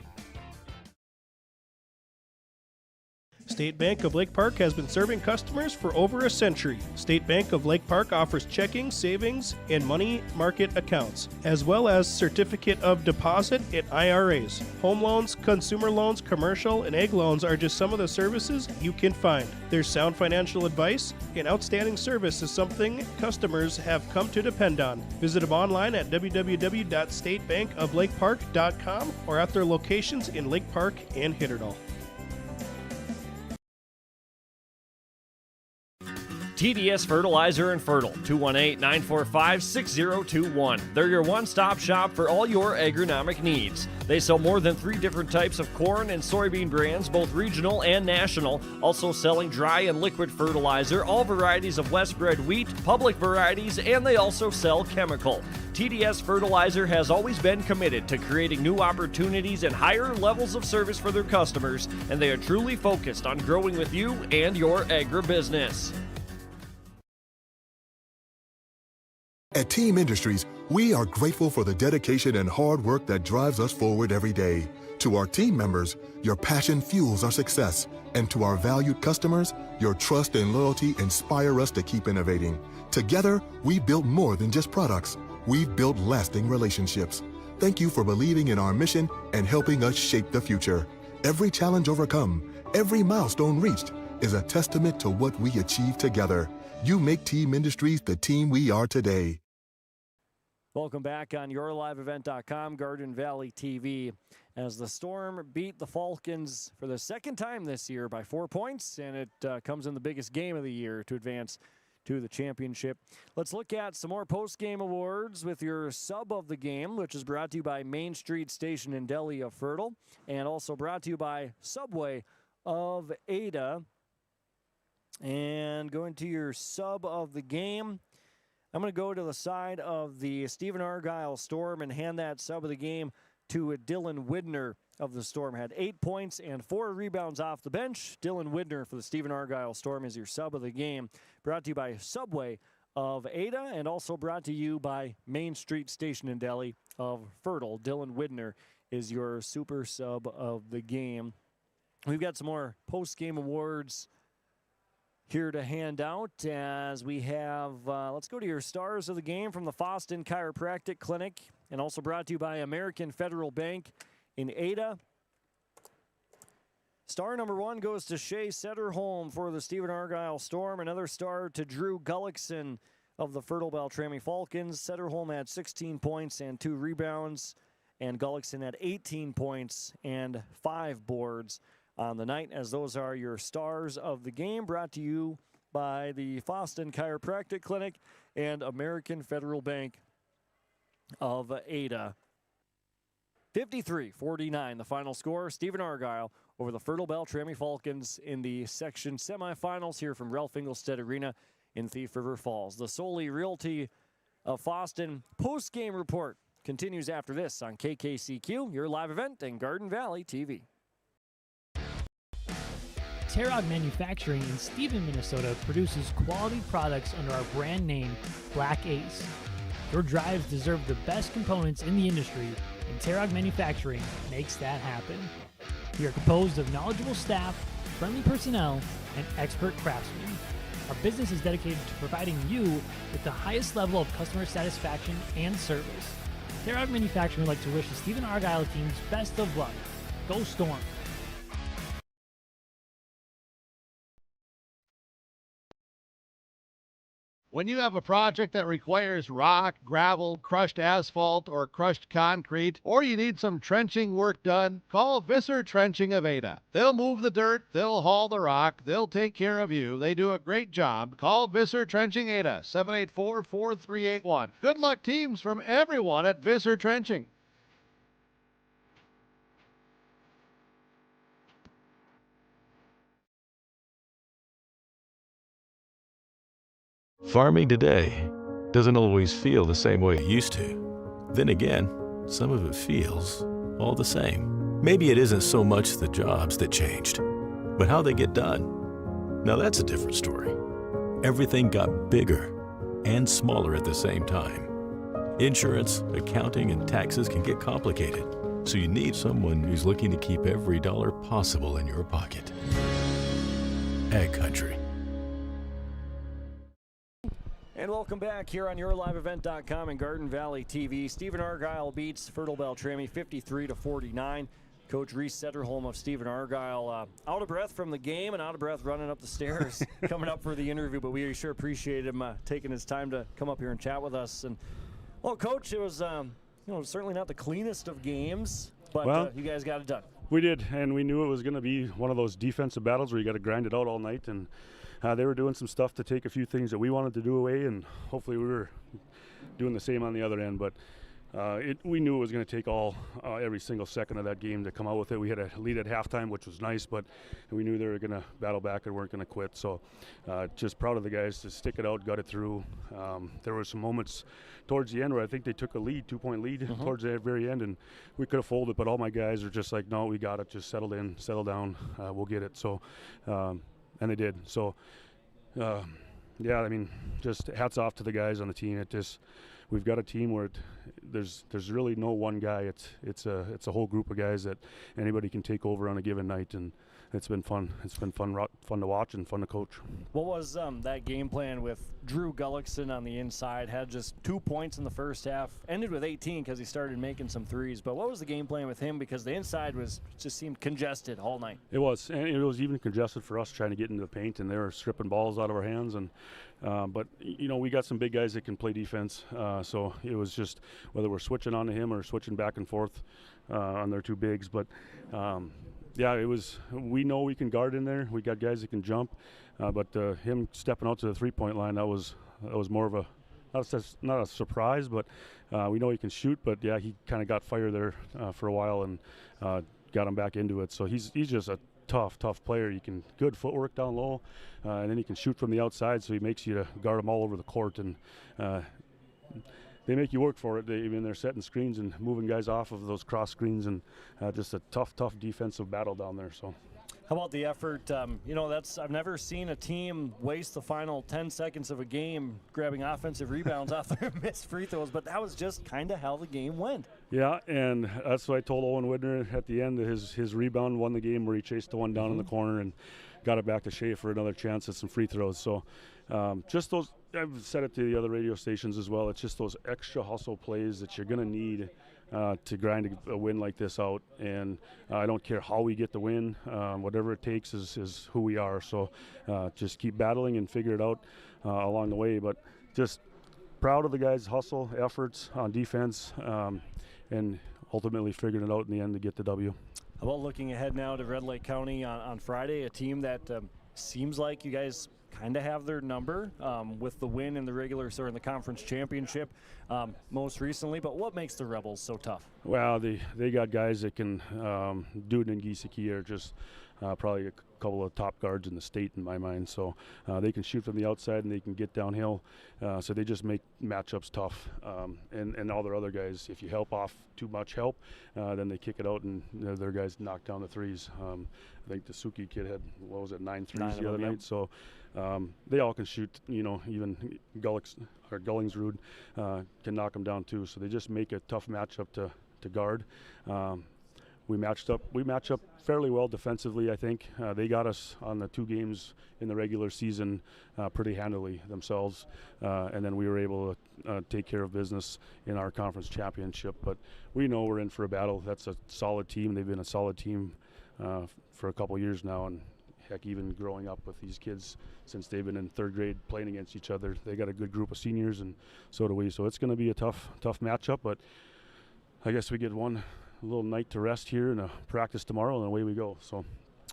State Bank of Lake Park has been serving customers for over a century. State Bank of Lake Park offers checking, savings, and money market accounts, as well as certificate of deposit and IRAs. Home loans, consumer loans, commercial, and ag loans are just some of the services you can find. Their sound financial advice and outstanding service is something customers have come to depend on. Visit them online at www.statebankoflakepark.com or at their locations in Lake Park and Hitterdal. TDS Fertilizer and Fertile, 218-945-6021. They're your one-stop shop for all your agronomic needs. They sell more than 3 different types of corn and soybean brands, both regional and national, also selling dry and liquid fertilizer, all varieties of West-bred wheat, public varieties, and they also sell chemical. TDS Fertilizer has always been committed to creating new opportunities and higher levels of service for their customers, and they are truly focused on growing with you and your agribusiness. At Team Industries, we are grateful for the dedication and hard work that drives us forward every day. To our team members, your passion fuels our success. And to our valued customers, your trust and loyalty inspire us to keep innovating. Together, we build more than just products. We've built lasting relationships. Thank you for believing in our mission and helping us shape the future. Every challenge overcome, every milestone reached is a testament to what we achieve together. You make Team Industries the team we are today. Welcome back on YourLiveEvent.com, Garden Valley TV, as the Storm beat the Falcons for the second time this year by 4 points, and it comes in the biggest game of the year to advance to the championship. Let's look at some more post-game awards with your sub of the game, which is brought to you by Main Street Station and Deli of Fertile, and also brought to you by Subway of Ada. And going to your sub of the game, I'm going to go to the side of the Stephen Argyle Storm and hand that sub of the game to Dylan Widner of the Storm. Had 8 points and 4 rebounds off the bench. Dylan Widner for the Stephen Argyle Storm is your sub of the game. Brought to you by Subway of Ada and also brought to you by Main Street Station and Deli of Fertile. Dylan Widner is your super sub of the game. We've got some more post-game awards here to hand out as we have, let's go to your stars of the game from the Foston Chiropractic Clinic, and also brought to you by American Federal Bank in Ada. Star number 1 goes to Shea Setterholm for the Stephen Argyle Storm. Another star to Drew Gullickson of the Fertile-Beltrami Falcons. Setterholm had 16 points and 2 rebounds, and Gullickson had 18 points and 5 boards on the night, as those are your stars of the game, brought to you by the Foston Chiropractic Clinic and American Federal Bank of Ada. 53-49, the final score. Stephen Argyle over the Fertile-Beltrami Falcons in the section semifinals here from Ralph Engelstad Arena in Thief River Falls. The Solely Realty of Foston post-game report continues after this on KKCQ, your live event in Garden Valley TV. Terog Manufacturing in Stephen, Minnesota produces quality products under our brand name, Black Ace. Your drives deserve the best components in the industry, and Terog Manufacturing makes that happen. We are composed of knowledgeable staff, friendly personnel, and expert craftsmen. Our business is dedicated to providing you with the highest level of customer satisfaction and service. Terog Manufacturing would like to wish the Stephen Argyle team's best of luck. Go Storm! When you have a project that requires rock, gravel, crushed asphalt, or crushed concrete, or you need some trenching work done, call Visser Trenching of Ada. They'll move the dirt, they'll haul the rock, they'll take care of you. They do a great job. Call Visser Trenching Ada, 784-4381. Good luck, teams, from everyone at Visser Trenching. Farming today doesn't always feel the same way it used to. Then again, some of it feels all the same. Maybe it isn't so much the jobs that changed, but how they get done. Now that's a different story. Everything got bigger and smaller at the same time. Insurance, accounting, and taxes can get complicated, so you need someone who's looking to keep every dollar possible in your pocket. Ag Country. And welcome back here on YourLiveEvent.com and Garden Valley TV. Stephen Argyle beats Fertile-Beltrami 53-49. Coach Reese Setterholm of Stephen Argyle out of breath from the game and out of breath running up the stairs coming up for the interview, but we sure appreciate him taking his time to come up here and chat with us. And well, Coach, it was certainly not the cleanest of games, but you guys got it done. We did, and we knew it was going to be one of those defensive battles where you got to grind it out all night, and they were doing some stuff to take a few things that we wanted to do away, and hopefully we were doing the same on the other end. But we knew it was going to take every single second of that game to come out with it. We had a lead at halftime, which was nice, but we knew they were going to battle back and weren't going to quit. So just proud of the guys to stick it out, got it through. There were some moments towards the end where I think they took a lead, 2-point lead towards the very end, and we could have folded, but all my guys are just like, no, we got it, just settle down, we'll get it. So, and they did. So, yeah, I mean, just hats off to the guys on the team. We've got a team where there's really no one guy. It's a whole group of guys that anybody can take over on a given night, and it's been fun. It's been fun to watch and fun to coach. What was that game plan with Drew Gullickson on the inside? Had just 2 points in the first half, ended with 18 because he started making some threes. But what was the game plan with him? Because the inside just seemed congested all night. It was, and it was even congested for us trying to get into the paint, and they were stripping balls out of our hands. And but we got some big guys that can play defense, so it was just whether we're switching onto him or switching back and forth on their two bigs. But yeah, it was. We know we can guard in there. We got guys that can jump, but him stepping out to the three-point line, that was more of not a surprise, but we know he can shoot. But yeah, he kind of got fire there for a while and got him back into it. So he's just a tough player. You can good footwork down low, and then he can shoot from the outside. So he makes you to guard him all over the court, and they make you work for it. They're setting screens and moving guys off of those cross screens, and just a tough defensive battle down there. So. How about the effort? I've never seen a team waste the final 10 seconds of a game grabbing offensive rebounds off their missed free throws, but that was just kind of how the game went. Yeah, and that's what I told Owen Widner at the end. His rebound won the game where he chased the one down in the corner and got it back to Shea for another chance at some free throws. So just those, I've said it to the other radio stations as well, it's just those extra hustle plays that you're going to need to grind a win like this out. And I don't care how we get the win, whatever it takes is who we are. So just keep battling and figure it out along the way. But just proud of the guys' hustle efforts on defense, and ultimately figuring it out in the end to get the W. How about looking ahead now to Red Lake County on Friday, a team that seems like you guys kind of have their number with the win in the in the conference championship most recently. But what makes the Rebels so tough? Well, they got guys that can Duden and Giesecke are just probably a couple of top guards in the state in my mind. So they can shoot from the outside and they can get downhill. So they just make matchups tough. And all their other guys, if you help off too much help, then they kick it out and their guys knock down the threes. I think the Suki kid had, 9 threes the other night. So they all can shoot, even Gullingsrud can knock them down too. So they just make a tough matchup to guard. We match up fairly well defensively, I think. They got us on the 2 games in the regular season pretty handily themselves, and then we were able to take care of business in our conference championship. But we know we're in for a battle. That's a solid team. They've been a solid team for a couple years now, and heck, even growing up with these kids since they've been in 3rd grade playing against each other. They got a good group of seniors, and so do we. So it's going to be a tough matchup, but I guess we get one little night to rest here and a practice tomorrow, and away we go. So,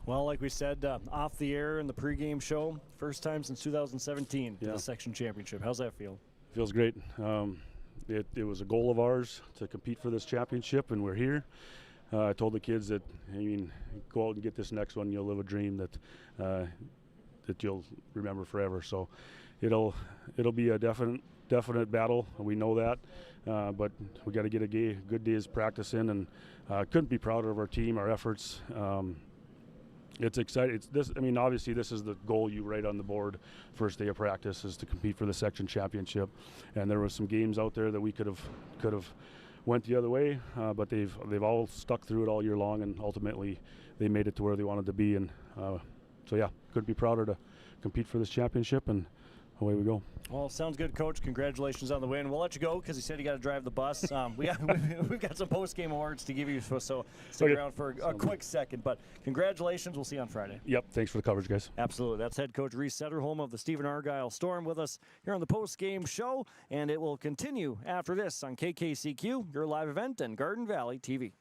well, like we said off the air in the pregame show, first time since 2017 to the section championship. How's that feel? Feels great. It was a goal of ours to compete for this championship, and we're here. I told the kids that, go out and get this next one. You'll live a dream that that you'll remember forever. So it'll be a definite battle. We know that, but we got to get a good day's practice in, and couldn't be prouder of our team, our efforts. It's exciting. It's this. I mean, obviously, this is the goal you write on the board. First day of practice is to compete for the section championship, and there was some games out there that we could have went the other way, but they've all stuck through it all year long, and ultimately they made it to where they wanted to be. And so yeah, couldn't be prouder to compete for this championship, and away we go. Well, sounds good, Coach. Congratulations on the win. We'll let you go because you said you got to drive the bus. We've got some post-game awards to give you, so stick around for a quick second. But congratulations. We'll see you on Friday. Yep. Thanks for the coverage, guys. Absolutely. That's head coach Reese Setterholm of the Stephen Argyle Storm with us here on the post-game show, and it will continue after this on KKCQ, your live event, and Garden Valley TV.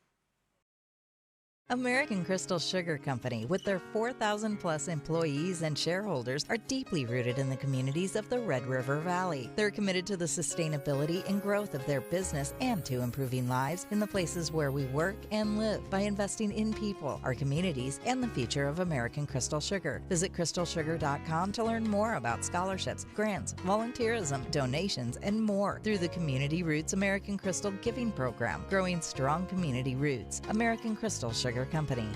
American Crystal Sugar Company, with their 4,000-plus employees and shareholders, are deeply rooted in the communities of the Red River Valley. They're committed to the sustainability and growth of their business and to improving lives in the places where we work and live by investing in people, our communities, and the future of American Crystal Sugar. Visit crystalsugar.com to learn more about scholarships, grants, volunteerism, donations, and more through the Community Roots American Crystal Giving Program, growing strong community roots. American Crystal Sugar Company.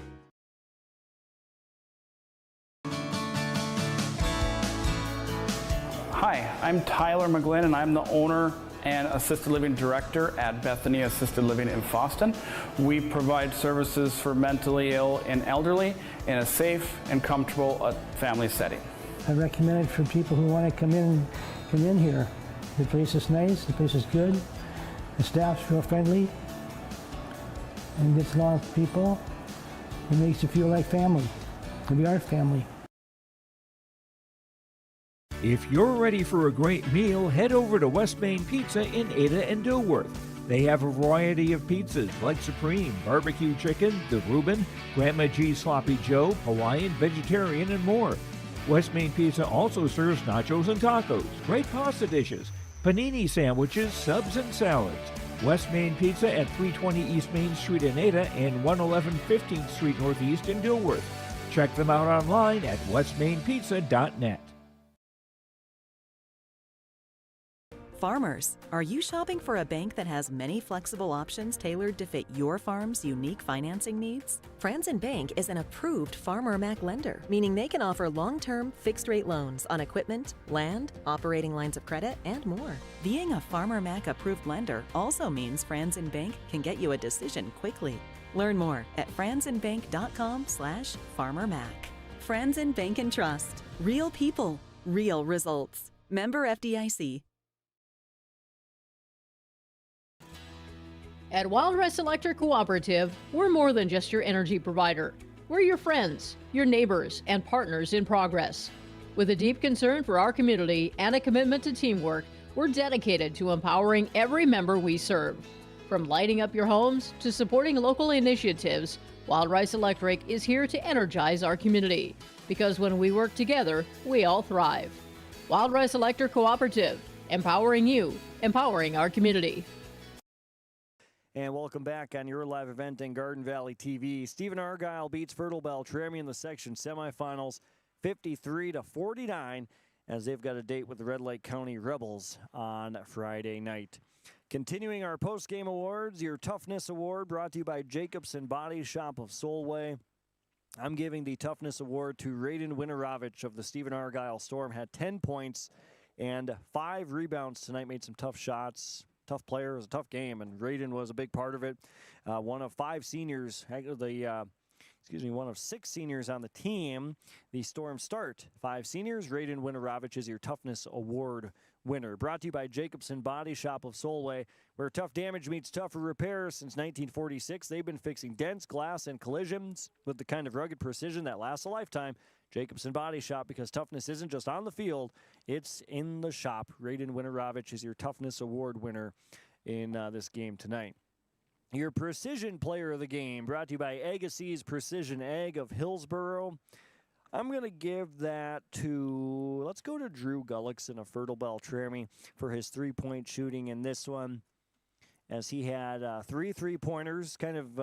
Hi, I'm Tyler McGlynn, and I'm the owner and Assisted Living Director at Bethany Assisted Living in Fosston. We provide services for mentally ill and elderly in a safe and comfortable family setting. I recommend it for people who want to come in here. The place is nice, the place is good, the staff's real friendly, and gets along with people. It makes you feel like family. We are family. If you're ready for a great meal, head over to West Main Pizza in Ada and Dilworth. They have a variety of pizzas like Supreme, Barbecue Chicken, The Reuben, Grandma G's Sloppy Joe, Hawaiian, Vegetarian, and more. West Main Pizza also serves nachos and tacos, great pasta dishes, panini sandwiches, subs, and salads. West Main Pizza at 320 East Main Street in Ada and 111 15th Street Northeast in Dilworth. Check them out online at westmainpizza.net. Farmers, are you shopping for a bank that has many flexible options tailored to fit your farm's unique financing needs? Franzen Bank is an approved Farmer Mac lender, meaning they can offer long-term, fixed-rate loans on equipment, land, operating lines of credit, and more. Being a Farmer Mac approved lender also means Franzen Bank can get you a decision quickly. Learn more at franzenbank.com/farmermac. Franzen Bank and Trust. Real people, real results. Member FDIC. At Wild Rice Electric Cooperative, we're more than just your energy provider. We're your friends, your neighbors, and partners in progress. With a deep concern for our community and a commitment to teamwork, we're dedicated to empowering every member we serve. From lighting up your homes to supporting local initiatives, Wild Rice Electric is here to energize our community. Because when we work together, we all thrive. Wild Rice Electric Cooperative, empowering you, empowering our community. And welcome back on your live event in Garden Valley TV. Stephen Argyle beats Fertile-Beltrami in the section semifinals 53-49 as they've got a date with the Red Lake County Rebels on Friday night. Continuing our post-game awards, your Toughness Award brought to you by Jacobson Body Shop of Solway. I'm giving the Toughness Award to Raiden Winorovich of the Stephen Argyle Storm. Had 10 points and 5 rebounds tonight, made some tough shots. Tough player, it was a tough game, and Raiden was a big part of it. One of 6 seniors on the team. The Storm start 5 seniors. Raiden Winorovich is your Toughness Award winner. Brought to you by Jacobson Body Shop of Solway, where tough damage meets tougher repair. Since 1946, they've been fixing dents, glass, and collisions with the kind of rugged precision that lasts a lifetime. Jacobson Body Shop, because toughness isn't just on the field, it's in the shop. Raiden Winorovich is your Toughness Award winner in this game tonight. Your Precision Player of the Game, brought to you by Agassiz Precision Ag of Hillsboro. I'm going to give that to, let's go to Drew Gullickson of Fertile-Beltrami for his three-point shooting in this one, as he had 3 3-pointers, kind of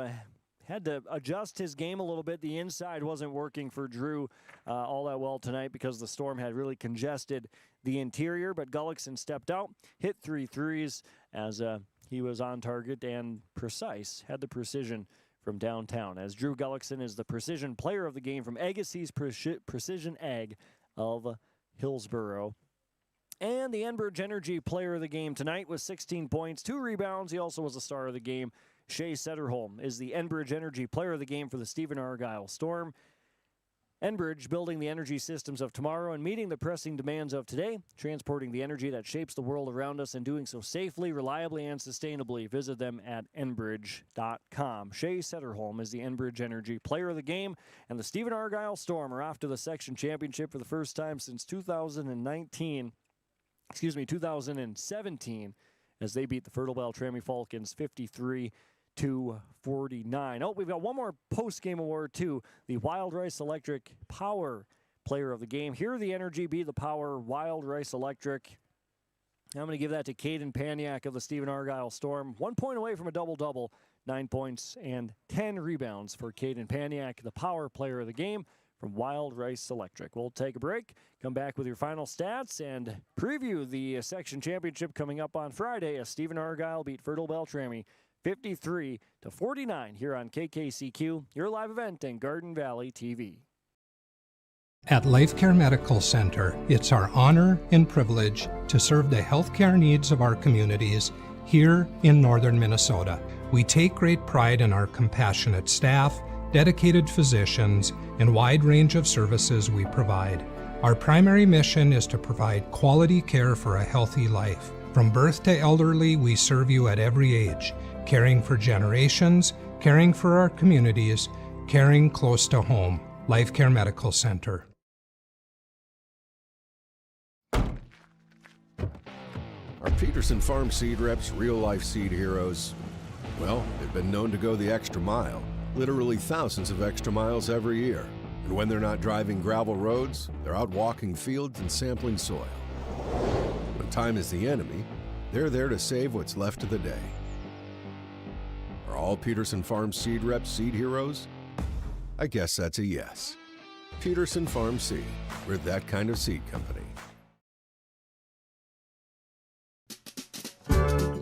had to adjust his game a little bit. The inside wasn't working for Drew all that well tonight because the storm had really congested the interior. But Gullickson stepped out, hit 3 threes as he was on target and precise, had the precision from downtown. As Drew Gullickson is the precision player of the game from Agassiz Precision Ag of Hillsboro. And the Enbridge Energy player of the game tonight with 16 points, 2 rebounds. He also was the star of the game. Shea Sederholm is the Enbridge Energy player of the game for the Stephen Argyle Storm. Enbridge building the energy systems of tomorrow and meeting the pressing demands of today, transporting the energy that shapes the world around us and doing so safely, reliably, and sustainably. Visit them at enbridge.com. Shea Sederholm is the Enbridge Energy player of the game, and the Stephen Argyle Storm are off to the section championship for the first time since 2017, as they beat the Fertile-Beltrami Falcons 53-49. Oh, we've got one more post-game award, too. The Wild Rice Electric Power Player of the Game. Here, the Energy be the Power Wild Rice Electric. I'm going to give that to Caden Paniak of the Stephen Argyle Storm. 1 point away from a double-double, 9 points and 10 rebounds for Caden Paniak, the Power Player of the Game from Wild Rice Electric. We'll take a break, come back with your final stats, and preview the section championship coming up on Friday as Stephen Argyle beat Fertile-Beltrami 53-49 here on KKCQ, your live event in Garden Valley TV. At LifeCare Medical Center, it's our honor and privilege to serve the healthcare needs of our communities here in northern Minnesota. We take great pride in our compassionate staff, dedicated physicians, and wide range of services we provide. Our primary mission is to provide quality care for a healthy life. From birth to elderly, we serve you at every age, caring for generations, caring for our communities, caring close to home. LifeCare Medical Center. Are Peterson Farm seed reps real-life seed heroes? Well, they've been known to go the extra mile, literally thousands of extra miles every year. And when they're not driving gravel roads, they're out walking fields and sampling soil. When time is the enemy, they're there to save what's left of the day. Are all Peterson Farm seed reps seed heroes? I guess that's a yes. Peterson Farm Seed. We're that kind of seed company.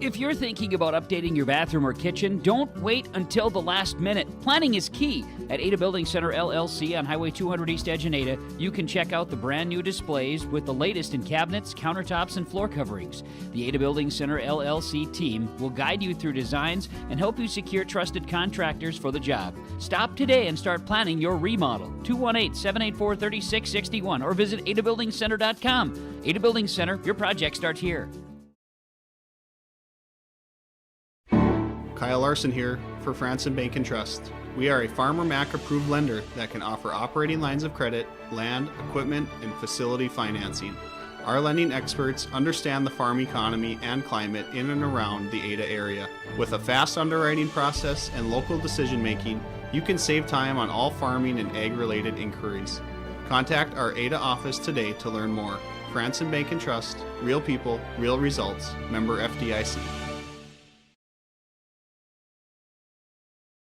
If you're thinking about updating your bathroom or kitchen, don't wait until the last minute. Planning is key. At Ada Building Center LLC on Highway 200 East Edge in Ada, you can check out the brand new displays with the latest in cabinets, countertops, and floor coverings. The Ada Building Center LLC team will guide you through designs and help you secure trusted contractors for the job. Stop today and start planning your remodel. 218-784-3661 or visit adabuildingcenter.com. Ada Building Center, your project starts here. Kyle Larson here for Franson Bank and Trust. We are a Farmer Mac approved lender that can offer operating lines of credit, land, equipment, and facility financing. Our lending experts understand the farm economy and climate in and around the Ada area. With a fast underwriting process and local decision making, you can save time on all farming and ag-related inquiries. Contact our Ada office today to learn more. Franson Bank and Trust, real people, real results. Member FDIC.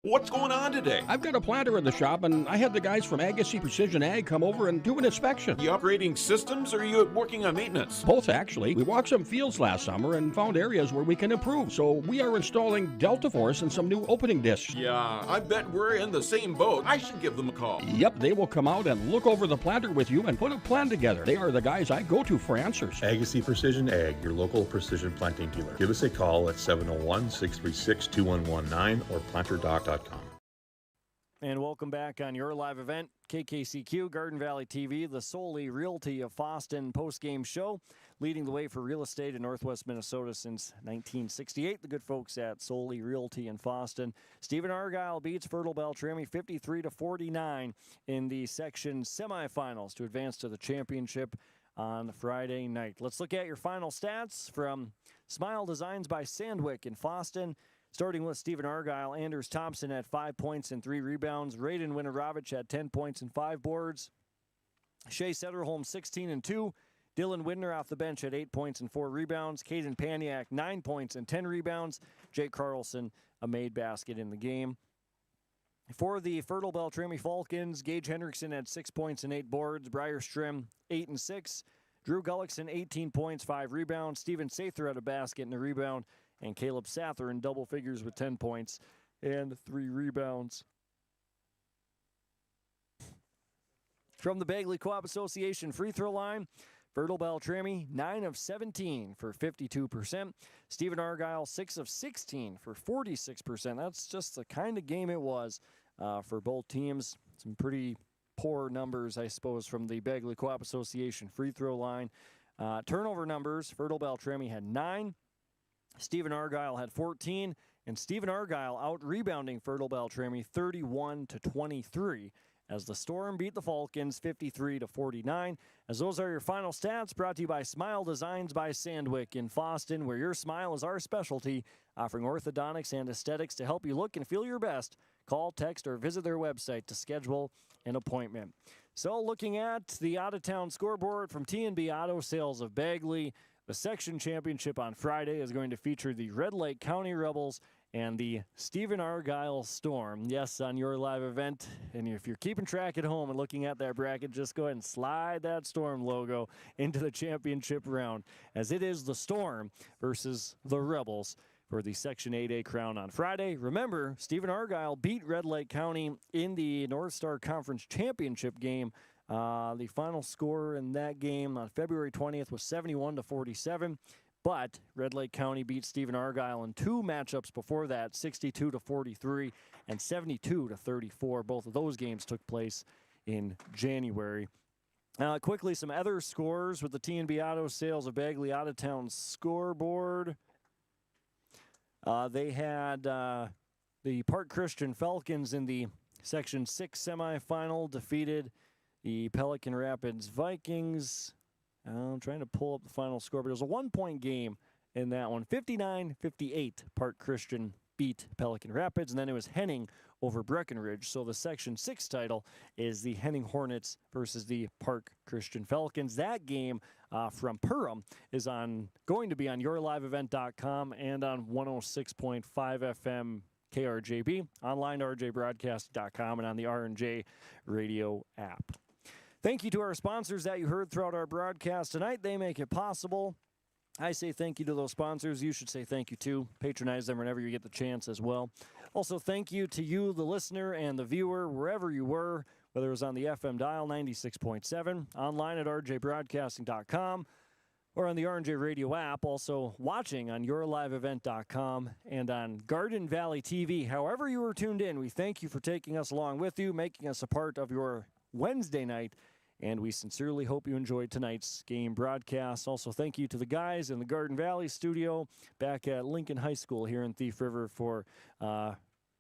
What's going on today? I've got a planter in the shop, and I had the guys from Agassiz Precision Ag come over and do an inspection. You upgrading systems, or are you working on maintenance? Both, actually. We walked some fields last summer and found areas where we can improve. So we are installing Delta Force and some new opening discs. Yeah, I bet we're in the same boat. I should give them a call. Yep, they will come out and look over the planter with you and put a plan together. They are the guys I go to for answers. Agassiz Precision Ag, your local precision planting dealer. Give us a call at 701-636-2119 or planterdoc.com. And welcome back on your live event, KKCQ, Garden Valley TV, the Solely Realty of Fosston post-game show, leading the way for real estate in Northwest Minnesota since 1968. The good folks at Solely Realty in Fosston. Stephen Argyle beats Fertile-Beltrami 53-49 in the section semifinals to advance to the championship on Friday night. Let's look at your final stats from Smile Designs by Sandwick in Fosston. Starting with Stephen Argyle, Anders Thompson had 5 points and 3 rebounds. Raiden Winorovich had 10 points and 5 boards. Shea Sederholm, 16 and 2. Dylan Widner off the bench had 8 points and 4 rebounds. Caden Paniak, 9 points and 10 rebounds. Jake Carlson, a made basket in the game. For the Fertile-Beltrami Falcons, Gage Hendrickson had 6 points and 8 boards. Briar Strim, 8 and 6. Drew Gullickson, 18 points, 5 rebounds. Steven Sather had a basket and a rebound. And Caleb Sather in double figures with 10 points and 3 rebounds. From the Bagley Co-op Association free throw line, Fertile-Beltrami, 9 of 17 for 52%. Stephen Argyle, 6 of 16 for 46%. That's just the kind of game it was for both teams. Some pretty poor numbers, I suppose, from the Bagley Co-op Association free throw line. Turnover numbers, Fertile-Beltrami had 9. Stephen Argyle had 14. And Stephen Argyle out-rebounding Fertile-Beltrami 31-23. As the Storm beat the Falcons 53-49. As those are your final stats, brought to you by Smile Designs by Sandwick in Fosston, where your smile is our specialty, offering orthodontics and aesthetics to help you look and feel your best. Call, text, or visit their website to schedule an appointment. So looking at the out-of-town scoreboard from T&B Auto Sales of Bagley, the section championship on Friday is going to feature the Red Lake County Rebels and the Stephen Argyle Storm. Yes, on your live event. And if you're keeping track at home and looking at that bracket, just go ahead and slide that Storm logo into the championship round, as it is the Storm versus the Rebels for the Section 8A crown on Friday. Remember, Stephen Argyle beat Red Lake County in the North Star Conference Championship game. The final score in that game on February 20th was 71-47. But Red Lake County beat Stephen Argyle in 2 matchups before that, 62-43 and 72-34. Both of those games took place in January. Quickly, some other scores with the T&B Auto Sales of Bagley out-of-town scoreboard. They had the Park Christian Falcons in the Section 6 semifinal defeated the Pelican Rapids Vikings. I'm trying to pull up the final score, but it was a 1-point game in that one. 59-58, Park Christian beat Pelican Rapids, and then it was Henning over Breckenridge. So the Section 6 title is the Henning Hornets versus the Park Christian Falcons. That game from Perham is going to be on yourliveevent.com and on 106.5 FM KRJB, online rjbroadcast.com, and on the R&J radio app. Thank you to our sponsors that you heard throughout our broadcast tonight. They make it possible. I say thank you to those sponsors. You should say thank you too. Patronize them whenever you get the chance as well. Also, thank you to you, the listener and the viewer, wherever you were, whether it was on the FM dial 96.7, online at rjbroadcasting.com, or on the R&J radio app, also watching on yourliveevent.com and on Garden Valley TV. However you were tuned in, we thank you for taking us along with you, making us a part of your Wednesday night, and we sincerely hope you enjoyed tonight's game broadcast. Also, thank you to the guys in the Garden Valley studio back at Lincoln High School here in Thief River for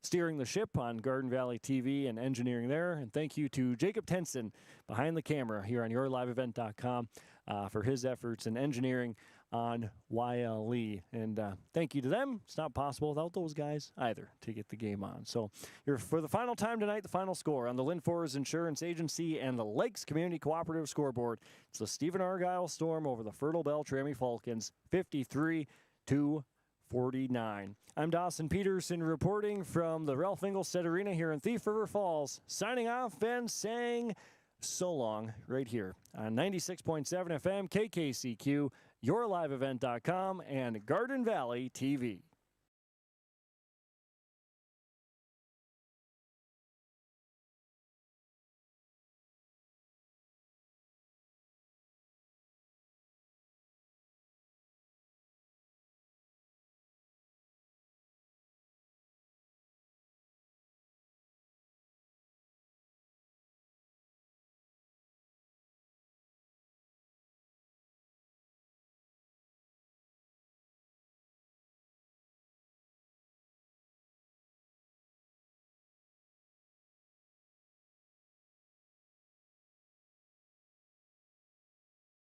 steering the ship on Garden Valley TV and engineering there. And thank you to Jacob Tenson behind the camera here on yourliveevent.com for his efforts in engineering on YLE. And thank you to them. It's not possible without those guys either to get the game on. So here for the final time tonight, the final score on the Lynn Forest Insurance Agency and the Lakes Community Cooperative scoreboard. It's the Stephen Argyle Storm over the Fertile-Beltrami Falcons, 53-49. I'm Dawson Peterson reporting from the Ralph Engelstad Arena here in Thief River Falls, signing off and saying so long right here on 96.7 FM KKCQ, yourliveevent.com, and Garden Valley TV.